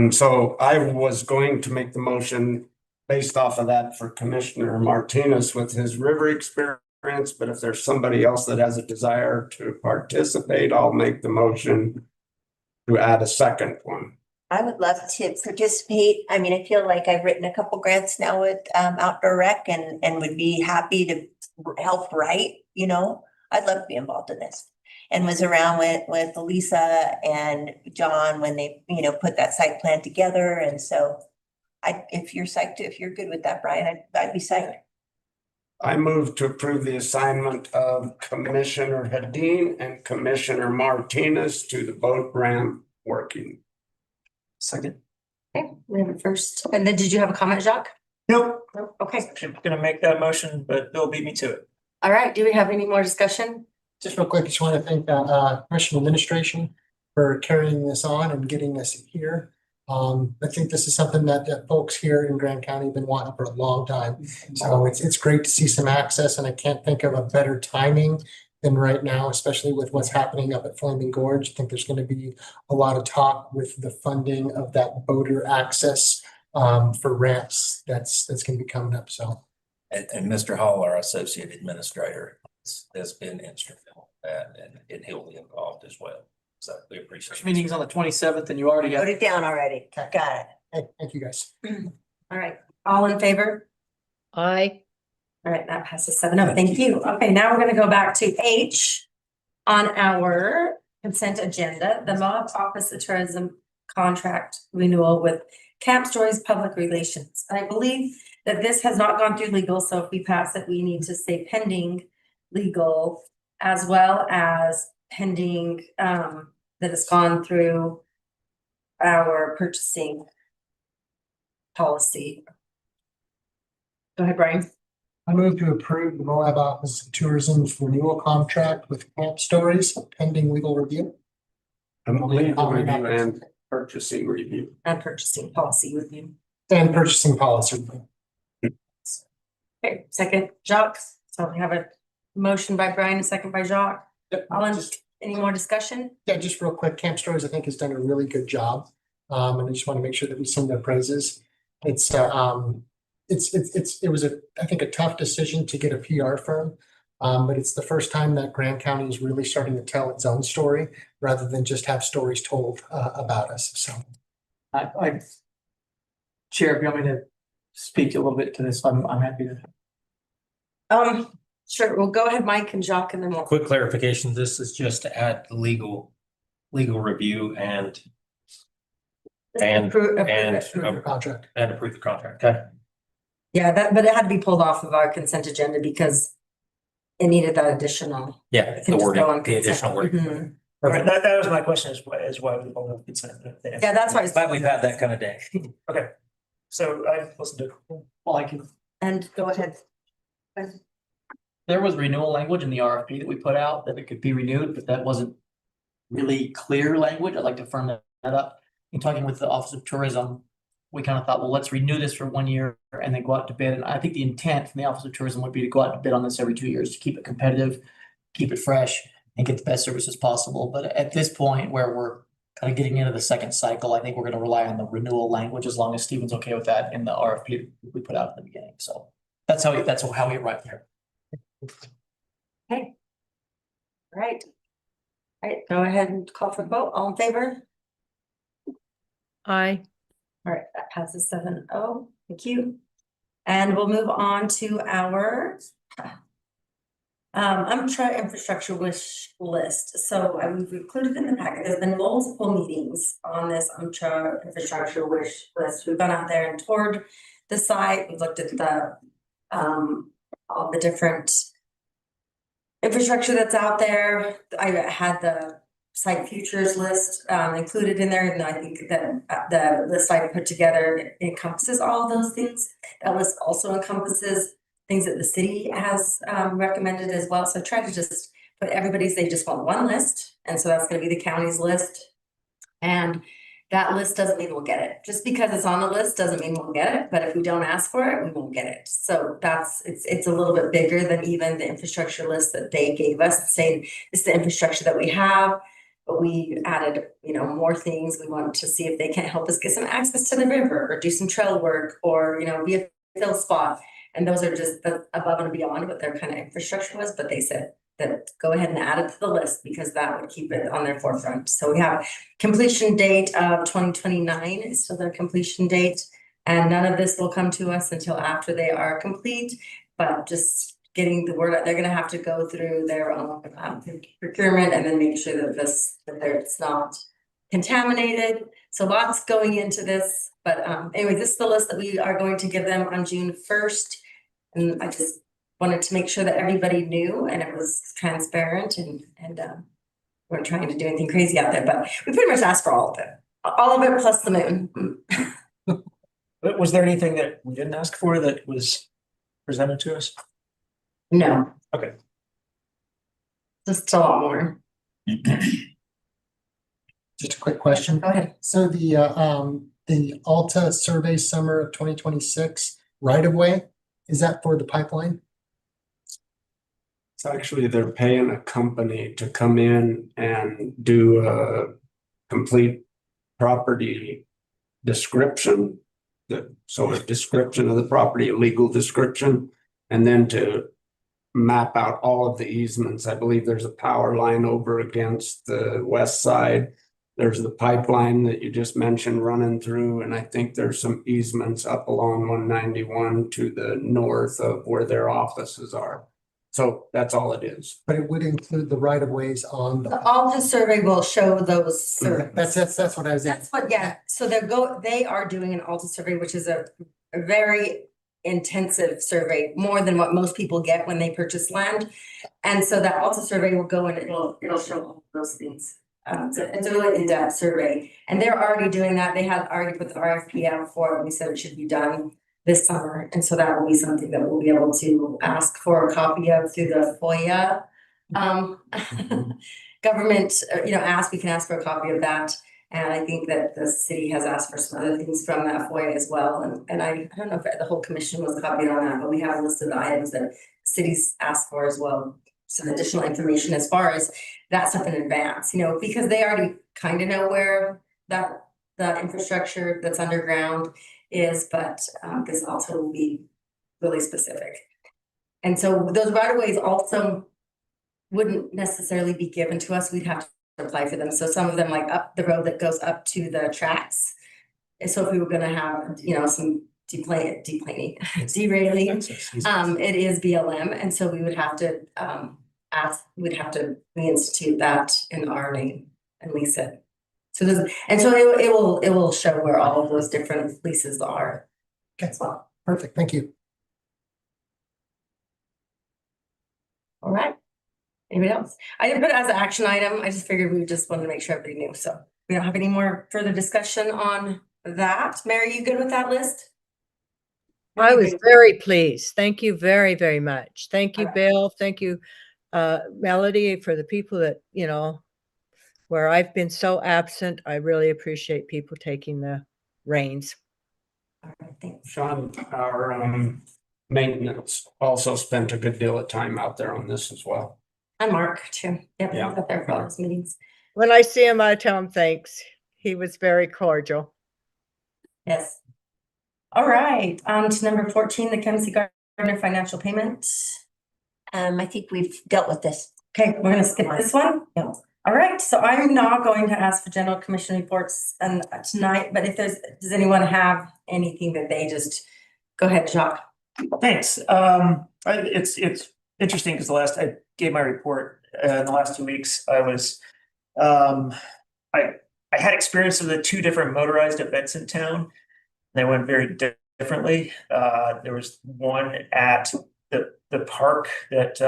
Speaker 5: So I was going to make the motion based off of that for Commissioner Martinez with his river experience, but if there's somebody else that has a desire to participate, I'll make the motion to add a second one.
Speaker 4: I would love to participate. I mean, I feel like I've written a couple grants now with Outdoor Rec and would be happy to help write, you know. I'd love to be involved in this. And was around with Lisa and John when they, you know, put that site plan together. And so if you're psyched, if you're good with that, Brian, I'd be psyched.
Speaker 5: I move to approve the assignment of Commissioner Hadeen and Commissioner Martinez to the boat ramp working.
Speaker 3: Second.
Speaker 1: Okay, we have a first. And then did you have a comment, Jacques?
Speaker 3: Nope.
Speaker 1: Nope. Okay.
Speaker 3: I'm gonna make that motion, but Bill beat me to it.
Speaker 1: All right. Do we have any more discussion?
Speaker 21: Just real quick, I just want to thank Commission Administration for carrying this on and getting us here. I think this is something that folks here in Grand County have been wanting for a long time. So it's great to see some access, and I can't think of a better timing than right now, especially with what's happening up at Flaming Gorge. I think there's going to be a lot of talk with the funding of that boater access for ramps that's going to be coming up. So,
Speaker 11: And Mr. Hall, our associate administrator, has been instrumental in that, and he'll be involved as well. So we appreciate it.
Speaker 3: First meeting's on the 27th, and you already
Speaker 4: Wrote
Speaker 3: got
Speaker 4: it down already. Got it.
Speaker 21: hey, thank you guys.
Speaker 1: All right. All in favor?
Speaker 22: Aye.
Speaker 1: All right, that passes 7-0. Thank you. Okay, now we're gonna go back to H on our consent agenda, the Moab Office of Tourism contract renewal with Camp Stories Public Relations. I believe that this has not gone through legal, so if we pass it, we need to say pending legal, as well as pending that has gone through our purchasing policy. Go ahead, Brian.
Speaker 21: I move to approve the Moab Office of Tourism's renewal contract with Camp Stories pending legal review.
Speaker 5: Legal review and purchasing review.
Speaker 1: And purchasing policy review.
Speaker 21: And purchasing policy.
Speaker 1: Okay, second, Jacques. So we have a motion by Brian, a second by Jacques. Any more discussion?
Speaker 21: Yeah, just real quick, Camp Stories, I think, has done a really good job. And I just want to make sure that we sing their praises. It was I think a tough decision to get a PR firm. But it's the first time that Grand County is really starting to tell its own story rather than just have stories told about us. So
Speaker 3: Chair, if you want me to speak a little bit to this, I'm happy to.
Speaker 1: Sure. Well, go ahead, Mike and Jacques, and then we'll.
Speaker 19: Quick clarification, this is just to add the legal review and
Speaker 21: approve the contract.
Speaker 19: And approve the contract, okay?
Speaker 1: Yeah, but it had to be pulled off of our consent agenda because it needed that additional.
Speaker 19: Yeah,
Speaker 1: It
Speaker 19: the
Speaker 1: can just
Speaker 19: wording,
Speaker 1: go on
Speaker 19: the additional
Speaker 1: consent.
Speaker 19: wording.
Speaker 1: Mhm.
Speaker 3: Right, that was my question, is why we both consent.
Speaker 1: Yeah, that's why.
Speaker 19: Glad we've had that kind of day.
Speaker 3: Okay, so I listened to.
Speaker 2: Well, I can.
Speaker 1: And go ahead.
Speaker 2: There was renewal language in the RFP that we put out that it could be renewed, but that wasn't really clear language. I'd like to firm that up. In talking with the Office of Tourism, we kind of thought, well, let's renew this for 1 year and then go out to bid. And I think the intent from the Office of Tourism would be to go out to bid on this every 2 years to keep it competitive, keep it fresh,
Speaker 15: and get the best services possible. But at this point where we're kind of getting into the second cycle, I think we're gonna rely on the renewal language as long as Stephen's okay with that in the RFP we put out at the beginning. So that's how we arrived here.
Speaker 1: Okay. All right. All right, go ahead and call for the vote. All in favor?
Speaker 22: Aye.
Speaker 1: All right, that passes 7-0. Thank you. And we'll move on to our infrastructure wish list. So we've included in the packet, there's been multiple meetings on this infrastructure wish list. We've gone out there and toured the site. We've looked at the all the different infrastructure that's out there. I had the site futures list included in there, and I think that the list I put together encompasses all of those things. That list also encompasses things that the city has recommended as well. So I tried to just put everybody's, they just want one list, and so that's going to be the county's list. And that list doesn't mean we'll get it. Just because it's on the list doesn't mean we'll get it, but if we don't ask for it, we won't get it. So it's a little bit bigger than even the infrastructure list that they gave us, saying this is the infrastructure that we have, but we added, more things. We wanted to see if they can help us get some access to the river or do some trail work or, be a fill spot. And those are just above and beyond what their kind of infrastructure was, but they said that go ahead and add it to the list because that would keep it on their forefront. So we have completion date of 2029 is still their completion date. And none of this will come to us until after they are complete, but just getting the word out, they're gonna have to go through their own procurement and then make sure that it's not contaminated. So lots going into this, but anyway, this is the list that we are going to give them on June 1st. And I just wanted to make sure that everybody knew and it was transparent and we're trying to do anything crazy out there, but we pretty much asked for all of it plus the moon.
Speaker 3: But was there anything that we didn't ask for that was presented to us?
Speaker 1: No.
Speaker 3: Okay.
Speaker 1: Just a lot more.
Speaker 21: Just a quick question.
Speaker 1: Go ahead.
Speaker 21: So the Alta survey summer of 2026 right of way, is that for the pipeline?
Speaker 5: It's actually, they're paying a company to come in and do a complete property description. So a description of the property, a legal description, and then to map out all of the easements. I believe there's a power line over against the west side. There's the pipeline that you just mentioned running through, and I think there's some easements up along 191 to the north of where their offices are. So that's all it is.
Speaker 21: But it would include the right of ways on
Speaker 1: The Alta survey will show those surveys.
Speaker 21: That's what I was
Speaker 1: That's what, yeah, so they are doing an Alta survey, which is a very intensive survey, more than what most people get when they purchase land. And so that Alta survey will go and it'll show all those things. It's a really in-depth survey, and they're already doing that. They had already put the RFP out for it. We said it should be done this summer, and so that will be something that we'll be able to ask for a copy of through the FOIA. Government, we can ask for a copy of that. And I think that the city has asked for some other things from that FOIA as well. And I don't know if the whole commission was copied on that, but we have a list of the items that cities asked for as well. Some additional information as far as that stuff in advance, because they already kind of know where that infrastructure that's underground is, but this also will be really specific. And so those right of ways also wouldn't necessarily be given to us. We'd have to apply for them. So some of them, like up the road that goes up to the tracks. And so if we were going to have, some derailing, it is BLM, and so we would have to we'd have to reinstitute that in our name and lease it. So it will show where all of those different leases are.
Speaker 21: Okay, well, perfect. Thank you.
Speaker 1: All right. Anybody else? I didn't put it as an action item. I just figured we just wanted to make sure everybody knew. So we don't have any more further discussion on that. Mary, you good with that list?
Speaker 22: I was very pleased. Thank you very, very much. Thank you, Bill. Thank you, Melody, for the people that, where I've been so absent. I really appreciate people taking the reins.
Speaker 1: All right, thanks.
Speaker 5: Sean, our maintenance also spent a good deal of time out there on this as well.
Speaker 1: And Mark too. Yep,
Speaker 5: Yeah.
Speaker 1: he's up there for all those meetings.
Speaker 22: When I see him, I tell him thanks. He was very cordial.
Speaker 1: Yes. All right, on to number 14, the Kempsey Gardner financial payment.
Speaker 4: I think we've dealt with this.
Speaker 1: Okay, we're gonna skip this one.
Speaker 4: Yeah.
Speaker 1: All right, so I'm not going to ask for general commission reports and tonight, but if does anyone have anything that they just, go ahead, Jacques.
Speaker 3: Thanks. It's interesting because I gave my report in the last 2 weeks. I was, I had experience with the 2 different motorized events in town. They went very differently. There was one at the park that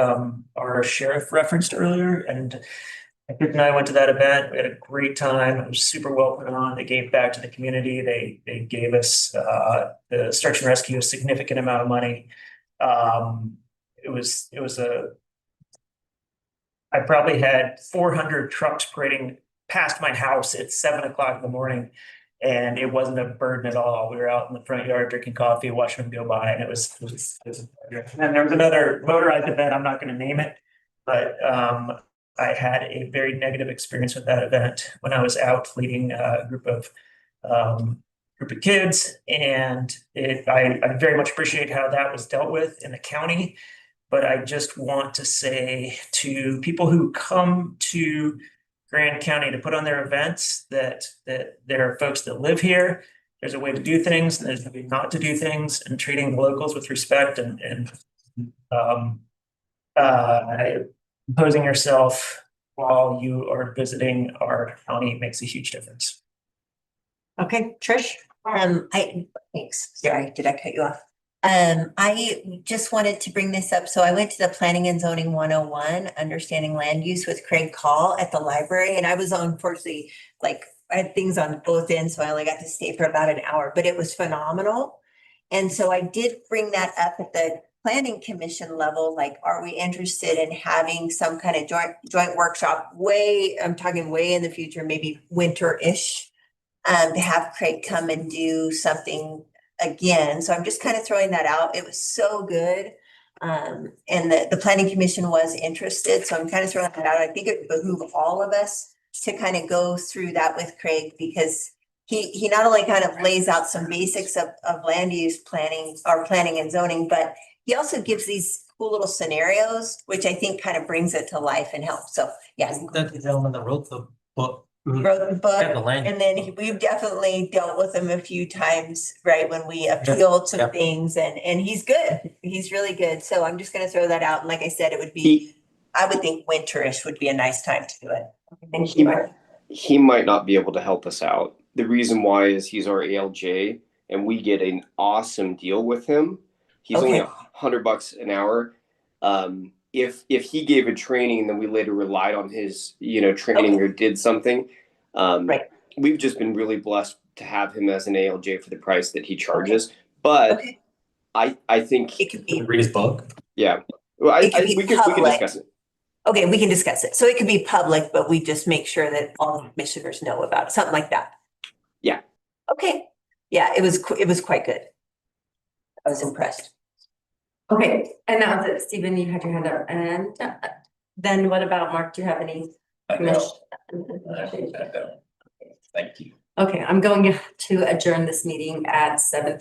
Speaker 3: our sheriff referenced earlier, and my kid and I went to that event. We had a great time. It was super well put on. They gave back to the community. They gave us the search and rescue a significant amount of money. It was I probably had 400 trucks parading past my house at 7 o'clock in the morning, and it wasn't a burden at all. We were out in the front yard drinking coffee, watching them go by, and it was a pleasure. And there was another motorized event. I'm not going to name it, but I had a very negative experience with that event when I was out leading a group of kids, and I very much appreciate how that was dealt with in the county. But I just want to say to people who come to Grand County to put on their events that there are folks that live here. There's a way to do things, and there's a way not to do things, and treating the locals with respect and imposing yourself while you are visiting our county makes a huge difference.
Speaker 1: Okay, Trish?
Speaker 4: Thanks. Sorry, did I cut you off? I just wanted to bring this up. So I went to the Planning and Zoning 101, Understanding Land Use with Craig Call at the library. And I was unfortunately, I had things on both ends, so I only got to stay for about an hour, but it was phenomenal. And so I did bring that up at the Planning Commission level, are we interested in having some kind of joint workshop I'm talking way in the future, maybe winter-ish, to have Craig come and do something again. So I'm just kind of throwing that out. It was so good. And the Planning Commission was interested. So I'm kind of throwing that out. I think it would behoove all of us to kind of go through that with Craig, because he not only kind of lays out some basics of land use planning or planning and zoning, but he also gives these cool little scenarios, which I think kind of brings it to life and helps. So yeah.
Speaker 19: Isn't that the gentleman that wrote the book?
Speaker 4: He wrote the book,
Speaker 19: Yeah, the land.
Speaker 4: and then we've definitely dealt with him a few times, right, when we appealed some things, and he's good. He's really good. So I'm just gonna throw that out. And like I said, it would be, I would think winterish would be a nice time to do it. Thank you.
Speaker 18: He might not be able to help us out. The reason why is he's our ALJ and we get an awesome deal with him. He's only $100 an hour. If he gave a training and then we later relied on his, training or did something, we've just been really blessed to have him as an ALJ for the price that he charges. But I think
Speaker 4: it could be
Speaker 19: read his book.
Speaker 18: Yeah, well, we can discuss it.
Speaker 4: Okay, we can discuss it. So it could be public, but we just make sure that all the commissioners know about it, something like that.
Speaker 18: Yeah.
Speaker 4: Okay. Yeah, it was quite good. I was impressed.
Speaker 1: Okay, and now that Stephen, you had your hand up, and then what about Mark? Do you have any?
Speaker 11: Thank you.
Speaker 1: Okay, I'm going to adjourn this meeting at 7:30.